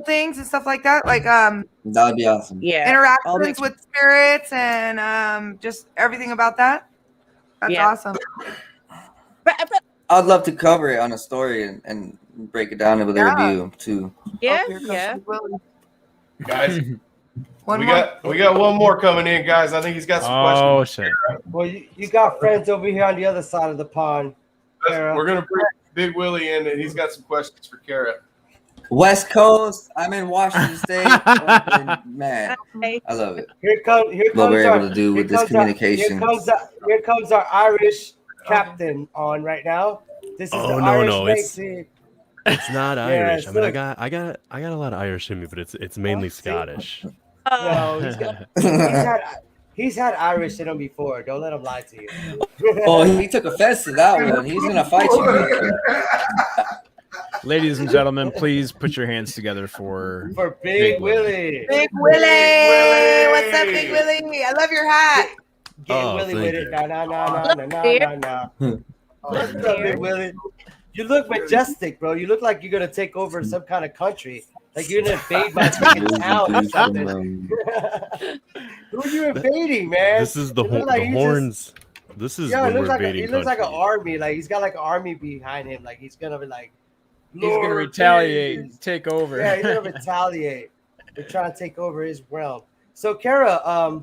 things and stuff like that? Like
that would be awesome.
Yeah.
Interactions with spirits and just everything about that? That's awesome.
But
I'd love to cover it on a story and break it down with a review too.
Yeah,
Guys, we got one more coming in, guys. I think he's got some questions.
Oh shit!
Well, you got friends over here on the other side of the pond.
We're gonna bring Big Willie in, and he's got some questions for Kara.
West Coast. I'm in Washington State. Man, I love it.
Here comes
what we're able to do with this communication.
Here comes our Irish captain on right now. This is the Irish
it's not Irish. I mean, I got a lot of Irish in me, but it's mainly Scottish.
No, he's had Irish in him before. Don't let him lie to you.
Oh, he took offense to that one. He's gonna fight you.
Ladies and gentlemen, please put your hands together for
Big Willie.
Big Willie. What's up, Big Willie? I love your hat.
Get Willie with it. Nah. What's up, Big Willie? You look majestic, bro. You look like you're gonna take over some kind of country. Like you're gonna invade my freaking town or something. Who are you invading, man?
This is the horns. This is when we're invading.
He looks like an army. Like he's got like an army behind him. Like he's gonna be like,
he's gonna retaliate, take over.
Yeah, he's gonna retaliate. They're trying to take over his realm. So Kara,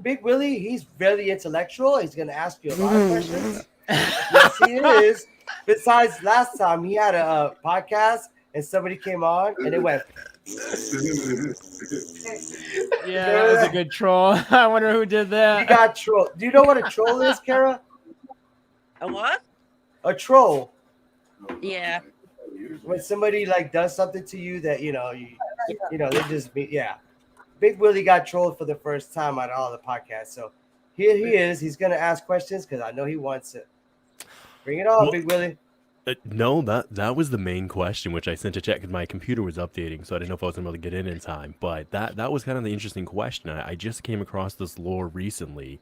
Big Willie, he's very intellectual. He's gonna ask you a lot of questions. Yes, he is. Besides, last time he had a podcast and somebody came on and it went.
Yeah, that was a good troll. I wonder who did that.
You got troll. Do you know what a troll is, Kara?
A what?
A troll.
Yeah.
When somebody like does something to you that you know they just be Big Willie got trolled for the first time on all the podcasts. So here he is. He's gonna ask questions because I know he wants it. Bring it on, Big Willie.
No, that was the main question, which I sent to check because my computer was updating, so I didn't know if I was going to be able to get in time. But that was kind of the interesting question. I just came across this lore recently,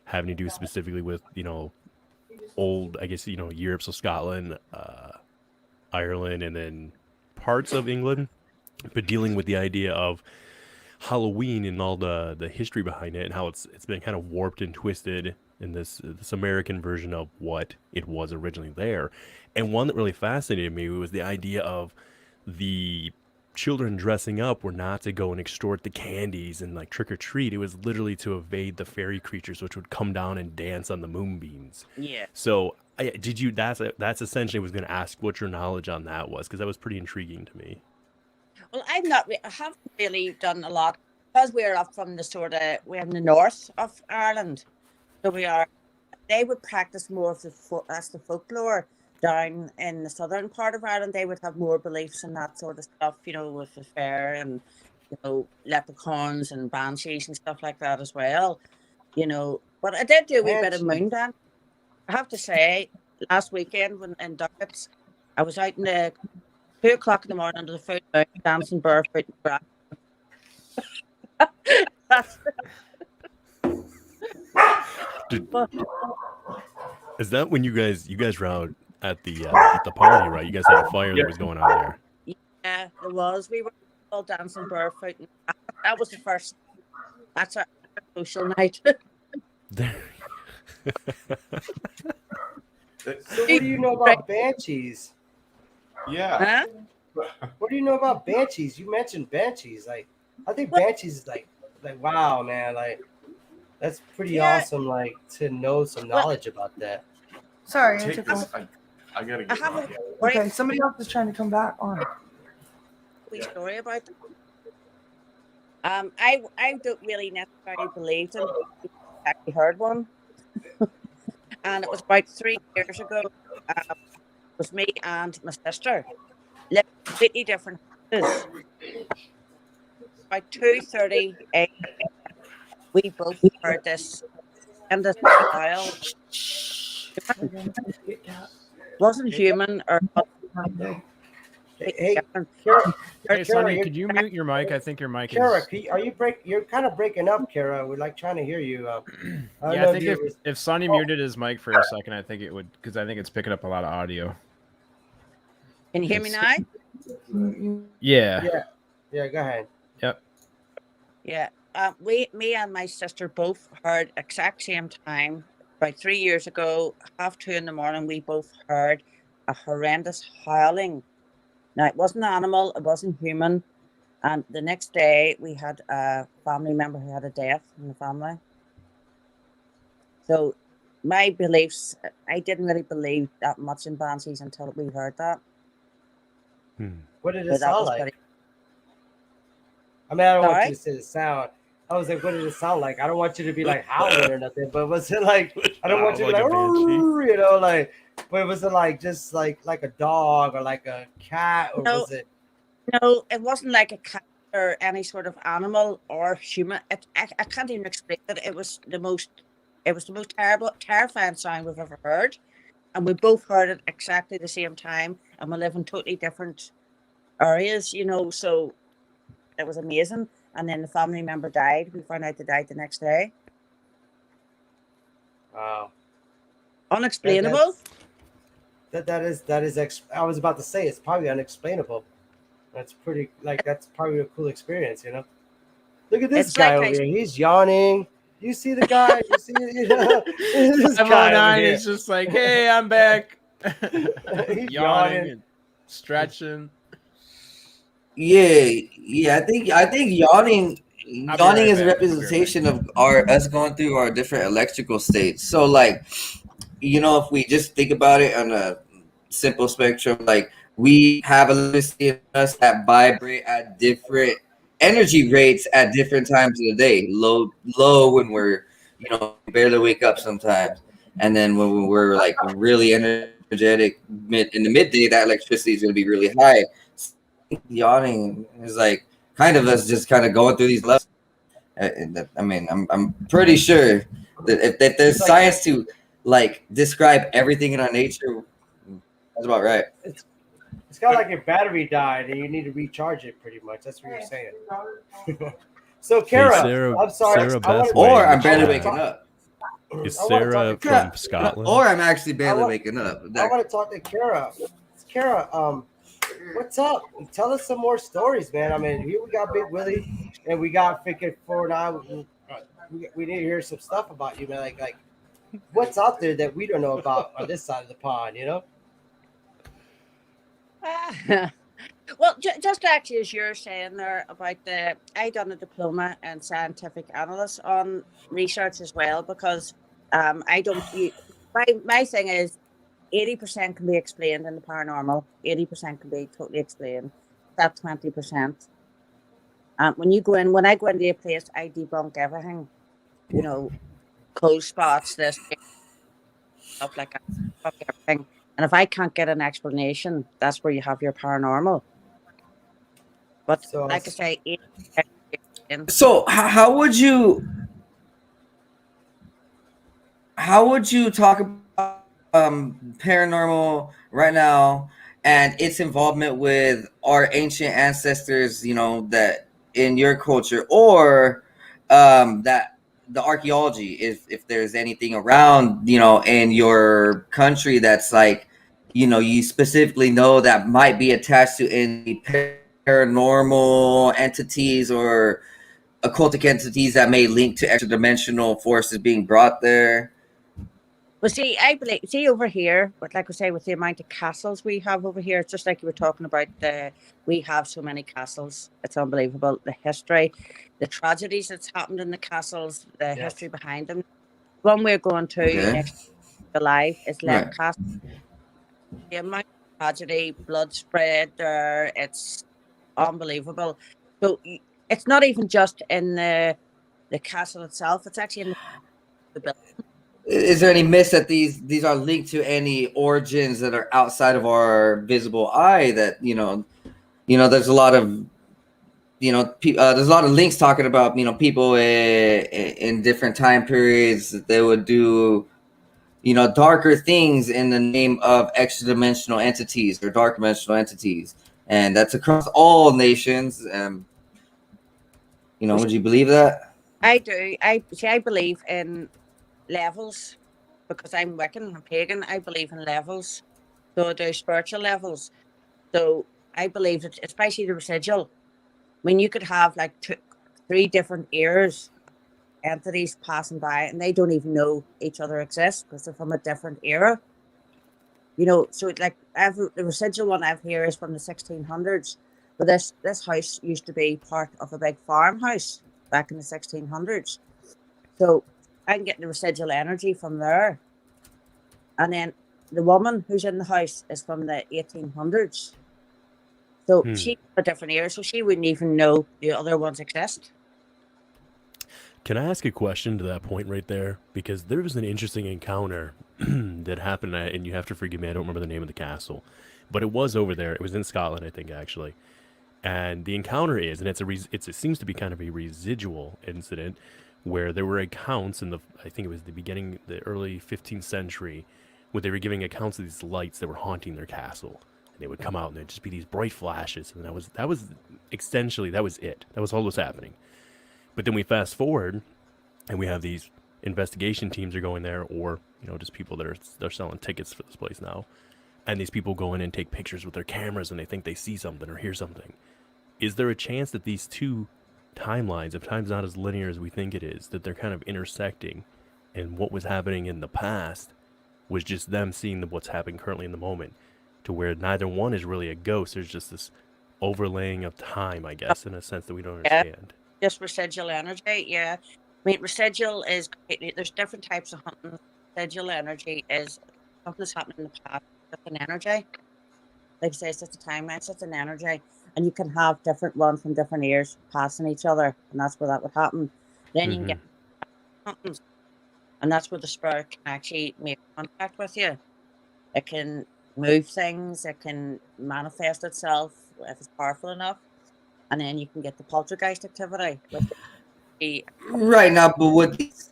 having to do specifically with old, I guess Europe, so Scotland, Ireland, and then parts of England, but dealing with the idea of Halloween and all the history behind it and how it's been kind of warped and twisted in this American version of what it was originally there. And one that really fascinated me was the idea of the children dressing up were not to go and extort the candies and like trick or treat. It was literally to evade the fairy creatures, which would come down and dance on the moonbeams.
Yeah.
So that's essentially was going to ask what your knowledge on that was, because that was pretty intriguing to me.
Well, I haven't really done a lot because we're up from we're in the north of Ireland. So they would practice more of the folklore. Down in the southern part of Ireland, they would have more beliefs in that sort of stuff, with the fair and, leprechauns and banshees and stuff like that as well, But I did do a wee bit of moon dance. I have to say, last weekend when in Duckett's, I was out in the 2 o'clock in the morning under the full moon, dancing barefoot in the grass. That's
Did,
but
is that when you guys were out at the party, right? You guys had a fire that was going on there.
yeah, there was. We were all dancing barefoot. That was the first. That's our social night.
So what do you know about banshees?
Yeah.
Huh?
What do you know about banshees? You mentioned banshees. Like, I think banshees is like wow, man. Like, that's pretty
Yeah.
awesome. Like to know some
Well-
knowledge about that.
Sorry, I
Take
took
this.
off.
I gotta
I
get
have a
mine.
great
Okay, somebody else is trying to come back on.
wee story about that. I don't really necessarily believe them. I actually heard one, and it was about 3 years ago. It was me and my sister, lived in completely different houses. About 2:30 a.m. we both heard this and this while wasn't human or
Hey,
different.
Kara,
Hey,
Kara,
Sonny,
you're,
could you mute your mic? I think your mic
Kara,
is.
are you You're kind of breaking up, Kara. We're like trying to hear you. I don't
Yeah,
know
I think
you
if Sonny muted his mic for a second, I think it would, because I think it's picking up a lot of audio.
Can you hear me now?
Yeah.
Yeah, go ahead.
Yep.
Yeah. Me and my sister both heard exact same time about 3 years ago, 2:30 in the morning. We both heard a horrendous howling. Now it wasn't animal, it wasn't human. And the next day, we had a family member who had a death in the family. So my beliefs, I didn't really believe that much in banshees until we heard that.
What did it
But that
sound
was
like?
pretty.
I mean, I don't want
Sorry?
you to say the sound. I was like, what did it sound like? I don't want you to be like howling or nothing, but was it like, I don't want you to be
Like
like,
a banshee?
"Roar," you know, like, but was it like just like a dog or like a cat or
No.
was it?
No, it wasn't like a cat or any sort of animal or human. I can't even explain it. It was the most terrible, terrifying sound we've ever heard. And we both heard it exactly the same time. And we live in totally different areas, so it was amazing. And then the family member died. We found out they died the next day.
Wow.
Unexplainable.
That is. I was about to say it's probably unexplainable. That's pretty. That's probably a cool experience, you know. Look at this
It's
guy
like
over here. He's yawning. You see the guy? You see this guy over
509
here.
is just like, hey, I'm back.
He's
Yawning
yawning.
and stretching.
Yeah. I think yawning
I'll be
yawning
right
is a
back.
representation of us going through our different electrical states. So like, if we just think about it on a simple spectrum, like we have electricity in us that vibrate at different energy rates at different times of the day. Low when we're barely wake up sometimes, and then when we're like really energetic in the midday, that electricity is going to be really high. Yawning is like kind of us just kind of going through these levels. I mean, I'm pretty sure that if there's science to like describe everything in our nature, that's about right.
It's kind of like your battery died and you need to recharge it. Pretty much. That's what you're saying. So, Kara,
Sarah-
I'm sorry.
Sarah
I wanna-
Beth
Or
Wait,
I'm barely
yeah.
waking up.
Is
I wanna
Sarah
talk to
from
Kara.
Scotland?
Or I'm actually barely
want-
waking up.
I want to talk to Kara. Kara, what's up? Tell us some more stories, man. I mean, here we got Big Willie, and we got freaking 49. We need to hear some stuff about you, man. Like, what's out there that we don't know about on this side of the pond? You know?
Well, just actually as you're saying there about I done a diploma in scientific analyst on research as well because I don't. My thing is 80% can be explained in the paranormal. 80% can be totally explained. That 20%. When I go into a place, I debunk everything. Closed spots, this stuff like that. Debunk everything. And if I can't get an explanation, that's where you have your paranormal. But
So,
like I say, 80%.
So how would you talk about paranormal right now and its involvement with our ancient ancestors, that in your culture, or that the archaeology, if there's anything around, in your country that's like, you specifically know that might be attached to any paranormal entities or occultic entities that may link to extra dimensional forces being brought there.
Well, see, I believe, see over here, but like I say, with the amount of castles we have over here, it's just like you were talking about. We have so many castles; it's unbelievable. The history, the tragedies that's happened in the castles, the history behind them. One we're going to next July is Lem
Right.
Castle. The amount of tragedy, blood spread there, it's unbelievable. So it's not even just in the castle itself; it's actually in the building.
Is there any myths that these are linked to any origins that are outside of our visible eye? That there's a lot of there's a lot of links talking about people in different time periods that they would do darker things in the name of extra dimensional entities or dark dimensional entities, and that's across all nations. Would you believe that?
I do. I believe in levels because I'm Wiccan and pagan. I believe in levels. So I do spiritual levels. So I believe that, especially the residual. I mean, you could have like three different eras, entities passing by, and they don't even know each other exists because they're from a different era. So it's like the residual one I have here is from the 1600s. But this house used to be part of a big farmhouse back in the 1600s. So I can get the residual energy from there. And then the woman who's in the house is from the 1800s. So she's a different era, so she wouldn't even know the other ones exist.
Can I ask a question to that point right there? Because there was an interesting encounter that happened, and you have to forgive me, I don't remember the name of the castle, but it was over there. It was in Scotland, I think, actually. And the encounter is, and it seems to be kind of a residual incident, where there were accounts I think it was the early 15th century, where they were giving accounts of these lights that were haunting their castle. And they would come out and there'd just be these bright flashes, and that was essentially, that was it. That was all that was happening. But then we fast forward, and we have these investigation teams are going there, or just people that they're selling tickets for this place now, and these people go in and take pictures with their cameras, and they think they see something or hear something. Is there a chance that these two timelines, if time's not as linear as we think it is, that they're kind of intersecting, and what was happening in the past was just them seeing what's happening currently in the moment, to where neither one is really a ghost? There's just this overlaying of time, I guess, in a sense that we don't understand.
Just residual energy, yeah. I mean, residual is there's different types of hunting. Residual energy is something that's happened in the past. It's an energy. Like I say, it's just a timeline. It's just an energy, and you can have different ones from different ears passing each other, and that's where that would happen. Then you can get huntings, and that's where the spirit can actually make contact with you. It can move things. It can manifest itself if it's powerful enough. And then you can get the poltergeist activity.
Right now, but would these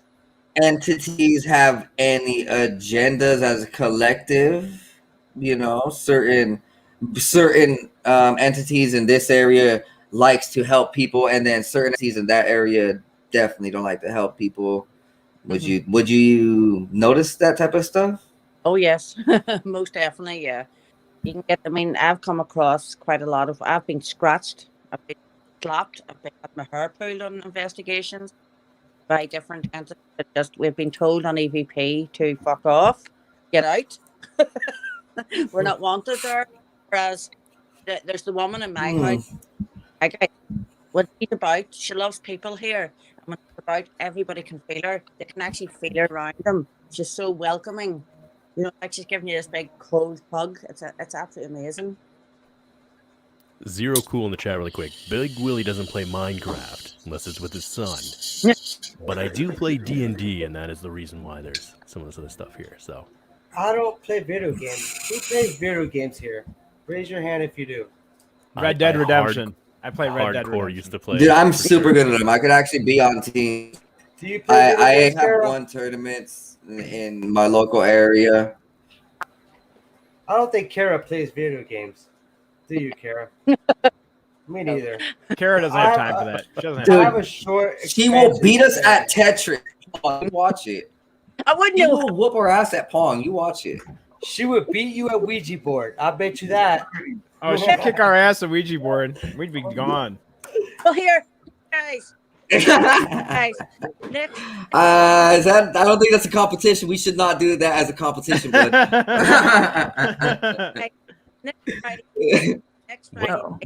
entities have any agendas as a collective? Certain entities in this area likes to help people, and then certain entities in that area definitely don't like to help people. Would you notice that type of stuff?
Oh yes, most definitely, yeah. You can get. I mean, I've come across quite a lot of. I've been scratched. I've been slapped. I've had my hair pulled on investigations by different entities. We've been told on EVP to fuck off, get out. We're not wanted there. Whereas there's the woman in my house. Okay, what she's about, she loves people here. And when it's about, everybody can feel her. They can actually feel her around them. She's so welcoming. Like she's giving you this big cold hug. It's absolutely amazing.
Zero Cool in the chat really quick. Big Willie doesn't play Minecraft unless it's with his son. But I do play D&D, and that is the reason why there's some of this other stuff here. So
I don't play video games. Who plays video games here? Raise your hand if you do.
Red Dead Redemption. I play Red Dead Redemption.
Used to play.
Dude, I'm super good at them. I could actually be on teams.
Do you play
I have
Carol?
won tournaments in my local area.
I don't think Kara plays video games. Do you, Kara? Me neither.
Kara doesn't
I
have
have
time for
a-
that. She doesn't have
I
Dude,
have a short.
she will beat us
expansion
at
strategy.
Tetris. Watch it.
I wouldn't
She
know.
will whoop our ass at Pong. You watch it.
She would beat you at Ouija board. I bet you that.
Oh, she'd kick our ass at Ouija board. We'd be gone.
Well, here, guys,
Is
guys. Next,
that? I don't think that's a competition. We should not do that as a competition, bud.
next Friday. Next Friday.
Well.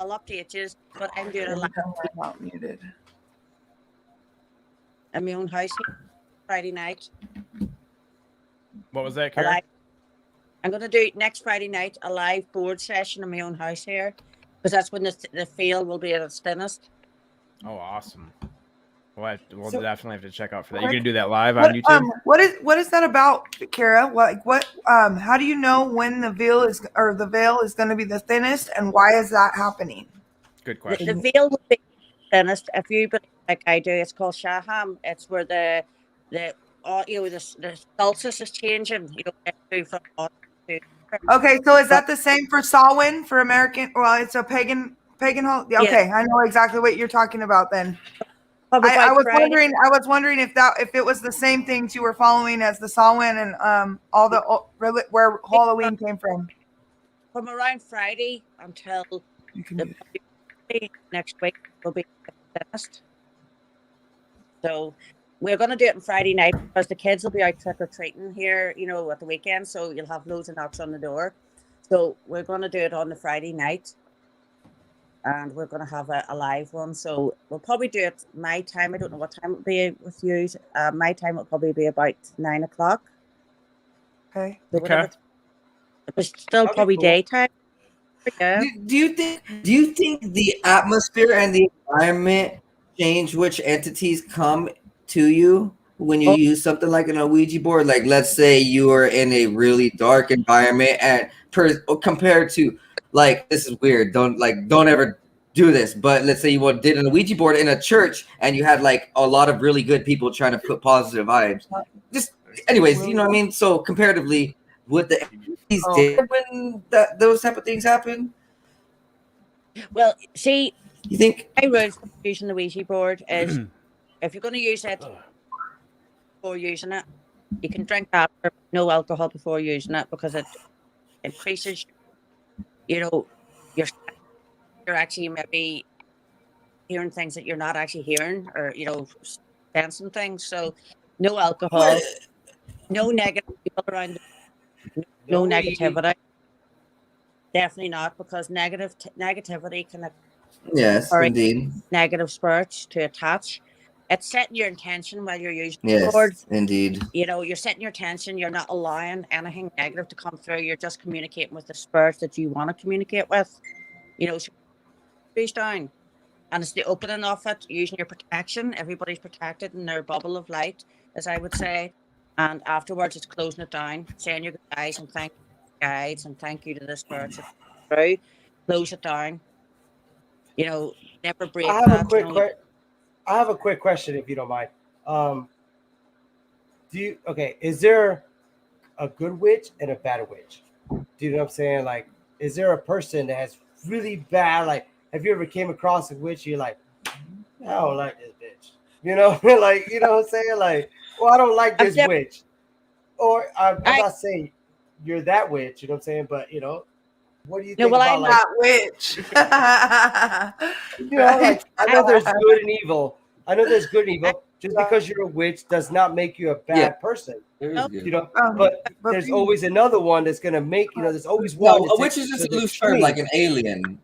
I'll update you, but I'm doing a live
I'm not muted.
at my own house here, Friday night.
What was that,
A
Kara?
live- I'm going to do next Friday night a live board session in my own house here, because that's when the field will be at its thinnest.
Oh, awesome. We'll
So-
definitely have to check out for that. You're gonna do that live on YouTube?
What is that about, Kara? What how do you know when the veil is going to be the thinnest, and why is that happening?
Good
The
question.
veil will be thinnest if you believe like I do. It's called Shaham. It's where the the solstice is changing. From autumn to
Okay, so is that the same for Samhain for American? Well, it's a pagan holiday.
Yeah.
Okay, I know exactly what you're talking about then.
probably
I
by
was
Friday.
wondering if it was the same things you were following as the Samhain and all the where Halloween came from.
From around Friday until
You can
the next week will be thinnest. So we're going to do it on Friday night because the kids will be out trick or treating here, at the weekend. So you'll have loads of knocks on the door. So we're going to do it on the Friday night, and we're going to have a live one. So we'll probably do it my time. I don't know what time it'll be with you. My time will probably be about 9 o'clock.
Okay.
So
Okay.
whatever. It's still
That'd be
probably
cool.
daytime. Yeah.
Do you think the atmosphere and the environment change which entities come to you when you
Oh.
use something like an Ouija board? Like, let's say you are in a really dark environment, and compared to, like, this is weird. Don't ever do this. But let's say you did an Ouija board in a church, and you had like a lot of really good people trying to put positive vibes. Just, anyways, you know what I mean. So comparatively, would the entities did when those type of things happen?
Well, see,
You think?
my rules for using the Ouija board is if you're going to use it before using it, you can drink after, no alcohol before using it because it increases, you're actually maybe hearing things that you're not actually hearing or, sensing things. So no alcohol, no negative people around, no negativity. Definitely not, because negativity can
Yes,
Sorry.
indeed.
negative spirits to attach. It's setting your intention while you're using the
Yes,
board.
indeed.
You're setting your intention. You're not allowing anything negative to come through. You're just communicating with the spirits that you want to communicate with. So face down. And it's the opening of it, using your protection. Everybody's protected in their bubble of light, as I would say. And afterwards, it's closing it down, saying your goodbyes and thank you to the guides and thank you to the spirits that come through. Close it down. Never break
I have a
that.
quick I have a quick question, if you don't mind. Is there a good witch and a bad witch? Do you know what I'm saying? Like, is there a person that has really bad, like, have you ever came across a witch you're like, I don't like this bitch? Like, you know what I'm saying? Like, well, I don't like this witch. Or I'm not saying you're that witch, you know what I'm saying? But, what do you think about,
I'm
like,
not witch.
like, I know there's good and evil. I know there's good and evil. Just because you're a witch does not make you a bad person. But there's always another one that's gonna make, there's always one.
No, a witch is just a loose term, like an alien.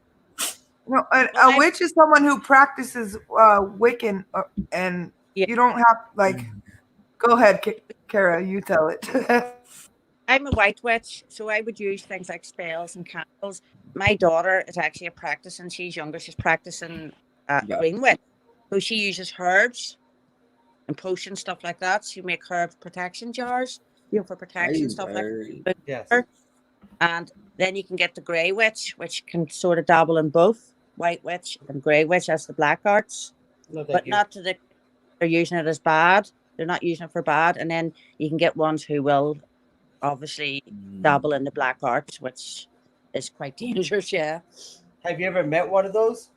No, a witch is someone who practices Wiccan, and you don't have Go ahead, Kara. You tell it.
I'm a white witch, so I would use things like spells and candles. My daughter is actually a practice, and she's younger. She's practicing green witch, so she uses herbs and potions, stuff like that. She make herb protection jars, for protection, stuff like that.
Yes.
And then you can get the grey witch, which can sort of dabble in both white witch and grey witch. That's the black arts, but not to they're using it as bad. They're not using it for bad. And then you can get ones who will obviously dabble in the black arts, which is quite dangerous. Yeah,
Have you ever met one of those?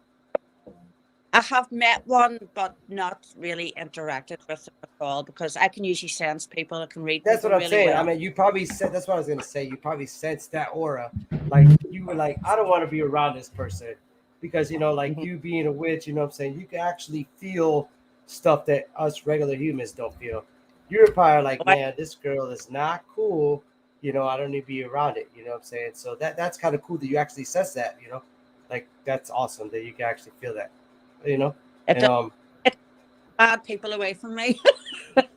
I have met one, but not really interacted with them at all because I can usually sense people. I can read
That's
people
what I'm
really
saying.
well.
I mean, you probably said that's what I was gonna say. You probably sensed that aura, like you were like, I don't want to be around this person because like
Mhm.
you being a witch, you know what I'm saying. You can actually feel stuff that us regular humans don't feel. You're probably like,
Oh, I-
man, this girl is not cool. I don't need to be around it. You know what I'm saying? So that's kind of cool that you actually sense that. Like that's awesome that you can actually feel that. You know,
It
and
does it bad people away from me.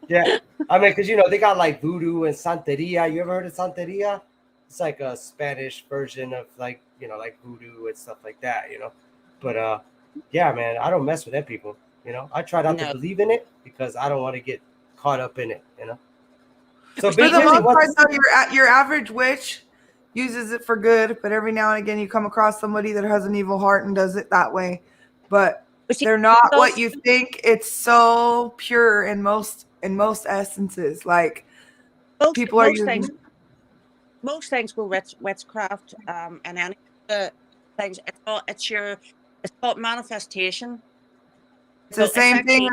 yeah, I mean, because they got like voodoo and santeria. You ever heard of santeria? It's like a Spanish version of like voodoo and stuff like that. But yeah, man, I don't mess with them people. I try not to
No.
believe in it because I don't want to get caught up in it. So
For
For the
basically,
most part,
what's
though, your average witch uses it for good, but every now and again you come across somebody that has an evil heart and does it that way. But
But see,
they're not what
those-
you think. It's so pure in most essences. Like
most
people are
most things
using.
most things with witchcraft and any things. It's called manifestation.
It's
So
the
it's
same thing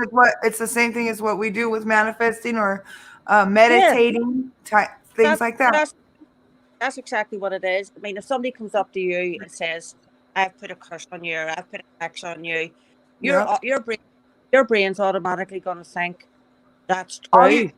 actually
as what we do with manifesting or
yeah.
meditating type things
That's
like that.
that's exactly what it is. I mean, if somebody comes up to you and says, "I've put a curse on you," or "I've put a hex on you,"
Yep.
your brain's automatically going to think that's
All you
true.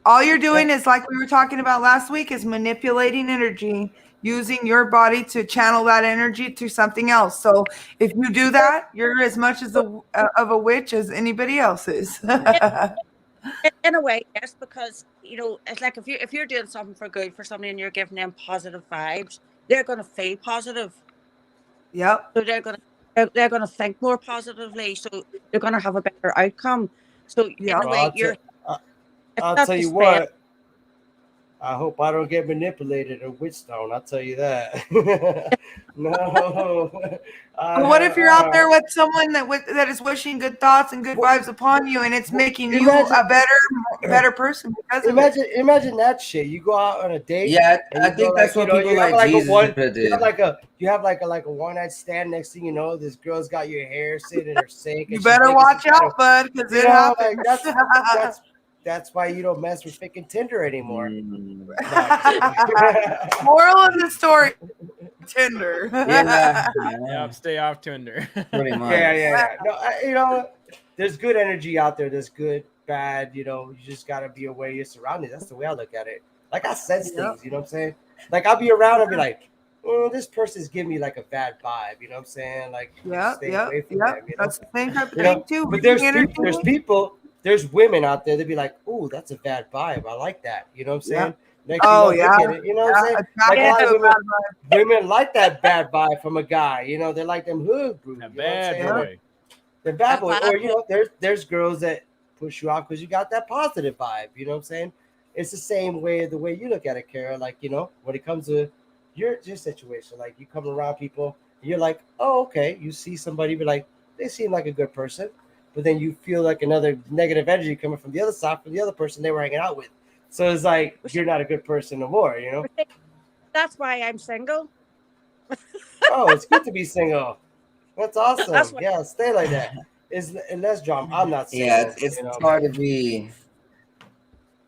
all you're doing is like we were talking about last week is manipulating energy, using your body to channel that energy to something else. So if you do that, you're as much as of a witch as anybody else is.
In a way, yes, because it's like if you're doing something for good for somebody and you're giving them positive vibes, they're going to feel positive.
Yep.
So they're going to think more positively. So they're going to have a better outcome. So in
Yep.
a
well,
way, it's
I'll
not
tell
the
you
spell.
what. I hope I don't get manipulated or witch stone. I'll tell you that. No.
But what if you're out there
uh,
with someone that is wishing good thoughts and good vibes upon you, and it's making you
imagine,
a better person because of it?
imagine that shit. You go out on a date.
Yeah,
And
I
you go
think that's what people
you have
like
like a
Jesus
one,
would
you have
do.
like a one night stand. Next thing you know, this girl's got your hair sitting in her sink.
You
And she's
better
making
watch
some kind
out, bud, because
you
it
know, like
happens.
that's why you don't mess with freaking Tinder anymore.
Mm,
No, I'm just kidding.
Moral of the story: Tinder.
yeah,
Yep, stay off Tinder.
pretty much.
Yeah. No, there's good energy out there. There's good, bad. You just gotta be aware of your surroundings. That's the way I look at it. Like I sense
Yep.
things. You know what I'm saying? Like I'll be around and be like, oh, this person's giving me like a bad vibe. You know what I'm saying? Like just stay away from them.
That's the same type of
You know?
thing too.
But
Reading energy.
there's women out there that be like, oh, that's a bad vibe. I like that. You know what I'm saying? Next
Oh
thing you know,
yeah.
they get it. You know what I'm saying? Like a
Attracted
lot
to
of
a
women.
bad
Women like that bad vibe from a guy. They like them hood group.
A
You know what I'm
bad
saying?
boy.
The bad
A
boy,
bad
or
boy.
there's girls that push you off because you got that positive vibe. You know what I'm saying? It's the same way the way you look at it, Kara. Like when it comes to your situation, like you come around people, and you're like, oh, okay. You see somebody, be like, they seem like a good person, but then you feel like another negative energy coming from the other side from the other person they were hanging out with. So it's like you're not a good person no more.
That's why I'm single.
Oh, it's good to be single. That's
That's
awesome.
why.
Yeah, stay like that. It's less drama. I'm not single.
Yeah, it's hard to be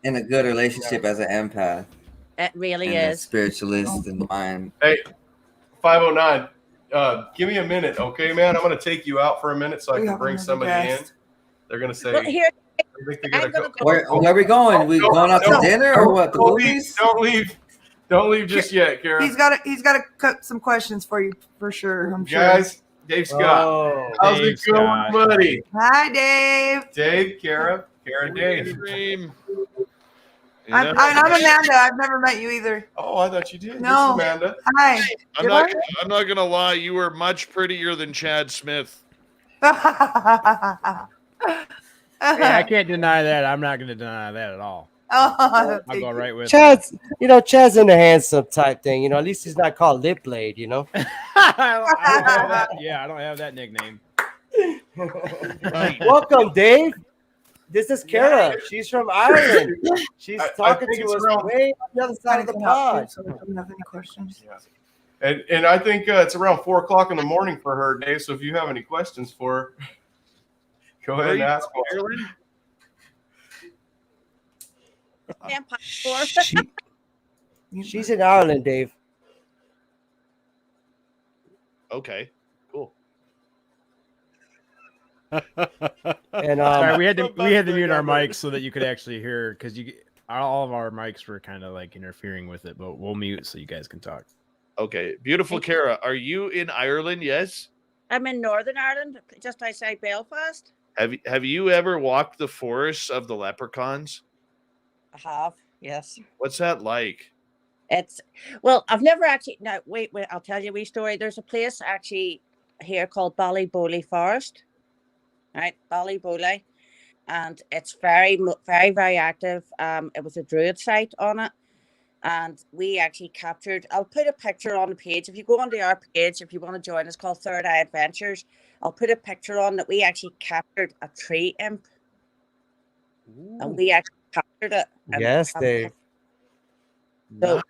in a good relationship as an empath
It really
and a
is.
spiritualist in the mind.
Hey, 509. Give me a minute, okay, man? I'm gonna take you out for a minute so I
We
can
have
bring
another
somebody
guest.
in. They're gonna say,
Well, here
I think they're
I'm
gonna
gonna go.
Where are we going? We going out to
No,
dinner or what? The
Don't leave.
movies?
Don't leave just yet, Kara.
He's got to cut some questions for you for sure. I'm sure.
Guys, Dave Scott.
Oh,
How's
Dave
it going,
Scott.
buddy?
Hi, Dave.
Dave, Kara, Dave.
Dream.
I'm Amanda. I've never met you either.
Oh, I thought you did.
No.
This is Amanda.
Hi.
I'm not gonna lie. You were much prettier than Chad Smith.
Hey, I can't deny that. I'm not going to deny that at all.
Oh,
I'll go right with it.
Chad's in the handsome type thing. At least he's not called Lip Blade.
I don't have that. Yeah, I don't have that nickname.
Right.
Welcome, Dave. This is Kara. She's from Ireland. She's talking
think
to
it's
us
around-
way on the other side of the pod.
So if you have any questions.
And I think it's around 4 o'clock in the morning for her, Dave. So if you have any questions for her, go ahead and ask one.
Ireland?
She's in Ireland, Dave.
Okay, cool.
And
Sorry, we had to
best
mute
thing
our
ever.
mics so that you could actually hear, because all of our mics were kind of like interfering with it, but we'll mute so you guys can talk.
Okay, beautiful Kara. Are you in Ireland? Yes.
I'm in Northern Ireland, just outside Belfast.
Have you ever walked the forests of the leprechauns?
I have, yes.
What's that like?
Well, I've never actually. No, wait, I'll tell you a wee story. There's a place actually here called Ballybowley Forest, right? Ballybowley, and it's very, very, very active. It was a druid site on it, and we actually captured. I'll put a picture on the page. If you go onto our page, if you want to join, it's called Third Eye Adventures. I'll put a picture on that we actually captured a tree imp, and we actually captured it. and
Yes,
have-
Dave.
So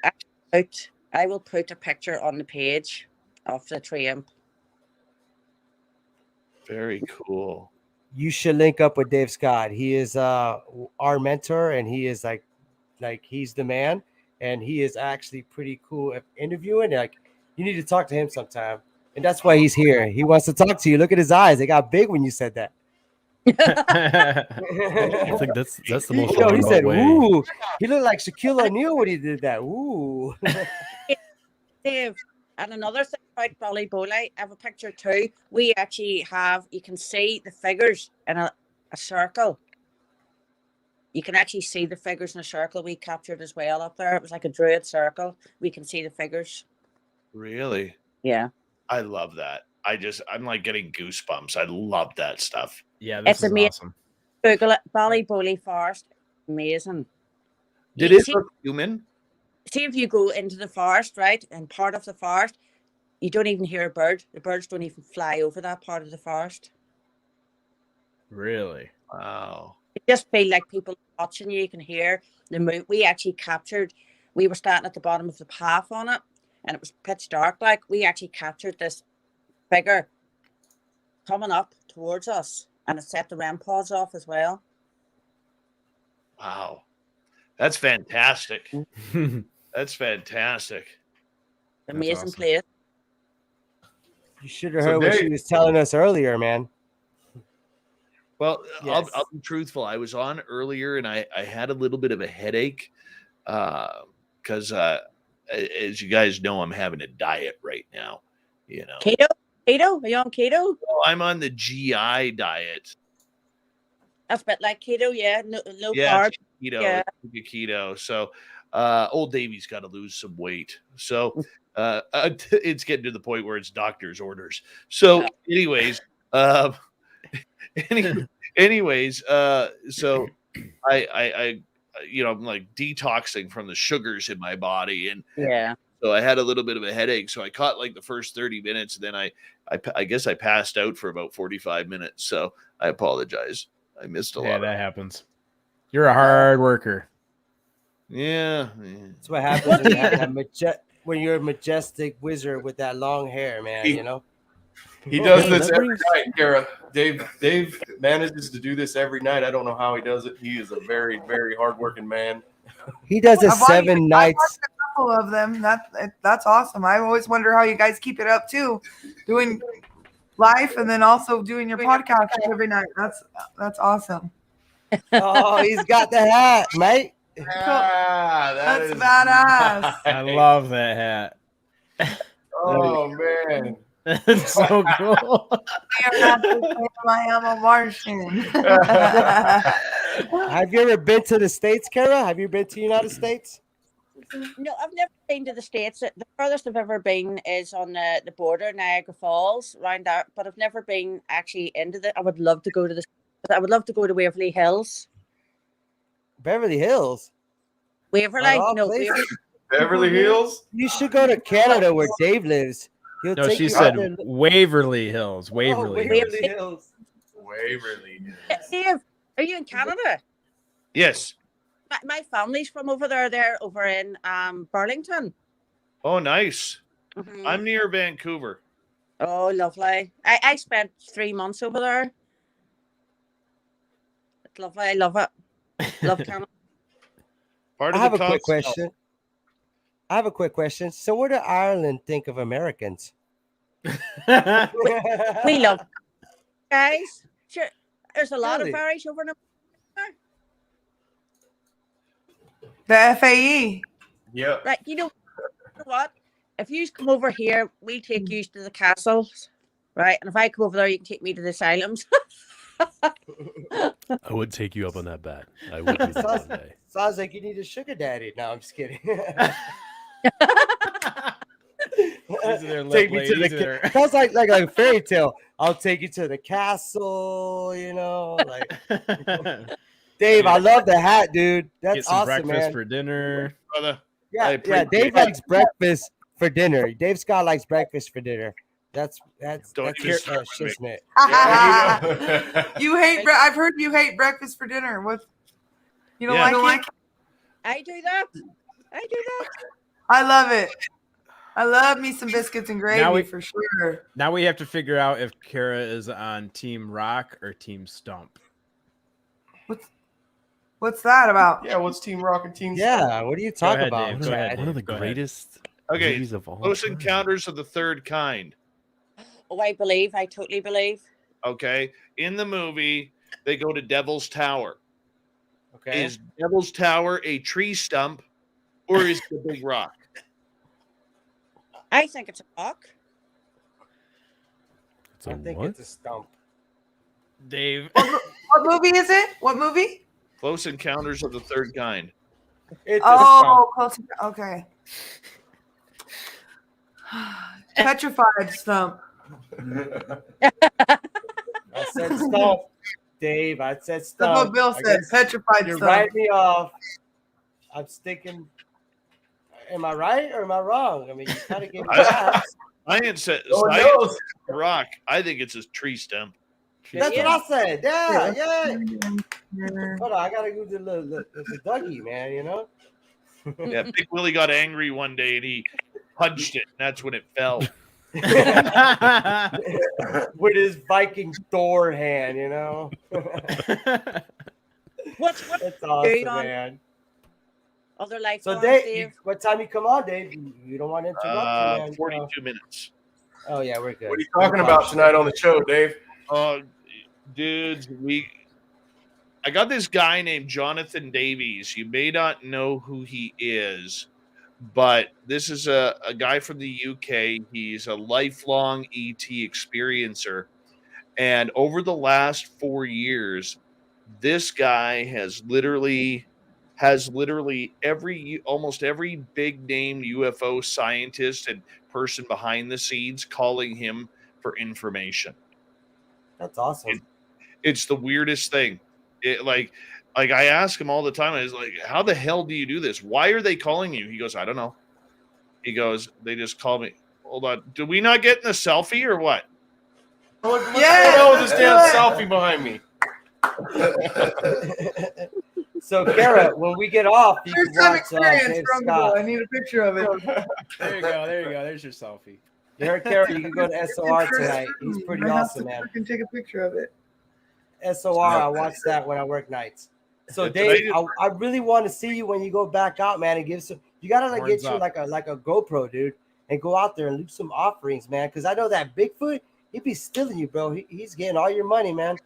I will put a picture on the page of the tree imp.
Very cool.
You should link up with Dave Scott. He is our mentor, and he is like he's the man, and he is actually pretty cool at interviewing. Like, you need to talk to him sometime, and that's why he's here. He wants to talk to you. Look at his eyes; they got big when you said that.
I think that's the most
He
roundabout
said,
way.
"Ooh." He looked like Shaquille O'Neal when he did that. Ooh.
Dave, and another thing about Ballybowley, I have a picture too. We actually have, you can see the figures in a circle. You can actually see the figures in a circle we captured as well up there. It was like a druid circle. We can see the figures.
Really?
Yeah.
I love that. I'm like getting goosebumps. I love that stuff.
Yeah, this
It's
is
amazing.
awesome.
Google it, Ballybowley Forest. Amazing.
Did
You
it
see,
look human?
see if you go into the forest, right? And part of the forest, you don't even hear a bird. The birds don't even fly over that part of the forest.
Really?
Wow.
You just feel like people are watching you. You can hear the move. We actually captured, we were standing at the bottom of the path on it, and it was pitch dark. Like, we actually captured this figure coming up towards us, and it set the REM pods off as well.
Wow. That's fantastic. That's fantastic.
Amazing
awesome.
place.
You should have
So
heard what she
Dave-
was telling us earlier, man.
Well,
Yes.
I'll be truthful. I was on earlier and I had a little bit of a headache because as you guys know, I'm having a diet right now. You know,
Keto? Keto? Are you on keto?
well, I'm on the GI diet.
That's a bit like keto, yeah. No
Yeah,
carbs.
keto,
Yeah.
keto. So, old Davey's got to lose some weight. So, it's getting to the point where it's doctor's orders. So, anyways, so I I'm like detoxing from the sugars in my body, and
Yeah.
so I had a little bit of a headache. So I caught like the first 30 minutes, and then I guess I passed out for about 45 minutes. So I apologize. I missed a
Yeah,
lot.
that happens. You're a hard worker.
Yeah.
That's what happens when, you have that when you're a majestic wizard with that long hair, man. You know.
He does
Yeah,
this
that
every
brings-
night, Kara. Dave manages to do this every night. I don't know how he does it. He is a very, very hardworking man.
He does it
I've watched-
7
I've
nights.
watched a couple of them. That's awesome. I always wonder how you guys keep it up too, doing life and then also doing your podcast every night. That's awesome.
Oh, he's got the hat, mate.
Ah,
That's
is
badass.
I love that hat.
Oh man.
It's so cool.
I am a Martian.
Have you ever been to the States, Kara? Have you been to the United States?
No, I've never been to the States. The furthest I've ever been is on the border, Niagara Falls, around there. But I've never been actually into I would love to go to I would love to go to Waverly Hills.
Beverly Hills.
Waverly?
Of all
No,
places.
Waverly.
Beverly Hills?
You should go to Canada where Dave lives. He'll
No,
take
she
you
said
out there.
Waverly Hills. Waverly Hills.
Waverly Hills.
Waverly.
Dave, Are you in Canada?
Yes.
My family's from over there. They're over in Burlington.
Oh, nice.
Mhm.
I'm near Vancouver.
Oh, lovely. I spent 3 months over there. It's lovely. I love it. Love Canada.
Part
I
of
have
the
a quick
Commonwealth.
question. I have a quick question. So, what do Ireland think of Americans?
We love guys. Sure, there's a lot
Really?
of Irish over in
The FAE.
Yep.
Right, you know what? If you come over here, we take you to the castles, right? And if I come over there, you can take me to the asylums.
I would take you up on that bet. I would do that one day.
Sounds like you need a sugar daddy. No, I'm just kidding. Take me to the. Sounds like a fairy tale. I'll take you to the castle. You know, like Dave. I love the hat, dude. That's
Get some
awesome,
breakfast
man.
for dinner.
Brother.
Yeah, Dave likes breakfast for dinner. Dave Scott likes breakfast for dinner. That's
Don't even
his
start with me.
Shizmet.
You hate. I've heard you hate breakfast for dinner. What? You don't like it?
I do that. I do that.
I love it. I love me some biscuits and gravy for sure.
Now we have to figure out if Kara is on Team Rock or Team Stump.
What's that about?
Yeah, what's Team Rock and Team
Yeah,
Stump?
what are you talking about?
Dave. Go ahead,
One of the
Dave. Go ahead.
greatest
Okay,
movies of all
Close
time.
Encounters of the Third Kind.
Oh, I believe. I totally believe.
Okay. In the movie, they go to Devil's Tower.
Okay.
Is Devil's Tower a tree stump or is it a big rock?
I think it's a rock.
It's a
I think
what?
it's a stump.
Dave.
What movie is it? What movie?
Close Encounters of the Third Kind.
It's a stump.
Close. Okay. Petrified stump.
I said stump, Dave. I said stump.
That's what Bill
I
said.
guess
Petrified
you're
stump.
writing me off. I'm sticking. Am I right or am I wrong? I mean, you kind of gave me that.
I ain't said
Oh,
I
no.
ain't said rock. I think it's a tree stump.
That's what I said. Yeah.
Yeah.
Hold on, I gotta go to the Dougie, man. You know.
Yeah, Big Willie got angry one day and he punched it, and that's when it fell.
With his Viking Thor hand, you know.
What's
That's awesome,
going on?
man.
Other life
So,
forms,
Dave, what time you come on, Dave? You don't want to interrupt you, man.
42 minutes.
Oh yeah, we're good.
What are you talking about tonight on the show, Dave?
Dudes, I got this guy named Jonathan Davies. You may not know who he is, but this is a guy from the UK. He's a lifelong ET experiencer. And over the last 4 years, this guy has literally almost every big name UFO scientist and person behind the scenes calling him for information.
That's awesome.
It's the weirdest thing. It like I ask him all the time. I was like, how the hell do you do this? Why are they calling you? He goes, I don't know. He goes, they just call me. Hold on. Did we not get in the selfie or what?
What's going on with this damn selfie behind me?
So, Kara, when we get off, you
First
can
time
watch
experience
Dave
from
Scott.
I need a picture of it.
There you go. There you go. There's your selfie.
You heard Kara, you can go to SOR tonight. He's pretty awesome, man.
I can take a picture of it.
SOR, I watch that when I work nights. So,
Yeah,
Dave,
today-
I really want to see you when you go back out, man, and give some. You gotta
Horns
get you
up.
like a GoPro, dude, and go out there and leave some offerings, man. Because I know that Bigfoot, he'd be stealing you, bro. He's getting all your money, man.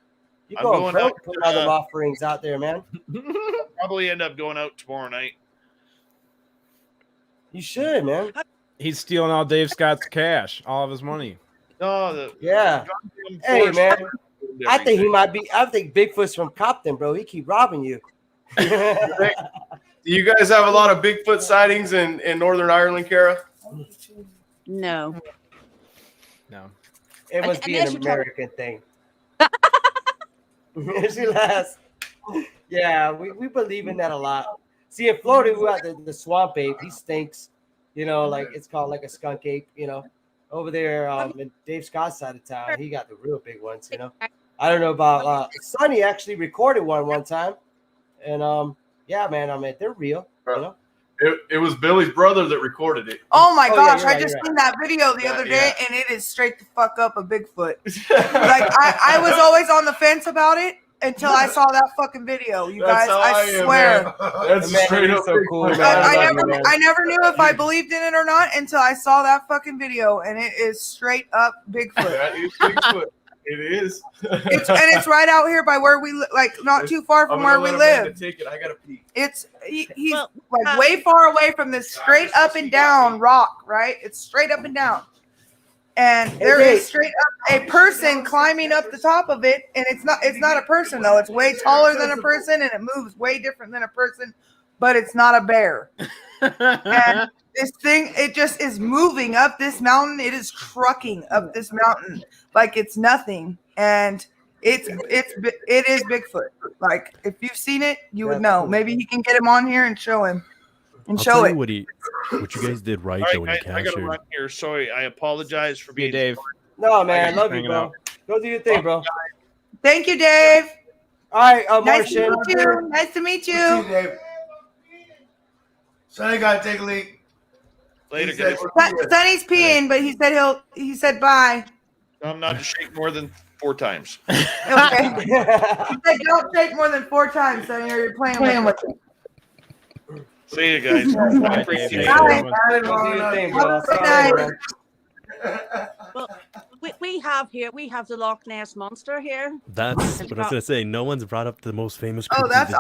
You
I'm
going
going
broke
out,
putting all them offerings out there, man.
Probably end up going out tomorrow night.
You should, man.
He's stealing all Dave Scott's cash, all of his money.
No,
Yeah. Hey, man. I think he might be. I think Bigfoot's from Compton, bro. He keep robbing you.
Do you guys have a lot of Bigfoot sightings in Northern Ireland, Kara?
No.
No.
It must be
Unless
an
you're talking-
American thing. She laughs. Yeah, we believe in that a lot. See, in Florida, we got the swamp ape. He stinks. You know, like it's called like a skunk ape. You know, over there in Dave Scott's side of town, he got the real big ones. You know, I don't know about Sonny actually recorded one time, and yeah, man, I mean they're real, you know.
It was Billy's brother that recorded it.
Oh my
Oh, yeah,
gosh,
you're
I
right,
just
you're
seen that video the
Yeah,
other day,
yeah.
and it is straight the fuck up a Bigfoot. Like I was always on the fence about it until I saw that fucking video. You
That's
guys,
how
I
am,
swear.
man. That's
Man,
straight
you're
up
so cool,
Bigfoot.
man.
I
love
never,
you, man.
I never knew if I believed in it or not until I saw that fucking video, and it is straight up Bigfoot.
That is Bigfoot. It is.
It's right out here by where we like, not too far from where we live.
Take it. I gotta pee.
He's like way far away from this straight up and down rock, right? It's straight up and down. And there is straight up a person climbing up the top of it, and it's not a person though. It's way taller than a person, and it moves way different than a person, but it's not a bear. And this thing, it just is moving up this mountain. It is trucking up this mountain like it's nothing, and it is Bigfoot. Like if you've seen it, you would know. Maybe he can get him on here and show him and
I'll
show
tell
it.
you what you guys did right
All
though when
right,
you
guys, I gotta
captured.
run here. Sorry, I apologize for being
Dave.
No, man, I
Thanks
love
for
you,
hanging
bro.
out.
Go do your thing, bro.
Thank you, Dave.
All right,
Nice to
Martian.
meet you. Nice to meet
See you,
you.
Dave. Sonny gotta take a leak.
later,
He said,
guys.
Sonny's peeing, but he said bye.
I'm not to shake more than 4 times.
Okay. He said don't shake more than 4 times, Sonny, or you're playing with it.
See you guys. I appreciate it.
Bye.
Go do your thing, bro.
Have a good
Sorry,
night.
man.
Well, we have the Loch Ness monster here.
That's what I was gonna say. No one's brought up the most famous.
Oh,
cryptid
that's
that-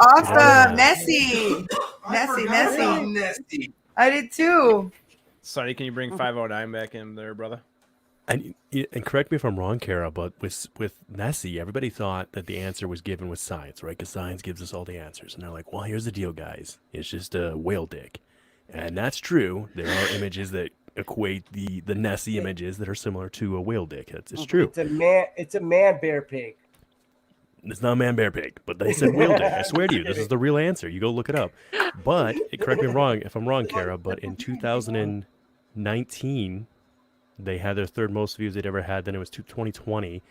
awesome. Nessie. Nessie.
Nessie.
I did too.
Sonny, can you bring 509 back in there, brother?
And correct me if I'm wrong, Kara, but with Nessie, everybody thought that the answer was given with science, right? Because science gives us all the answers, and they're like, "Well, here's the deal, guys. It's just a whale dick," and that's true. There are images that equate the Nessie images that are similar to a whale dick. It's true.
It's a man bear pig.
It's not a man bear pig, but they said whale dick. I swear to you, this is the real answer. You go look it up. But correct me if I'm wrong, Kara. But in 2019, they had their third most views they'd ever had. Then it was 2020.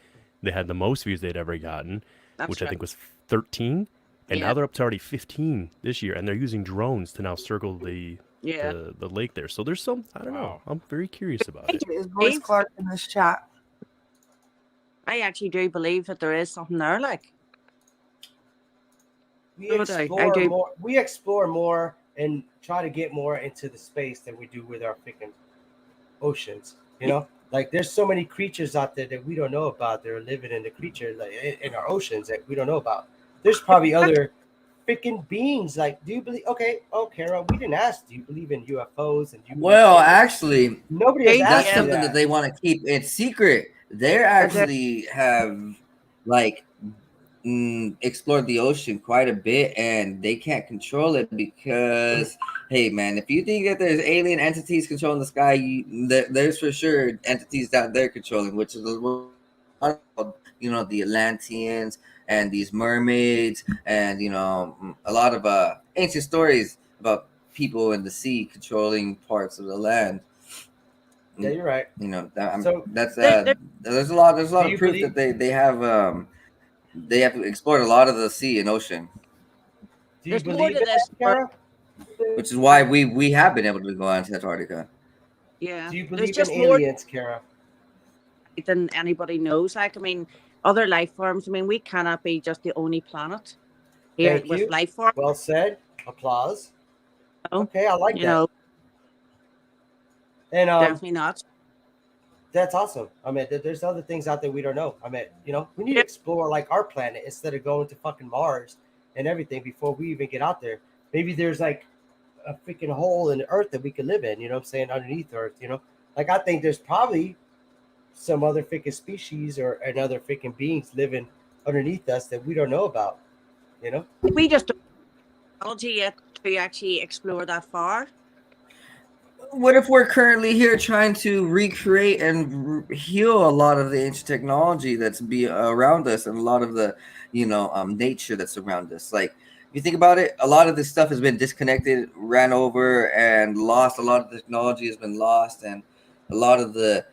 They had the most views they'd ever gotten, which I think was 13. And now they're up to already 15 this year. And they're using drones to now circle the lake there. So there's some, I don't know. I'm very curious about it.
Is Royce Clark in this chat?
I actually do believe that there is something there. Like
We explore more and try to get more into the space than we do with our freaking oceans. You know, like there's so many creatures out there that we don't know about. They're living in the creature like in our oceans that we don't know about. There's probably other freaking beings. Like, do you believe? Okay, Kara, we didn't ask. Do you believe in UFOs? And
Well, actually,
nobody has
that's
asked
something
you
that they want to keep it secret. They actually have like explored the ocean quite a bit, and they can't control it because, hey, man, if you think that there's alien entities controlling the sky, there's for sure entities down there controlling, which is the Atlanteans and these mermaids, and a lot of ancient stories about people in the sea controlling parts of the land.
Yeah, you're right.
There's a lot of proof that they have explored a lot of the sea and ocean.
Do you believe in this, Kara?
Which is why we have been able to go on to Antarctica.
Yeah.
Do you
There's
believe
just
in
more
aliens, Kara?
than anybody knows. Like, I mean, other life forms. I mean, we cannot be just the only planet here
Thank
with
you.
life forms.
Well said. Applause.
Oh,
Okay, I like
you
that.
know,
And
definitely not.
that's awesome. I mean, there's other things out there we don't know. I mean, we need to explore like our planet instead of going to fucking Mars and everything before we even get out there. Maybe there's like a freaking hole in the earth that we could live in, you know what I'm saying, underneath Earth, Like I think there's probably some other freaking species or another freaking beings living underneath us that we don't know about,
We just don't have technology yet to actually explore that far.
What if we're currently here trying to recreate and heal a lot of the ancient technology that's around us and a lot of the, nature that's around us? Like, if you think about it, a lot of this stuff has been disconnected, ran over, and lost. A lot of the technology has been lost, and a lot of the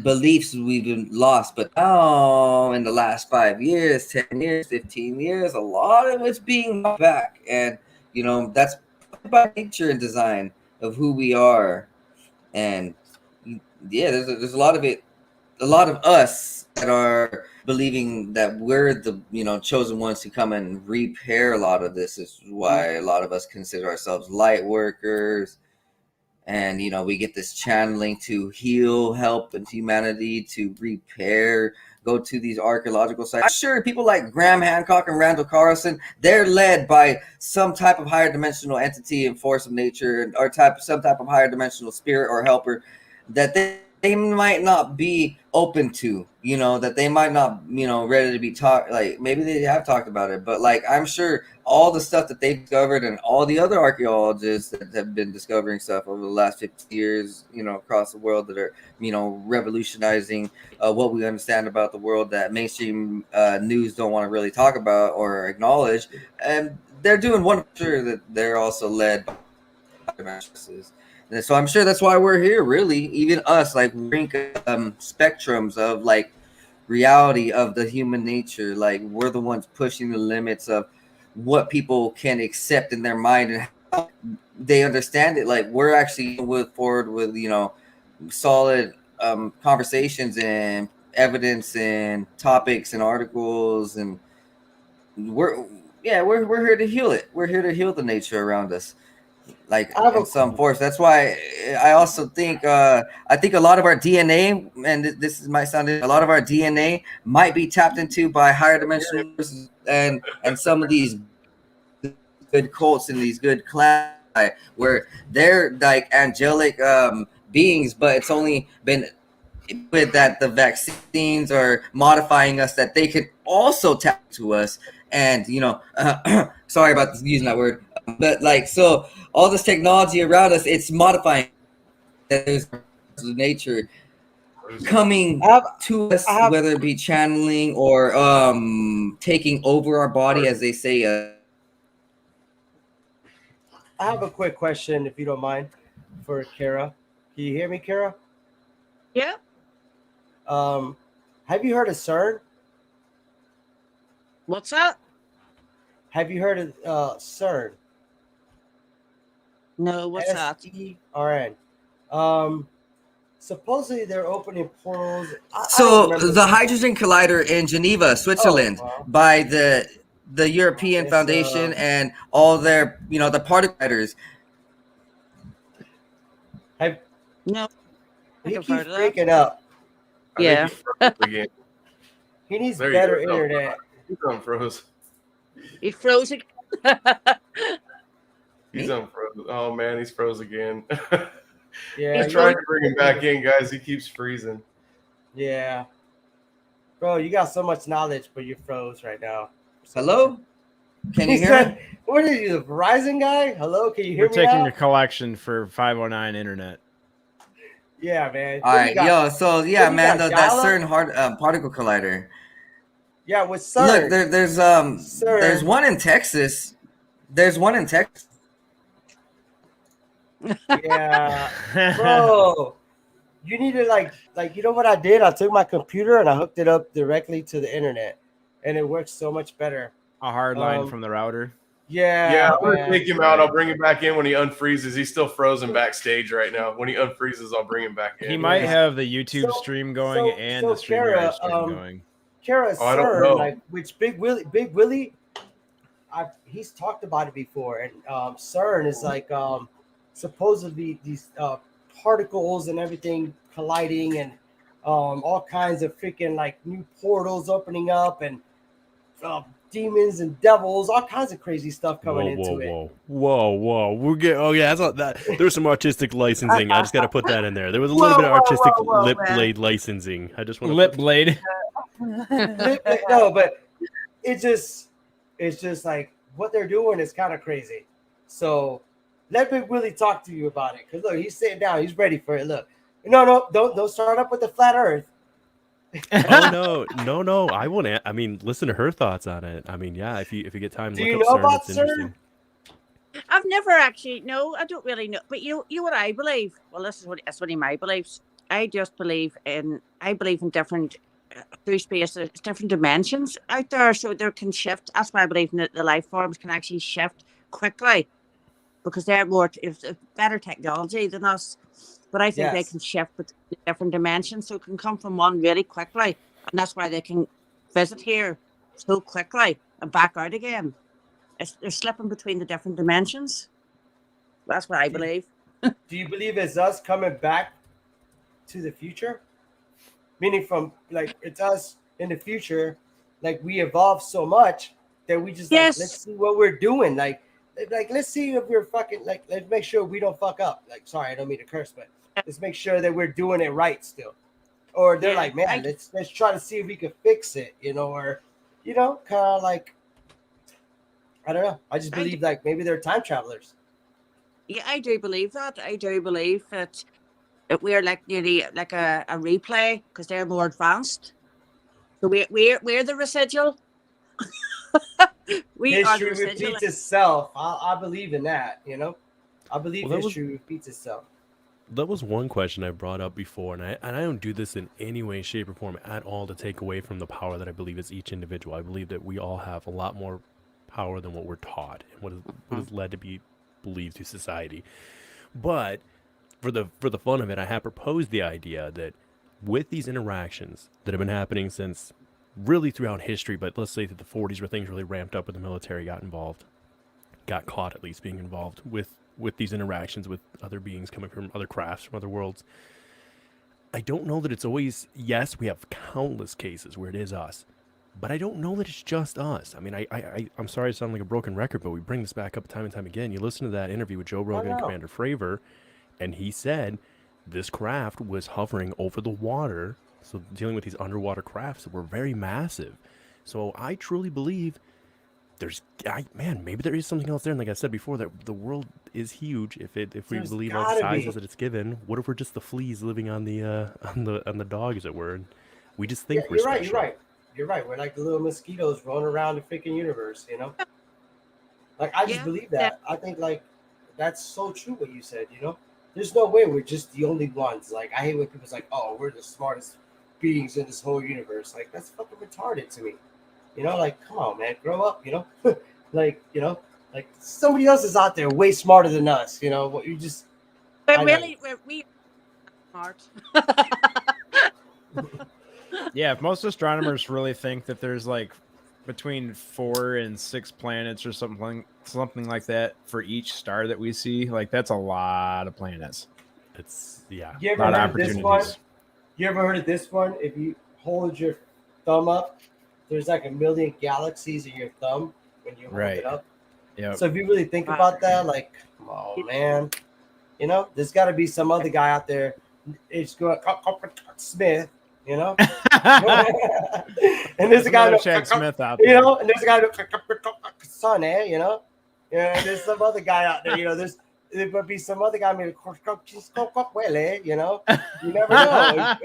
beliefs we've been lost. But now, in the last 5 years, 10 years, 15 years, a lot of it's being brought back. And, you know, that's by nature and design of who we are. And yeah, there's a lot of it, a lot of us that are believing that we're the, you know, chosen ones to come and repair a lot of this. Is why a lot of us consider ourselves light workers. And, you know, we get this channeling to heal, help, and humanity to repair, go to these archaeological sites. I'm sure people like Graham Hancock and Randall Carlson, they're led by some type of higher dimensional entity and force of nature, or some type of higher dimensional spirit or helper that they might not be open to, you know, that they might not, you know, ready to be taught. Like, maybe they have talked about it, but like, I'm sure all the stuff that they've discovered and all the other archaeologists that have been discovering stuff over the last 50 years, you know, across the world, that are, you know, revolutionizing what we understand about the world that mainstream news don't want to really talk about or acknowledge. And they're doing one, sure that they're also led by masters. And so I'm sure that's why we're here, really. Even us, like, rank spectrums of like reality of the human nature. Like, we're the ones pushing the limits of what people can accept in their mind and how they understand it. Like, we're actually forward with, you know, solid conversations and evidence and topics and articles, and we're here to heal it. We're here to heal the nature around us, like, in some force. That's why I also think I think a lot of our DNA, and this might sound, a lot of our DNA might be tapped into by higher dimensions and some of these good cults and these good clans where they're like angelic beings, but it's only been with that the vaccines are modifying us that they can also tap to us. And, you know, sorry about using that word, but like, so all this technology around us, it's modifying that there's nature coming to us, whether it be channeling or taking over our body, as they say.
I have a quick question, if you don't mind, for Kara. Can you hear me, Kara?
Yeah.
Have you heard of CERN?
What's that?
Have you heard of CERN?
No, what's that?
SERN. Supposedly they're opening portals.
So the Hydrogen Collider in Geneva, Switzerland, by the European Foundation and all their, you know, the particle colliders.
No.
He keeps breaking up.
Yeah.
He needs
There you
better
go.
internet.
He's unfroze.
He froze it.
He's unfroze. Oh man, he's froze again.
Yeah,
I tried to bring him back in, guys. He keeps freezing.
Yeah. Bro, you got so much knowledge, but you're froze right now.
Hello? Can you hear me?
What are you, the Verizon guy? Hello, can you hear
We're
me
taking
now?
a collection for 509 internet.
Yeah, man.
All right, yo. So yeah, man, that CERN hard particle collider.
Yeah, with CERN.
Look, there's one in Texas. There's one in Texas.
Yeah, bro. You need to like you know what I did? I took my computer and I hooked it up directly to the internet, and it works so much better.
A hard line from the router.
Yeah,
I'm gonna take him out. I'll bring him back in when he unfreezes. He's still frozen backstage right now. When he unfreezes, I'll bring him back in.
He might have the YouTube stream going and the StreamYard stream going.
Kara,
I don't know.
like, which Big Willie, he's talked about it before, and CERN is like supposedly these particles and everything colliding, and all kinds of freaking like new portals opening up, and demons and devils, all kinds of crazy stuff coming into it.
Whoa. We're getting, oh yeah, there's some artistic licensing. I just got to put that in there. There was a little bit of artistic lip blade licensing. I just want to
lip blade.
No, but it's just like what they're doing is kind of crazy. So let Big Willie talk to you about it, because look, he's sitting down, he's ready for it. Look, no, don't start up with the flat Earth.
Oh no! I want to. I mean, listen to her thoughts on it. I mean, yeah, if you get time,
Do
look
you
up
know
CERN.
about
It's
CERN?
interesting.
I've never actually. No, I don't really know. But you know what I believe. Well, that's one of my beliefs. I believe in different through space. There's different dimensions out there, so they can shift. That's why I believe in the life forms can actually shift quickly because they're more it's better technology than us. But I think they
Yes.
can shift between different dimensions, so it can come from one really quickly, and that's why they can visit here so quickly and back out again. They're slipping between the different dimensions. That's what I believe.
Do you believe it's us coming back to the future? Meaning from like it's us in the future, like we evolved so much that we just like let's
Yes.
see what we're doing. Like let's see if we're fucking like let's make sure we don't fuck up. Like sorry, I don't mean to curse, but let's make sure that we're doing it right still. Or they're
Yeah,
like, man, let's try to see if we can fix it, or kind of like I don't know. I just believe like maybe they're time travelers.
Yeah, I do believe that. I do believe that we're like nearly like a replay because they're more advanced. So we're the residual. We are the
History
residual.
repeats itself. I believe in that. I believe
Well, that was-
history repeats itself.
That was one question I brought up before, and I don't do this in any way, shape, or form at all to take away from the power that I believe is each individual. I believe that we all have a lot more power than what we're taught and what is led to be believed to society. But for the fun of it, I have proposed the idea that with these interactions that have been happening since really throughout history, but let's say that the 40s where things really ramped up and the military got involved, got caught at least being involved with these interactions with other beings coming from other crafts, from other worlds. I don't know that it's always, yes, we have countless cases where it is us, but I don't know that it's just us. I mean, I'm sorry to sound like a broken record, but we bring this back up time and time again. You listen to that interview with Joe Rogan and Commander Fravor, and he said this craft was hovering over the water, so dealing with these underwater crafts that were very massive. So I truly believe maybe there is something else there. And like I said before, that the world is huge. If we
There's
believe all the
gotta
sizes
be.
that it's given, what if we're just the fleas living on the on the dog, as it were? And we just think we're
You're right.
special.
You're right. We're like the little mosquitoes rolling around the freaking universe. Like I just believe that. I think like that's so true what you said. There's no way we're just the only ones. Like I hate when people's like, oh, we're the smartest beings in this whole universe. Like that's fucking retarded to me. Like come on, man, grow up. Like like somebody else is out there way smarter than us. What you just.
But really, we are smart.
Yeah, if most astronomers really think that there's like between 4 and 6 planets or something like that for each star that we see, like that's a lot of planets.
It's
You ever heard of this one? You ever heard of this one? If you hold your thumb up, there's like 1 million galaxies in your thumb when you hold it up.
Yeah.
So if you really think about that, like, come on, man. There's got to be some other guy out there. It's going Smith. And there's a guy
Shag Smith out there.
and there's a guy son, and there's some other guy out there. There might be some other guy maybe you never know.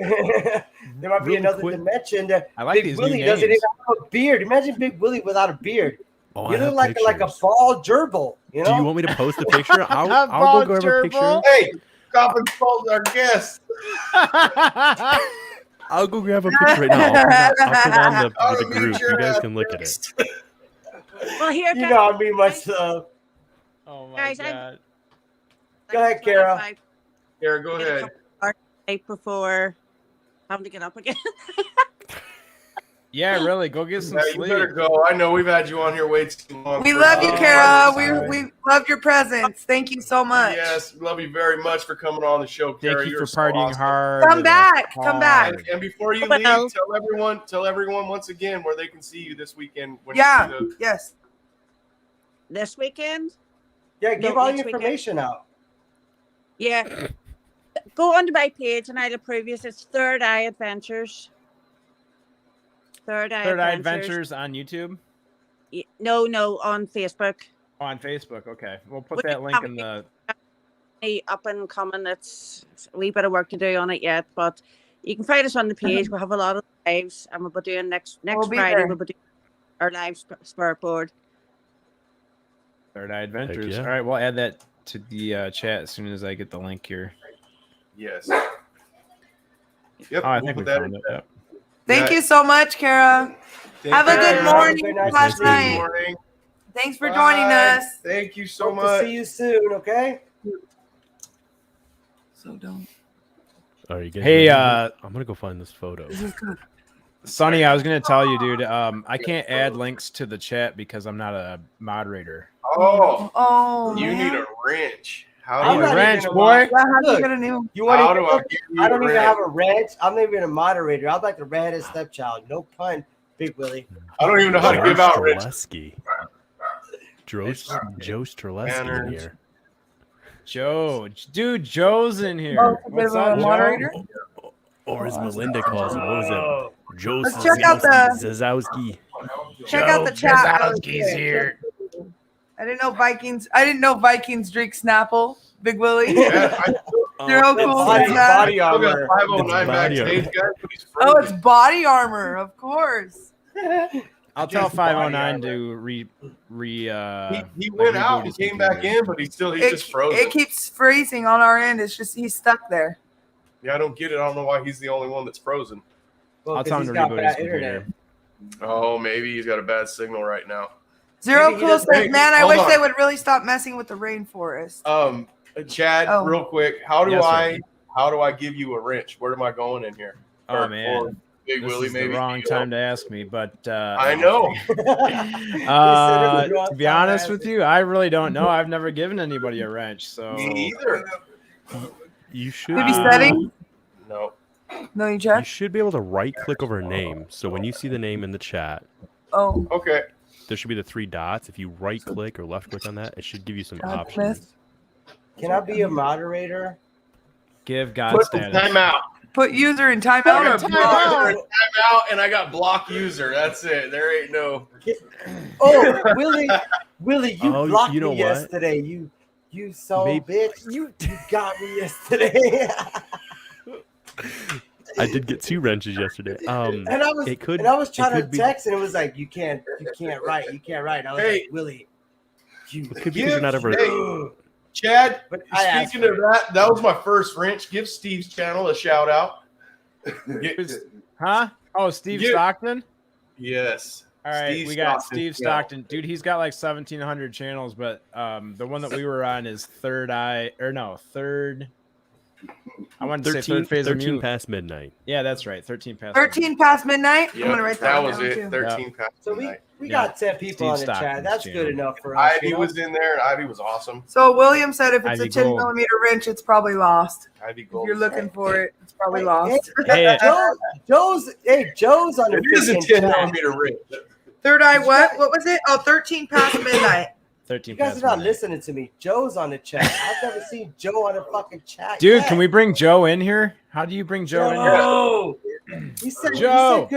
There might be another dimension that
I like
Big
these
Willie
new
doesn't
names.
even have a beard. Imagine Big Willie without a beard.
Oh,
You
I
look
have
like a
pictures.
bald gerbil.
Do you want me to post a picture? I'll go grab a picture.
Hey, stop and insult our guest.
I'll go grab a picture right now. I'll put it on the group. You guys can look at it.
Well, here,
I mean much love.
Oh my
guys,
god.
Go ahead, Kara.
Kara, go ahead.
Right before having to get up again.
Yeah, really. Go get some
Yeah,
sleep.
you better go. I know we've had you on here way too long.
We love you, Kara. We love your presence. Thank you so much.
Yes, love you very much for coming on the show, Kara.
Thank you
You're
for partying
awesome.
hard.
Come back. Come back.
And before you leave, tell everyone once again where they can see you this weekend. When you do
Yes.
This weekend?
Yeah, give all your information out.
Yeah. Go onto my page and I'll approve you. It's Third Eye Adventures. Third Eye
Adventures on YouTube?
No, on Facebook.
Oh, on Facebook. Okay. We'll put that link in the...
Up and coming. It's a wee bit of work to do on it yet, but you can find us on the page. We'll have a lot of lives, and we'll be doing next Friday.
There.
We'll be doing our live sport board.
Third Eye Adventures.
yeah.
All right, we'll add that to the chat as soon as I get the link here.
Yes. Yep.
Oh, I
we'll
think we
put that
found
in.
it. Yep.
Thank
Yeah.
you so much, Kara.
Thank
Have a
you,
good
Kara.
morning
Good
last
Good
night.
Morning.
Thanks for joining
Bye.
us.
Thank you so
Hope
much.
to see you soon. Okay.
So don't.
Are you guys
Hey,
ready? I'm gonna go find this photo.
This is good.
Sonny, I was gonna tell you, dude. I can't add links to the chat because I'm not a moderator.
Oh,
Oh,
you
man.
need a wrench. How
I'm
do
Need a
not
I?
wrench,
even a
boy.
mod-
Yeah, how do you
Look,
get a new?
You want
How
to
do I give you
I
a
don't even
wrench?
have a wrench. I'm not even a moderator. I'm like the redheaded stepchild. No pun, Big Willie.
I don't even know how to give out wrenches.
Streleski. Joe Streleski in
Banners.
here.
Joe, dude, Joe's in
Oh,
here.
it's a bit
What's
of a
up, Joe?
moderator.
Or as Melinda calls him, what was it? Joe
Let's check out the
Zazowski.
check out the chat. really
Jazowski's
quick.
here.
I didn't know Vikings drink Snapple. Big Willie.
Yeah, I
You're how
It's
cool
body,
is that?
body
still got
armor.
509
It's body
backstage, guys, but he's
Oh,
frozen.
it's body armor, of course.
I'll tell
Just body
509
armor.
to re.
He
like,
went out
reboot
and
his
came back
computer.
in, but he's
It,
just frozen.
it keeps freezing on our end. It's just he's stuck there.
Yeah, I don't get it. I don't know why he's the only one that's frozen.
Well,
I'll
'cause
tell him
he's
to
got
reboot his
bad
computer.
internet.
Oh, maybe he's got a bad signal right now.
Zero
Maybe he
Cool
doesn't-
says, "Man, I
hold
wish
on.
they would really stop messing with the rainforest."
Chad,
Oh.
real quick, how do
Yes, sir.
I give you a wrench? Where am I going in here?
Oh
Or
man,
Big
this
Willie,
is
maybe
the wrong
you
time to ask me, but
I know.
to be honest with you, I really don't know. I've never given anybody a wrench, so
Me either.
You should
Maybe
be
settings?
No.
No, you
you
check.
should be able to right click over name. So when you see the name in the chat,
Oh,
Okay.
there should be the three dots. If you right click or left click on that, it should give you some
God
options.
Can I be a moderator?
give God
Put some
status.
time out.
put user in
I
timeout or
got
block.
time out, and I got block user. That's it. There ain't no.
Oh, Willie, you
Oh,
blocked
you know
me
what?
yesterday. You so
Maybe-
bitch. You got me yesterday.
I did get 2 wrenches yesterday.
and I was
It could.
and I was
it
trying to
could be-
text, and it was like you can't write. And I was
Hey.
like, Willie, you.
It could be because you're not ever.
Hey, Chad,
But I asked
speaking
for
of that was my first wrench. Give Steve's channel a shout out.
Huh? Oh, Steve
Yeah.
Stockton.
Yes.
All right,
Steve
we got
Stockton,
Steve
yeah.
Stockton. Dude, he's got like 1,700 channels, but the one that we were on is third. I wanted to say
13,
third phase of
13
mute.
past midnight.
Yeah, that's right. 13 past.
13 past midnight.
Yep,
I'm gonna write that,
that
one
was
down
it.
too.
13 past
So we
midnight.
got 10 people
Steve
on the chat.
Stockton's
That's
channel.
good enough for us.
Ivy was in there, and Ivy was awesome.
So William said if it's
Ivy
a 10
Gold.
millimeter wrench, it's probably lost.
Ivy
If
Gold.
you're looking for it, it's probably
Hey,
lost.
Hey,
Joe's on the
It is a
freaking
10
chat.
millimeter wrench.
Third eye, what? What was it? Oh, 13 past midnight.
13
You guys
past
are not
midnight.
listening to me. Joe's on the chat. I've never seen Joe on a fucking chat.
Dude,
yet.
can we bring Joe in here? How do you bring Joe in here?
Joe. He said,
Joe.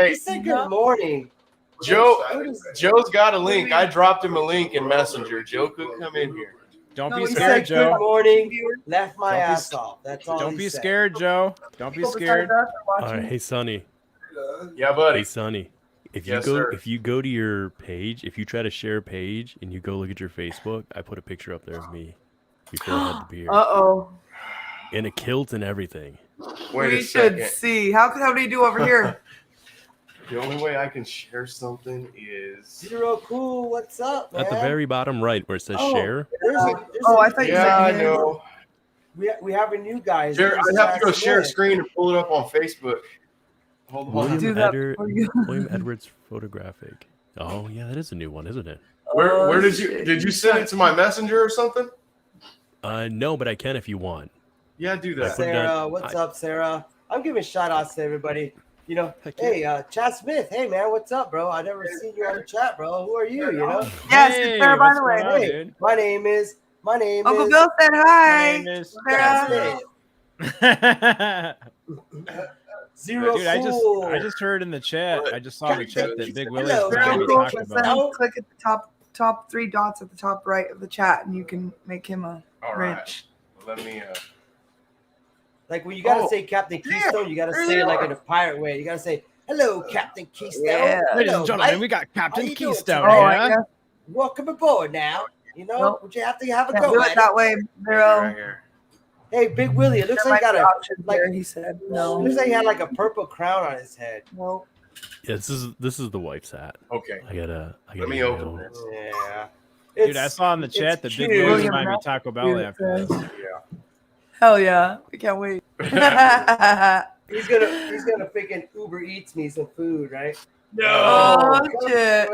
He said good morning.
Joe's got a link. I dropped him a link in Messenger. Joe could come in here.
Don't
No,
be
he
scared,
said good
Joe.
morning. Left my
Don't be
ass
sc-
off. That's all.
Don't
he
be
said.
scared, Joe. Don't be
People
scared.
besides us are
All
watching.
right, hey Sonny.
Yeah,
Hey
buddy.
Sonny. If
Yes,
you go
sir.
if you go to your page, if you try to share a page and you go look at your Facebook, I put a picture up there of me before I had the beard.
Uh-oh.
In a kilt and everything.
Wait
We
a
should
second.
see. How do you do over here?
The only way I can share something is.
Zero cool. What's up, man?
At the very bottom right where it says
Oh,
share.
I thought you
Yeah, I
said
know.
We have a new guy.
Share,
His
I have to go
name's
share a
Smith.
screen and pull it up on Facebook. Hold on.
William,
Do that for you.
William Edwards photographic. Oh yeah, that is a new one, isn't it?
Where did you send it to my messenger or something?
No, but I can if you want.
Yeah, do that.
put it
Sarah,
down.
what's up, Sarah? I'm giving shout outs to everybody. You know,
Heck yeah.
hey, Chad Smith. Hey, man, what's up, bro? I never seen you on the chat, bro. Who are you? You know,
Yes,
Hey,
Sarah, by
what's
the way.
going on,
hey,
dude?
my name is
Uncle Bill said hi.
My name is
Chad
Sarah.
Smith.
Dude,
Zero cool.
I just heard in the chat. I just saw in the chat that Big Willie
Hello,
is going to be
Joe.
talking
Just
about.
click at the top 3 dots at the top right of the chat, and you can make him a
All right.
wrench.
Let me.
Like when you gotta
Oh,
say Captain Keystone, you gotta
there
say
they
it like
are.
in a pirate way. You gotta say, "Hello, Captain Keystone."
Yeah.
Ladies
Hello,
and gentlemen,
Mike.
we got
How
Captain
you doing
Keystone
today?
Oh, I
here.
guess
Welcome aboard now. You know,
Nope.
would you have to have a
can't
go
do
at
it
it?
that way,
Right
Zero.
here.
Hey, Big Willie, it looks
There
like he
might
got
be
a
options
like.
there, he said.
It
No.
looks like he had like a purple crown on his head.
No.
Yeah, this is the wife's hat.
Okay.
I gotta
Let me open this.
Yeah.
Dude, I saw in the chat that Big
cute.
Willie might be Taco Bell after this.
Yeah.
Hell yeah. We can't wait.
He's gonna freaking Uber Eats me some food, right?
Oh, shit.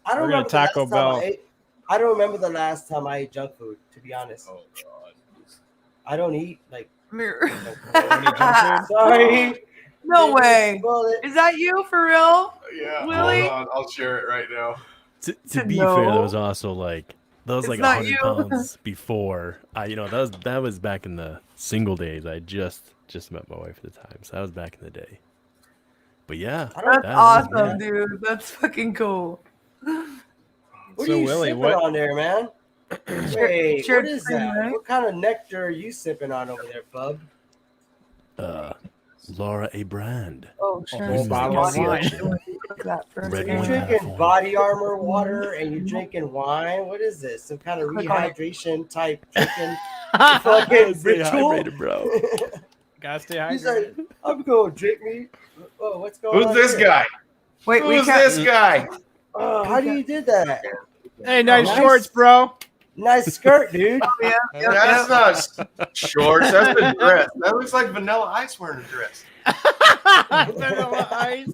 I don't
We're gonna
remember the last
Taco
time
Bell.
I don't remember the last time I ate junk food, to be honest.
Oh God.
I don't eat like
Mirror.
sorry.
No
Maybe
way.
spoil it.
Is that you for real?
Yeah.
Willie?
Hold on. I'll share it right now.
To be fair, that was also like that was
It's
like
not
100
you.
pounds before. That was back in the single days. I just met my wife at the time, so that was back in the day. But yeah,
That's
that
awesome,
was-
dude. That's fucking cool.
What
So,
are you
Willie,
sipping
what-
on there, man? Wait,
Shared
what is
screen,
that?
right?
What kind of nectar are you sipping on over there, bub?
Laura A. Brand.
Oh, sure.
whole bottle of wine.
That for a
Red
You're
wine.
second.
drinking body armor water and you're drinking wine. What is this? Some kind of
Click on it.
rehydration type drinking fucking
Stay
ritual?
hydrated, bro.
Gotta stay
He's like,
hydrated.
I'm going to drink me. Oh, what's going on?
Who's this
here?
guy?
Wait, we
Who's
can't.
this guy?
Oh, how do you did that?
Hey, nice
Nice.
shorts, bro.
Nice skirt, dude.
Yeah, yeah,
That's
yeah.
not shorts. That's a dress. That looks like Vanilla Ice wearing a dress.
Vanilla Ice.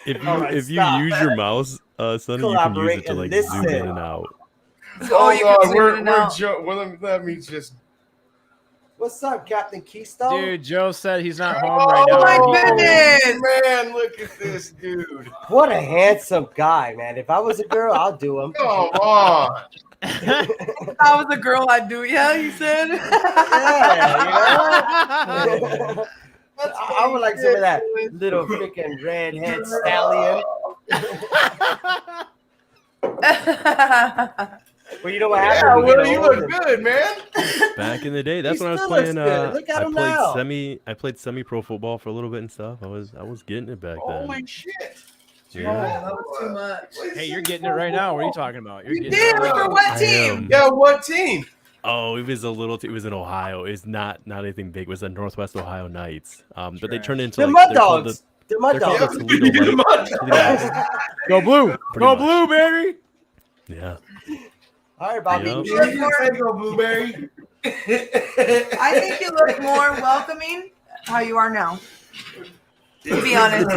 If you
All right,
if you
stop.
use your mouse, Sonny, you can use
Collaborate
it to
and
like
listen.
zoom in and out.
Oh, you can zoom
we're
in and out.
let me just.
What's up, Captain Keystone?
Dude, Joe said he's not home right now.
Oh my
He-
goodness.
Man, look at this dude.
What a handsome guy, man. If I was a girl, I'll do him.
Come on.
If I was a girl, I'd do it. Yeah, you said.
Yeah, you know? I would like some of that little freaking redhead stallion. Well, you know what happened?
Yeah,
We get
Will, you
older.
look good, man.
Back in the day, that's
He
when I was
still looks
playing.
good. Look at
I
him
played
now.
I played semi-pro football for a little bit and stuff. I was getting it back then.
Holy shit.
Yeah.
That was too much.
Hey, you're getting it right now. What are you talking about? You're
You
getting
did.
it right
For
now.
what
I
team?
am.
Yeah, what team?
Oh, it was it was in Ohio. It's not anything big. It was the Northwest Ohio Knights. But they turned into
The
like,
Mud
they're called
Dogs. The Mud
they're called
Dogs.
the Toledo Light.
Go blue.
Pretty
Go
much.
blue, baby.
Yeah.
All right, Bobby.
Yep.
You look more-
Go Blueberry.
I think you look more welcoming how you are now. To be honest.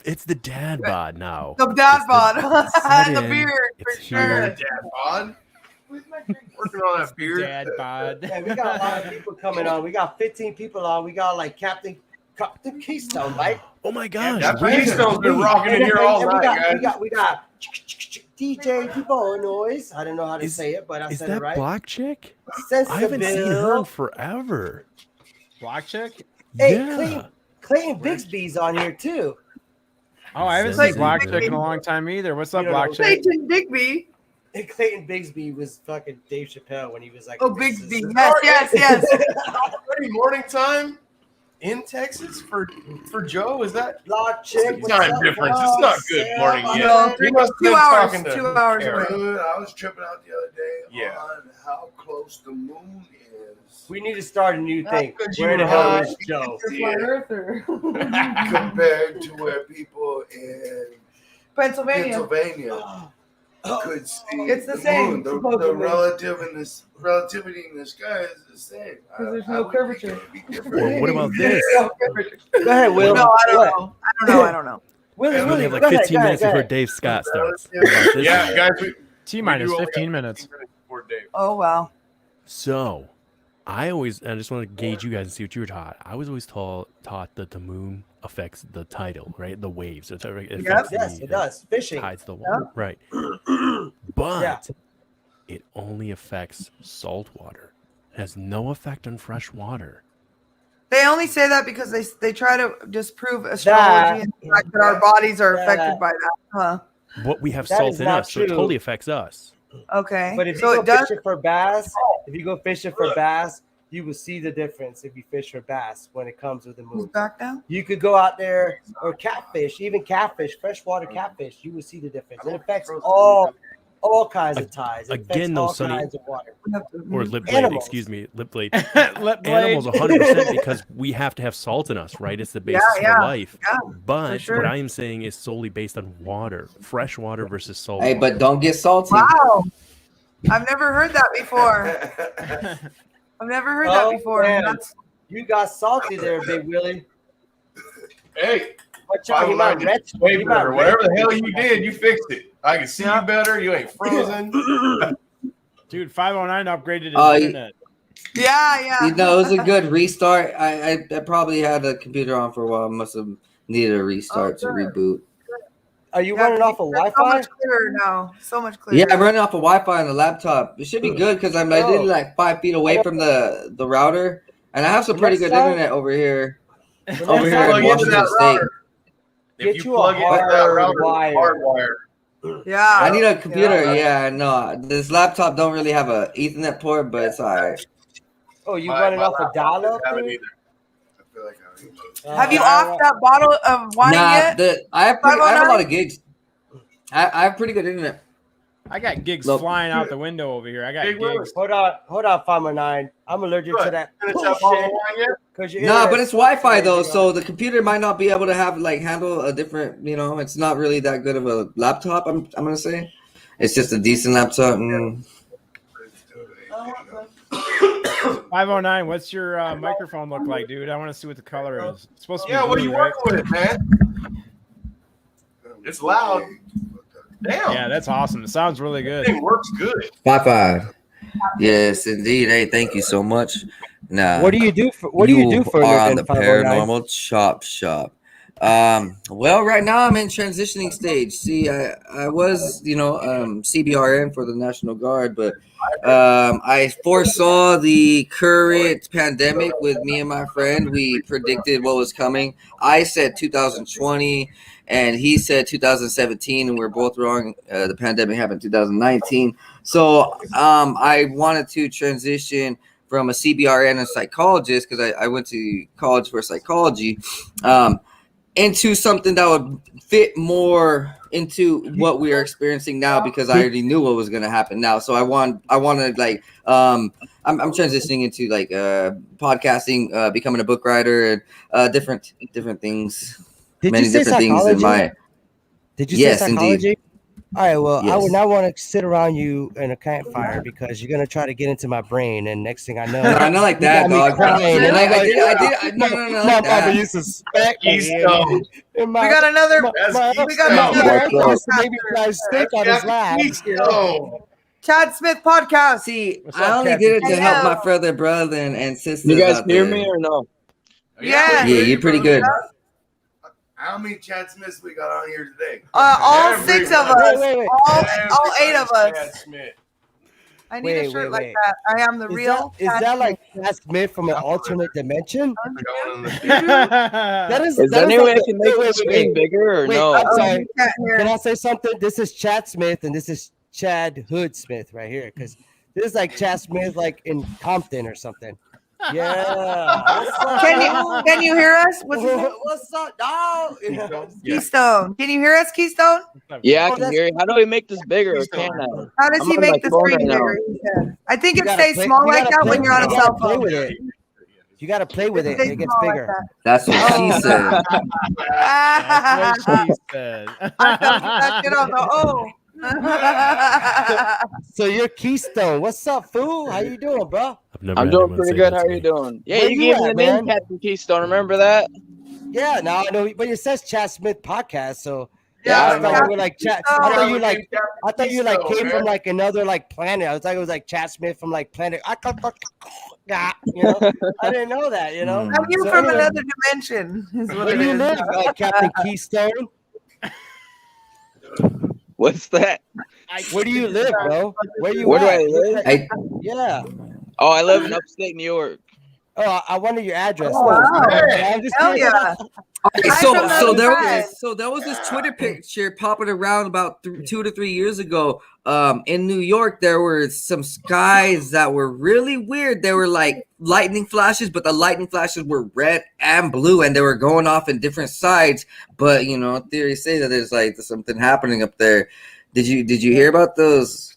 It's the dad bod now.
The dad
It's
bod
set
and the
in,
beard for
it's
sure.
here.
Dad bod. Working on that beard.
Dad bod.
Yeah, we got a lot of people coming on. We got 15 people on. We got like Captain Keystone, right?
Oh my gosh.
That
wait,
Keystone's been
wait.
rocking in here all
And
night, guys.
we got DJ Debo Noise. I don't know how to
Is-
say it, but I
Is
said it
that
right.
Black Chick? I haven't seen her in
Sensible.
forever.
Black chick?
Hey,
Yeah.
Clayton Bixby's on here too.
Oh, I haven't
Like-
seen Black chick in a long time either. What's up,
You don't
Black
know.
chick?
Clayton Bigby.
And Clayton Bixby was fucking Dave Chappelle when he was like,
Oh,
this
Bigby.
is-
Yes.
Already morning time in Texas for Joe? Is that
Black chick. what's
time
up,
difference?
bro?
It's not good
Sarah,
morning yet.
No,
You must have
2
been
hours.
talking to
2 hours
Karen.
away.
Dude, I was tripping out the other day
Yeah.
on how close the moon is
We need to start a new thing.
Because you
Where the
were
hell
high.
is Joe?
compared to where people in
Pennsylvania.
Pennsylvania could see.
It's the same,
moon. The
supposedly.
relativity in the sky is the same.
There's
I
no
would think
curvature.
it would be different.
Or what about this?
Go ahead, Will.
No, I don't
What?
know. I don't know.
Willie,
We only
Willie,
have like
go ahead,
15
go ahead,
minutes
go
before
ahead.
Dave Scott starts. What about this
Yeah,
one?
guys.
T minus
we do only
15
have
minutes.
15 minutes before Dave.
Oh, wow.
So, I just want to gauge you guys and see what you were taught. I was always taught that the moon affects the tidal, right? The waves. It affects
Yes, it does. Fishing.
tides the water, right? But
Yeah.
it only affects salt water. It has no effect on fresh water.
They only say that because they try to disprove astrology and the fact that our bodies are affected by that. Huh.
What we have
That
salt
is
in
not
us, so it
true.
totally affects us.
Okay.
But if
so
you
it
go
does.
fishing for bass, you will see the difference if you fish for bass when it comes with the
Who's
moon.
back down?
You could go out there or catfish, even catfish, freshwater catfish. You will see the difference. It affects all all kinds of ties. It
Again,
affects
though,
all
Sonny,
kinds of water.
or lip blade,
Animals.
excuse me, lip blade.
Lip blade.
Animals 100% because we have to have salt in us, right? It's the basis
yeah,
for life.
yeah,
But
sure.
what I am saying is solely based on water, fresh water versus salt
Hey,
water.
but don't get salty.
Wow. I've never heard that before. I've never heard that before.
Man,
That's-
you got salty there, Big Willie.
Hey,
Watch out, you might
509
retch.
just way
You might
better. Whatever the
retch-
hell you did, you fixed it. I can see you better. You ain't frozen.
Dude, 509 upgraded his
Oh,
internet.
Yeah.
You know, it was a good restart. I probably had the computer on for a while. Must have needed a restart to reboot.
Are you running off of
So
Wi-Fi?
much clearer now. So much clearer.
Yeah, I'm running off of Wi-Fi on the laptop. It should be good because I did like 5 feet away from the router, and I have some pretty good internet over here. Over here in Washington State.
If
Get
you
you a
plug into that router,
hardwire.
hardwire.
Yeah.
I need a computer. Yeah, no, this laptop don't really have a Ethernet port, but it's alright.
Oh, you running off a dial-up?
Have it
dude?
either.
I feel like
Have you offed that bottle of wine yet?
I have a lot of gigs. I have pretty good internet.
I got gigs
Look.
flying out the window over here. I got
Big
gigs.
Hold on, 509. I'm allergic to that.
Finish that bottle of wine yet?
Nah, but it's Wi-Fi though, so the computer might not be able to have handle a different. You know, it's not really that good of a laptop. I'm gonna say, it's just a decent laptop.
509, what's your microphone look like, dude? I want to see what the color is. It's supposed to be
Yeah, what are you
blue, right?
working with, man? It's loud. Damn.
Yeah, that's awesome. It sounds really good.
It works good.
5. Yes, indeed. Hey, thank you so much. Nah,
What do you do for? What do you do for? a
are on
living,
the
509?
Paranormal Chop Shop. Well, right now I'm in transitioning stage. See, I was, CBRN for the National Guard, but I foresaw the current pandemic with me and my friend. We predicted what was coming. I said 2020, and he said 2017, and we're both wrong. The pandemic happened in 2019. So I wanted to transition from a CBRN and a psychologist, because I went to college for psychology, into something that would fit more into what we are experiencing now, because I already knew what was going to happen now. So I want to I'm transitioning into podcasting, becoming a book writer, and different things.
Did
many
you say
different things in
psychology?
my.
Did you
Yes,
say
indeed.
psychology? All right. Well, I
Yes.
would not want to sit around you in a campfire because you're gonna try to get into my brain, and next thing I know,
No, not like
you got
that,
me
dog.
crying, and I'm like,
No,
my
like
mama
that.
used to suspect me.
Keystone.
And my,
We got another.
That's
We got another.
uncle used to make me try to stick on his lap.
Keystone.
Chad Smith podcast.
See,
What's
I
up,
only
Captain
did it to help
Hello.
my brother and sisters.
You guys
out
hear
there.
me or no?
Yeah.
Yeah, you're pretty good.
How many Chad Smiths we got on here today?
All 6 of us.
Wait.
All 8 of us.
Chad Smith.
I need a
Wait,
shirt
wait.
like that. I am the real.
Is
Chad
that like
Smith.
Chad Smith from an alternate dimension? That
That
is.
Is
that
there any
is
way I
like
can make the screen bigger or
Wait,
no?
I'm sorry.
You can't hear.
Can I say something? This is Chad Smith, and this is Chad Hood Smith right here, because this is like Chad Smith, like in Compton or something. Yeah.
Can you hear us? What's his name?
What's up, dog?
Keystone. Can you hear us, Keystone?
Yeah, I
Oh,
can
that's-
hear you. How do we make this bigger? Or can I?
How does
I'm
he
on
make
my
the
phone
screen
right now.
bigger? He said. I think it
You gotta
stays
play-
small
you
like
gotta
that
play-
when you're on a
you
cell
gotta play
phone.
with it. You got to play with it.
stays
It gets
small like
bigger.
That's what she
Oh.
said.
That's what she said.
I felt that shit. I was like, oh.
So you're Keystone. What's up, fool? How you doing, bro?
I've never
I'm
had
doing
anyone
pretty
say
good.
that
How
to
are you
me.
doing? Yeah,
Where
you
you
gave me
at,
the name
man?
Captain Keystone. Remember that?
Yeah, no, I know, but it says Chad Smith podcast, so
Yeah, I
I
don't
thought
know.
you were like Chad. I thought you like. I thought you like came from like another like planet. I was like it was like Chad Smith from like planet. You know, I didn't know that. You know,
I'm you
So
from
anyway,
another dimension. Is what
where
it
do you
is.
live, Captain Keystone?
What's that?
Where do you live, bro? Where you
Where do
at?
I live?
I,
Yeah.
Oh, I live in upstate New York.
Oh, I wanted your address.
Oh, wow.
I'm just
Hell
kidding.
yeah.
okay,
Hi
so
from
so
the
there
side.
was this Twitter picture popping around about 2 to 3 years ago. In New York, there were some skies that were really weird. They were like lightning flashes, but the lightning flashes were red and blue, and they were going off in different sides. But theories say that there's like something happening up there. Did you hear about those?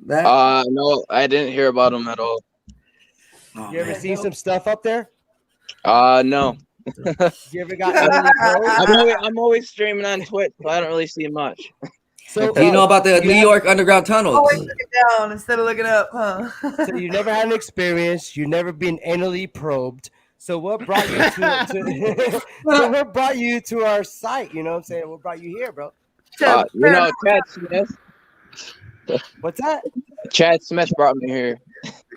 That?
No, I didn't hear about them at all.
Oh,
You ever
man.
seen some stuff up there?
No.
You ever got anally probed?
I'm always streaming on Twitch, so I don't really see much.
So
Do you know about the New York underground tunnels?
Always looking down instead of looking up, huh?
So you never had an experience. You never been anally probed. So what brought you to so what brought you to our site? You know what I'm saying? What brought you here, bro?
Chad Smith.
What's that?
Chad Smith brought me here.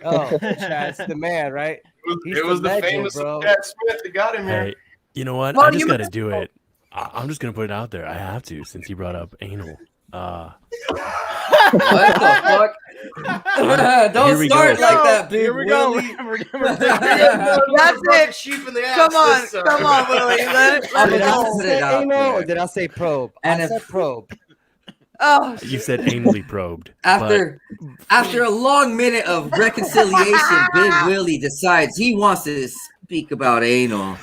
Oh, Chad's the man, right? He's
It was the
legend,
famous
bro.
Chad Smith that got him here.
Hey, you know what?
Well,
I just
you
got to
must-
do it. I'm just gonna put it out there. I have to, since he brought up anal.
What the fuck? Don't
Here we
start
go.
like that, big
Here we go.
Willie.
That's it.
Sheep in the ass
Come on,
this time.
come on, Willie. Let
Did
it
I
go.
put
Say
it out
anal or
there?
did I say probe?
And
I
if-
said probe.
Oh,
You said anally probed.
After a long minute of reconciliation, Big Willie decides he wants to speak about anal.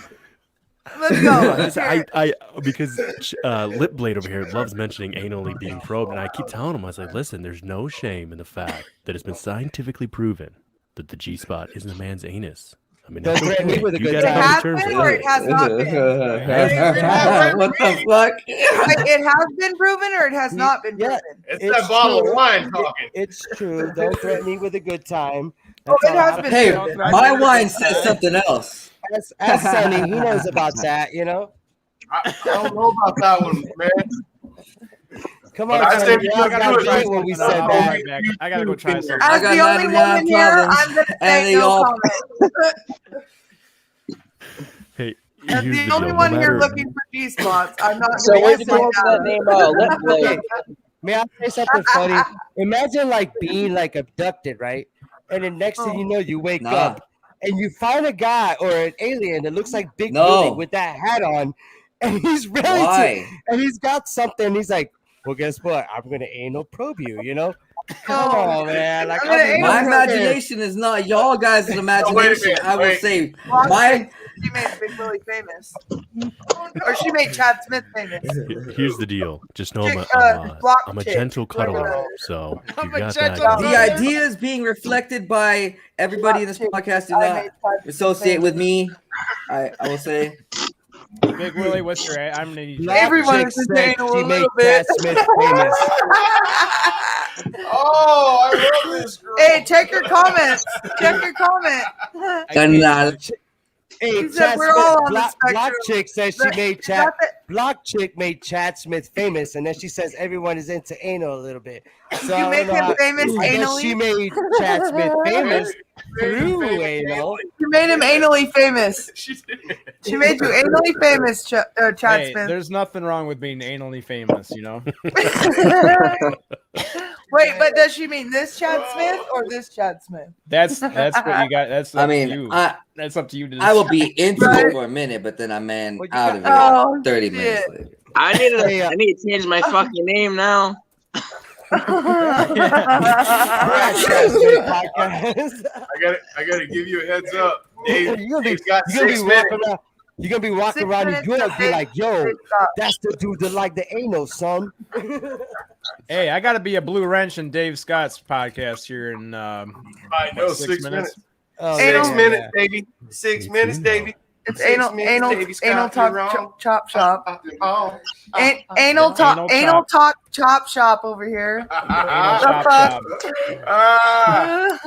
let's go.
But I because Lip Blade over here loves mentioning anally being probed, and I keep telling him, I was like, listen, there's no shame in the fact that it's been scientifically proven that the G spot is in a man's anus. I mean, that's
Don't threaten me
okay.
with a
You
good
gotta
It
come
time.
to
has
terms
been
with
or
it.
it has not been?
What the fuck?
Like, it has been proven or it has not been
Yeah.
proven?
It's that bottle of
true.
wine talking.
It's true. Don't threaten me with a good time.
Oh,
That's
it
all
has
I-
been
Hey,
proven.
my wine says something else.
As Sonny, he knows about that, you know?
I don't know about that one, man.
Come
But
on,
I
Sonny.
said
You
you
all
gotta
got
do it.
to when we said
I'll
that.
be right back. I gotta go try something.
I
As
got
the only
99
woman here,
problems,
I'm going to
and
say
they
no
all-
comment.
Hey,
As
here's
the
the
only
deal.
one
No
here
matter,
looking for G-spots, I'm not
So
going
where'd
to
you come up with that name, Lip Blade?
May I say something funny? Imagine like being like abducted, right? And then next thing you know, you wake
Nah.
up and you find a guy or an alien that looks like Big
No.
Willie with that hat on, and he's ready to,
Why?
and he's got something. He's like, well, guess what? I'm gonna anal probe you. You know? Come on, man. Like
I'm gonna
I'm
My
anal
imagination is not y'all guys' imagination.
minute,
I will
wait.
say
Block
my
chick, she made Big Willie famous. Or she made Chad Smith famous.
here's the deal. Just know
Chick, block
I'm a
chick.
gentle
Whoever
cuddler,
that is.
so you
I'm a
got
gentle
that.
the
cuddler.
ideas being reflected by everybody in this podcast do
I
not
made Chad Smith
associate
famous.
with me. I will say.
Big Willie, what's your? I'm gonna need you.
Black
Everyone
chick
is
said
saying a
she
little
made
bit.
Chad Smith famous.
Oh, I love this girl.
Hey, check your comments. Check your comment.
Canal.
Hey,
He said
Chad
we're
Smith,
all on the
Block
spectrum.
chick says she
That-
made Chad.
That's it.
Block chick made Chad Smith famous, and then she says everyone is into anal a little bit. So
You
I
make
don't know
him
how-
famous
I guess she
anally?
made Chad Smith famous through
Famous
anal.
You made him anally famous.
She did.
She made you anally famous, Chad
Hey,
Smith.
there's nothing wrong with being anally famous, you know.
Wait, but does she mean this Chad Smith or this Chad Smith?
That's what you got. That's
I
up to
mean,
you.
I
That's up to you to
I will
decide.
be into
Right.
it for a minute, but then I man
Well, you
out of it
Oh,
30
shit.
minutes later.
I need to.
Hey,
I need to change my fucking name now.
Chad Smith podcast.
I gotta give you a heads up. Dave,
You're gonna be,
Dave's got
you're gonna
6
be
minutes.
walking around. You're gonna be walking
6
around in
minutes
Europe,
to
be like, "Yo,
stop.
that's the dude that like the anal, son."
Hey, I got to be a blue wrench in Dave Scott's podcast here in
I know,
what,
6 minutes.
Oh,
6
Anal-
minutes, baby. 6 minutes,
too, though.
Davey.
It's
6
anal,
minutes,
anal,
Davey Scott,
anal
you're
talk,
wrong.
chop shop.
Oh.
Anal talk,
Anal
anal
chop.
talk, chop shop over here.
Anal
The
chop
fuck?
chop.
Ah.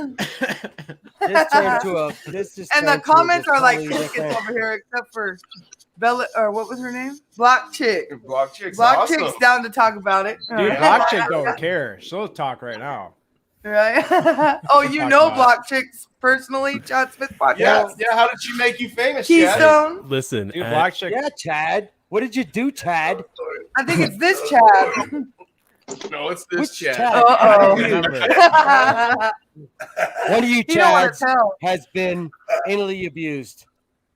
This turned to a. This just
And the
turned to a
comments are like
totally
crickets
different-
over here, except for Bella, or what was her name? Block Chick.
Block Chick's
Block
awesome.
Chick's down to talk about it.
Dude, Block Chick don't care. She'll talk right now.
Right? Oh, you
Talk
know
about
Block Chicks personally, Chad Smith podcast.
Yeah, how did she make you famous, Chad?
Keystone.
Listen,
Dude, Block Chick.
Yeah, Chad. What did you do, Chad?
I think it's this Chad.
No, it's this
Which
Chad.
Chad?
Uh-oh.
Remember.
One of you
You don't want
Chads
to tell.
has been anally abused.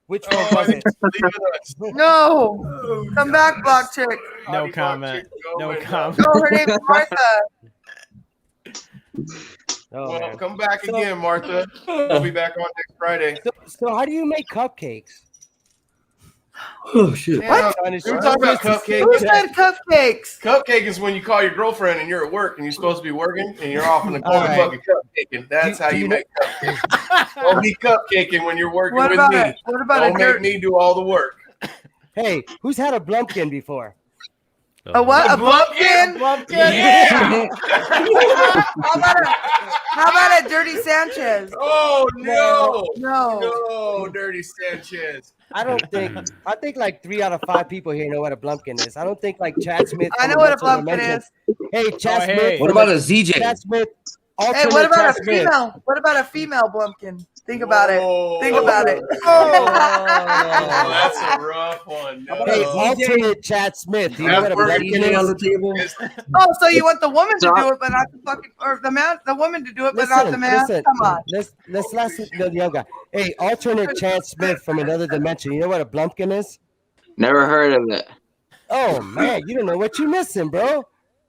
Which one
Oh, I
was
think
it?
she's leaving us.
No. Come back, Block Chick.
No
Block
comment.
Chick, go
No
and-
comment.
Oh, her name's Martha.
Oh,
Well,
man.
come back
So-
again, Martha. We'll be back on next Friday.
So how do you make cupcakes?
Oh shit!
Yeah,
What?
we were talking about cupcakes.
Who said cupcakes?
Cupcake is when you call your girlfriend and you're at work and you're supposed to be working and you're off in the
All
corner
right.
fucking cupcaking. That's how you make cupcakes. Don't be cupcaking when you're working
What
with
about
me.
it? What about
Don't
a
make
dirt?
me do all the work.
Hey, who's had a blumpkin before?
A what? A
Blumpkin?
blumpkin?
Yeah.
How about a dirty Sanchez?
Oh no.
No.
No, Dirty Sanchez.
I don't think. I think like 3 out of 5 people here know what a blumpkin is. I don't think like Chad Smith.
I
from
know what a
Mental
blumpkin
Dimension-
is.
Hey, Chad
hey.
Smith.
What about a ZJ?
Chad Smith?
Hey,
alternate
what about
Chad
a
Smith.
female? What about a female blumpkin? Think about it. Think
Whoa.
about it.
Oh, that's a rough one. No.
Hey, alternate Chad Smith. Do you know what a
That's
blumpkin
on
is?
the table.
Oh, so you want the woman to do it, but not the fucking, or the man, the woman to do it, but not the man? Come on.
Let's listen to the young guy. Hey, alternate Chad Smith from another dimension. You know what a blumpkin is?
Never heard of it.
Oh man, you don't know what you're missing, bro.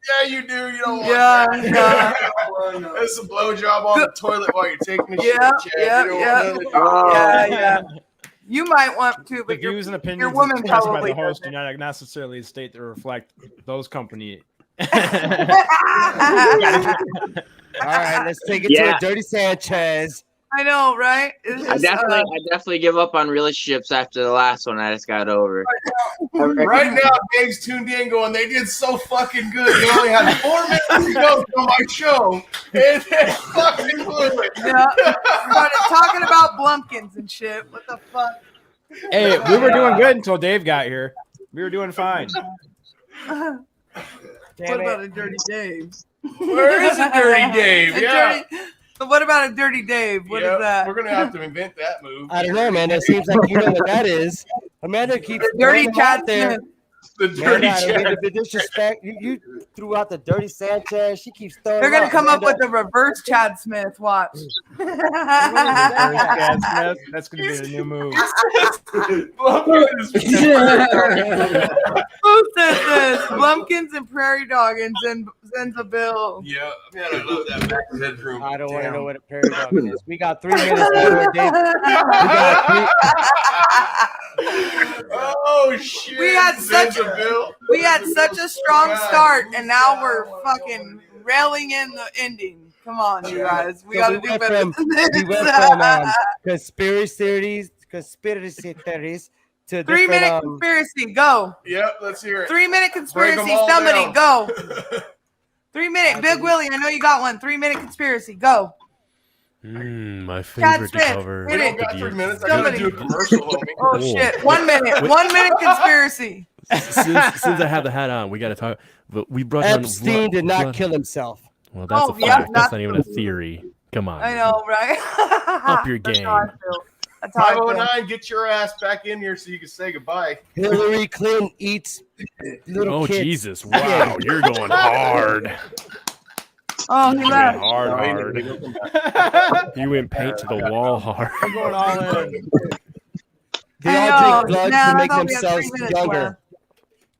Yeah, you do. You don't want
Yeah,
that. That's a blowjob on the toilet while you're taking a
Yeah,
shit, Chad. You don't
yeah,
want none of that.
Oh.
Yeah. You might want to,
The
but
views and
your
opinions
woman
expressed by
probably
the host do
doesn't.
not necessarily state to reflect those company.
All right, let's take it to
Yeah.
a dirty Sanchez.
I know, right? It's
I
just,
definitely give up on relationships after the last one I just got over.
Right now, Dave's tuned in going, they did so fucking good. You only had 4 minutes to go to my show, and they fucking blew it.
yeah. Started talking about blumpkins and shit. What the fuck?
Hey, we were doing good until Dave got here. We were doing fine.
What about a dirty Dave?
Where is a Dirty Dave?
A
Yeah.
But what about a dirty Dave? What is
Yep,
that?
We're going to have to invent that move.
I don't know, man. It seems like you know what that is. Amanda keeps
Dirty
throwing them
Chad
out there.
Smith.
The Dirty
Amanda, I don't mean
Chad.
to be disrespect. You threw out the dirty Sanchez. She keeps throwing.
They're
them
gonna
out.
come up
Amanda,
with the reverse Chad Smith. Watch.
Chad Smith, that's going to be the new move.
Who says this? Blumpkins and prairie dog and Zenzabil.
Yeah, man, I love that back bedroom.
I don't want to
Damn.
know what a prairie dog is. We got 3 minutes. More, Dave.
Oh shit!
We had such
Zenzabil.
We had such a strong
God.
start, and now we're fucking railing in the ending. Come on, you guys. We
So
gotta
we
do
went
better
from-
than this.
We went from conspiracy theories to
3 minute
different.
conspiracy. Go.
Yep, let's hear it.
3 minute
Break 'em
conspiracy.
all
Somebody
down.
go. 3 minute. Big Willie, I know you got one. 3 minute conspiracy. Go.
My
Chad
favorite to
Smith,
cover.
We
hit
don't
it.
got
the
3 minutes. I
Somebody-
gotta do a commercial, homie.
Oh
Cool.
shit. 1 minute. 1 minute conspiracy.
since I have the hat on, we got to talk. But we brought on
Epstein did not
brought-
kill himself.
Well, that's
Oh,
a
yeah,
fact. That's
that's
not even a theory. Come on.
I know, right?
Up your
That's
game.
how I feel. That's how I feel.
509, get your ass back in here so you can say goodbye.
Hillary Clinton eats little
Oh
kids.
Jesus! Wow, you're going hard.
Oh, he
You went
left.
hard. You went paint to the wall hard.
We're going all in.
They
I
all
know.
drink blood
Man,
to
I
make
thought we had 3
themselves
minutes
younger.
left.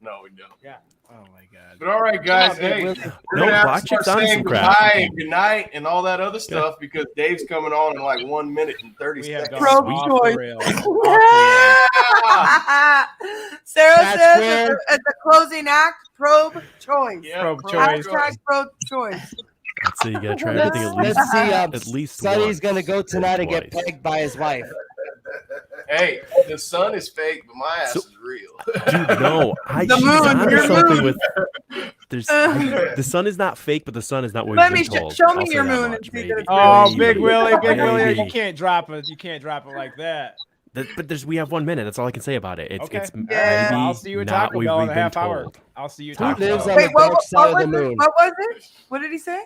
No, we don't.
Yeah. Oh my God.
But all right, guys.
Come on, Big
Hey,
Willie.
we're
No,
gonna have
Black
to start
Chip's on
saying
some crap.
goodbye and good night and all that other stuff because Dave's coming on in like 1 minute and 30
We have
seconds.
gone
Probe
off
choice.
the rails. Off the rails.
Sarah
That's
says
where-
at the closing act, probe choice.
Yeah,
Probe
probe
choice.
Hashtag probe choice.
So you gotta try everything at least.
Let's see.
At least
Sonny's
once
gonna go
or
tonight and get
twice.
pegged by his wife.
Hey, the sun is fake, but my ass
So-
is real.
Dude, no,
The
she's
moon,
onto
your
something
moon.
with. The sun is not fake, but the sun is not what
Let
we've
me
been told.
show me
I'll say
your
that
moon
much,
and see
maybe.
that it's
Oh,
Maybe.
Big Willie, Big Willie,
Maybe.
you can't drop it. You can't drop it like that.
But we have 1 minute. That's all I can say about it. It's
Okay.
it's
Yeah.
maybe
I'll see you at
not
Taco
what
Bell in
we've
a
been
half hour.
told.
I'll see you at
Who
Taco
lives
Bell.
on the
Wait, what
dark side of
was
the moon?
it? What was it? What did he say?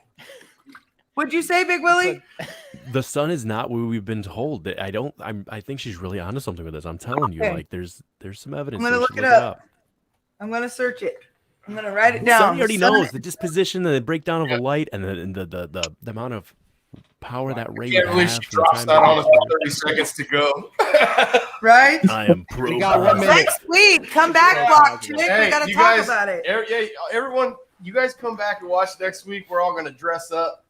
What'd you say, Big Willie?
The sun is not what we've been told. I think she's really onto something with this. I'm telling you,
Okay.
like there's some evidence.
I'm gonna
You
look
should
it up. I'm gonna search it. I'm gonna write it down.
Sonny already
Sun-
knows the disposition and the breakdown of a light and the amount of power that ray
Can't
would
believe
have.
she
from the
drops
time
that
it
on us
was-
with 30 seconds to go.
Right?
I am pro.
We got 1 minute.
Next week, come back,
Yeah.
Block Chick.
Hey,
We gotta
you
talk
guys-
about it.
Everyone, you guys come back and watch next week. We're all going to dress up.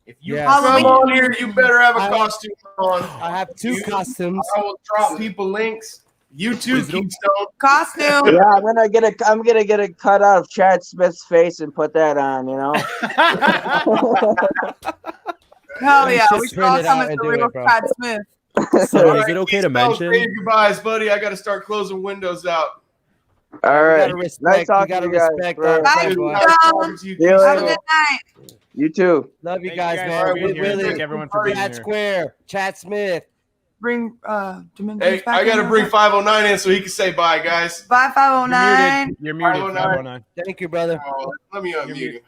If you
Yeah.
come
Halloween.
on here, you better have a
I-
costume on.
I have 2 costumes.
I will drop people links. You too, Keystone.
Costume.
Yeah, I'm gonna get a cut out of Chad Smith's face and put that on. You know.
Hell yeah,
Just
we should
print
all
it
come
out
as
and
the
do
real
it, bro.
Chad Smith.
So,
All
is
right,
it okay to
Keystone,
mention?
say your goodbyes, buddy. I got to start closing windows out.
All
You
right.
gotta
Nice
respect. You
talking
gotta
to you guys.
respect
For-
our
Bye,
friend, boy.
Nice talking to you,
See you
Have a
later.
Keystone.
good night.
You too.
Love you
Thank
guys,
you guys
man.
for
All
being
right,
here. and
Willie,
Thank everyone for being
Chad
here.
Square, Chad Smith.
Bring Dimensions
Hey,
back
I got to
in
bring
here.
509 in so he can say bye, guys.
Bye, 509.
You're muted.
509.
Thank you, brother.
Oh, let me unmute you.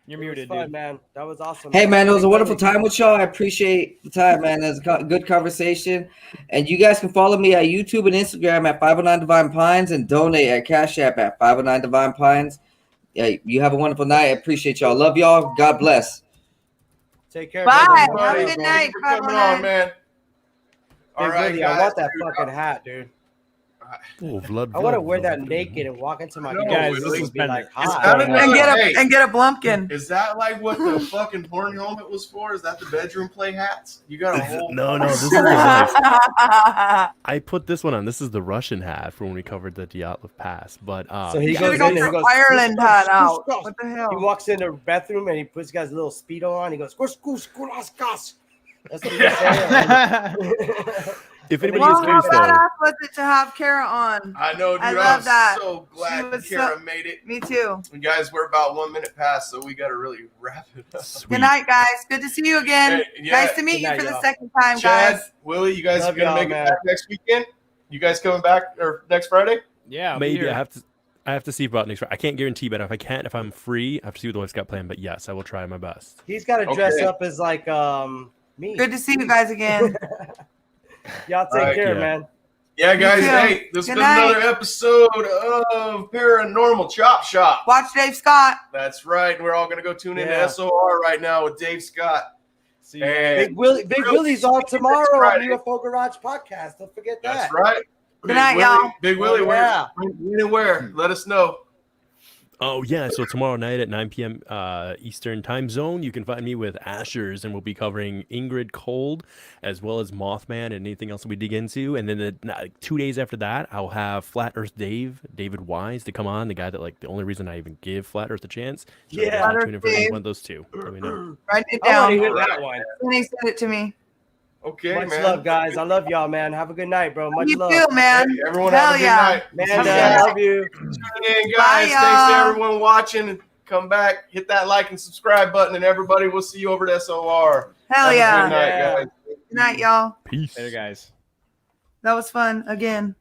You're
It was
muted,
fun,
dude.
man. That was awesome.
Hey man, it was a
Thank
wonderful
Willie.
time with y'all. I appreciate the time, man. It was a good conversation. And you guys can follow me at YouTube and Instagram at 509 Divine Pines and donate at Cash App at 509 Divine Pines. Yeah, you have a wonderful night. I appreciate y'all. Love y'all. God bless.
Take care,
Bye.
brother.
Have a
Buddy,
good
thank
night,
you for coming
509.
on, man. All
Big
right,
Willie,
guys.
I want that
dude,
fucking hat, dude.
Oh, blood.
I want to
blood,
wear that
blood.
naked and walk into my
No,
Guys,
Willie.
this has
be
been
like
Is
hot.
that
And
another-
get a
hey,
and get a Blumpkin.
Is that like what the fucking horn helmet was for? Is that the bedroom play hats? You got a whole
No, this is the nice. I put this one on. This is the Russian hat from when we covered the Dyatlov Pass. But
So he
You
goes
should
in
have
and
got
he
your
goes,
Ireland
"Squish,
hat
squish,
out.
squish."
What the
He
hell?
walks in the bathroom and he puts his guy's little Speedo on. He goes, squish, squish, squish, squish. That's what he was saying.
if anybody
Well,
is
how
curious, though,
badass was it to have Kara on?
I know, dude.
I
I
love
was
that.
so
She
glad
was
Kara
so-
made it.
Me too.
And guys, we're about 1 minute past, so we got to really wrap it up.
sweet.
Good night, guys. Good to see you again.
Hey, yeah.
Nice to meet
Good
you
night,
for the
y'all.
second time,
Chad,
guys.
Willie, you guys
Love
gonna
y'all,
make
man.
it back next weekend? You guys coming back or next Friday?
Yeah, I'll be
maybe
here.
I have to see about next Friday. I can't guarantee, but if I'm free, I have to see what the wife's got planned. But yes, I will try my best.
He's got to dress
Okay.
up as like me.
Good to see you guys again.
Y'all take
Alright,
care,
yeah.
man.
Yeah, guys.
too.
Hey, this has
Good
been
night.
another episode of Paranormal Chop Shop.
Watch Dave Scott.
That's right. And we're all gonna go tune into
Yeah.
SOR right now with Dave Scott.
See you
And
Big
Real
Willie's on
next
tomorrow on
Friday.
UFO Garage podcast. Don't forget that.
That's right.
Good night, y'all.
Big Willie,
Yeah.
when and where? Let us know.
Oh yeah, so tomorrow night at 9 p.m. Eastern Time Zone, you can find me with Ashers, and we'll be covering Ingrid Cold as well as Mothman and anything else that we dig into. And then 2 days after that, I'll have Flat Earth David Wise, to come on. The guy that the only reason I even give Flat Earth a chance. So
Yeah.
definitely tune in for
Flat Earth
any one of those two. Let me know.
Write it
I want to
down.
hear that one.
Somebody send it to me.
Okay,
Much
man.
love, guys. I love y'all, man. Have a good night, bro. Much
You
love.
too, man.
Hey, everyone
Hell
have a good
yeah.
night.
Man,
See you
I
guys.
love you.
Tune in,
Bye,
guys. Thanks to
y'all.
everyone watching. Come back, hit that like and subscribe button, and everybody, we'll see you over at SOR.
Hell
Have a
yeah.
good night,
Yeah.
guys.
Good night, y'all.
Peace.
later, guys.
That was fun again.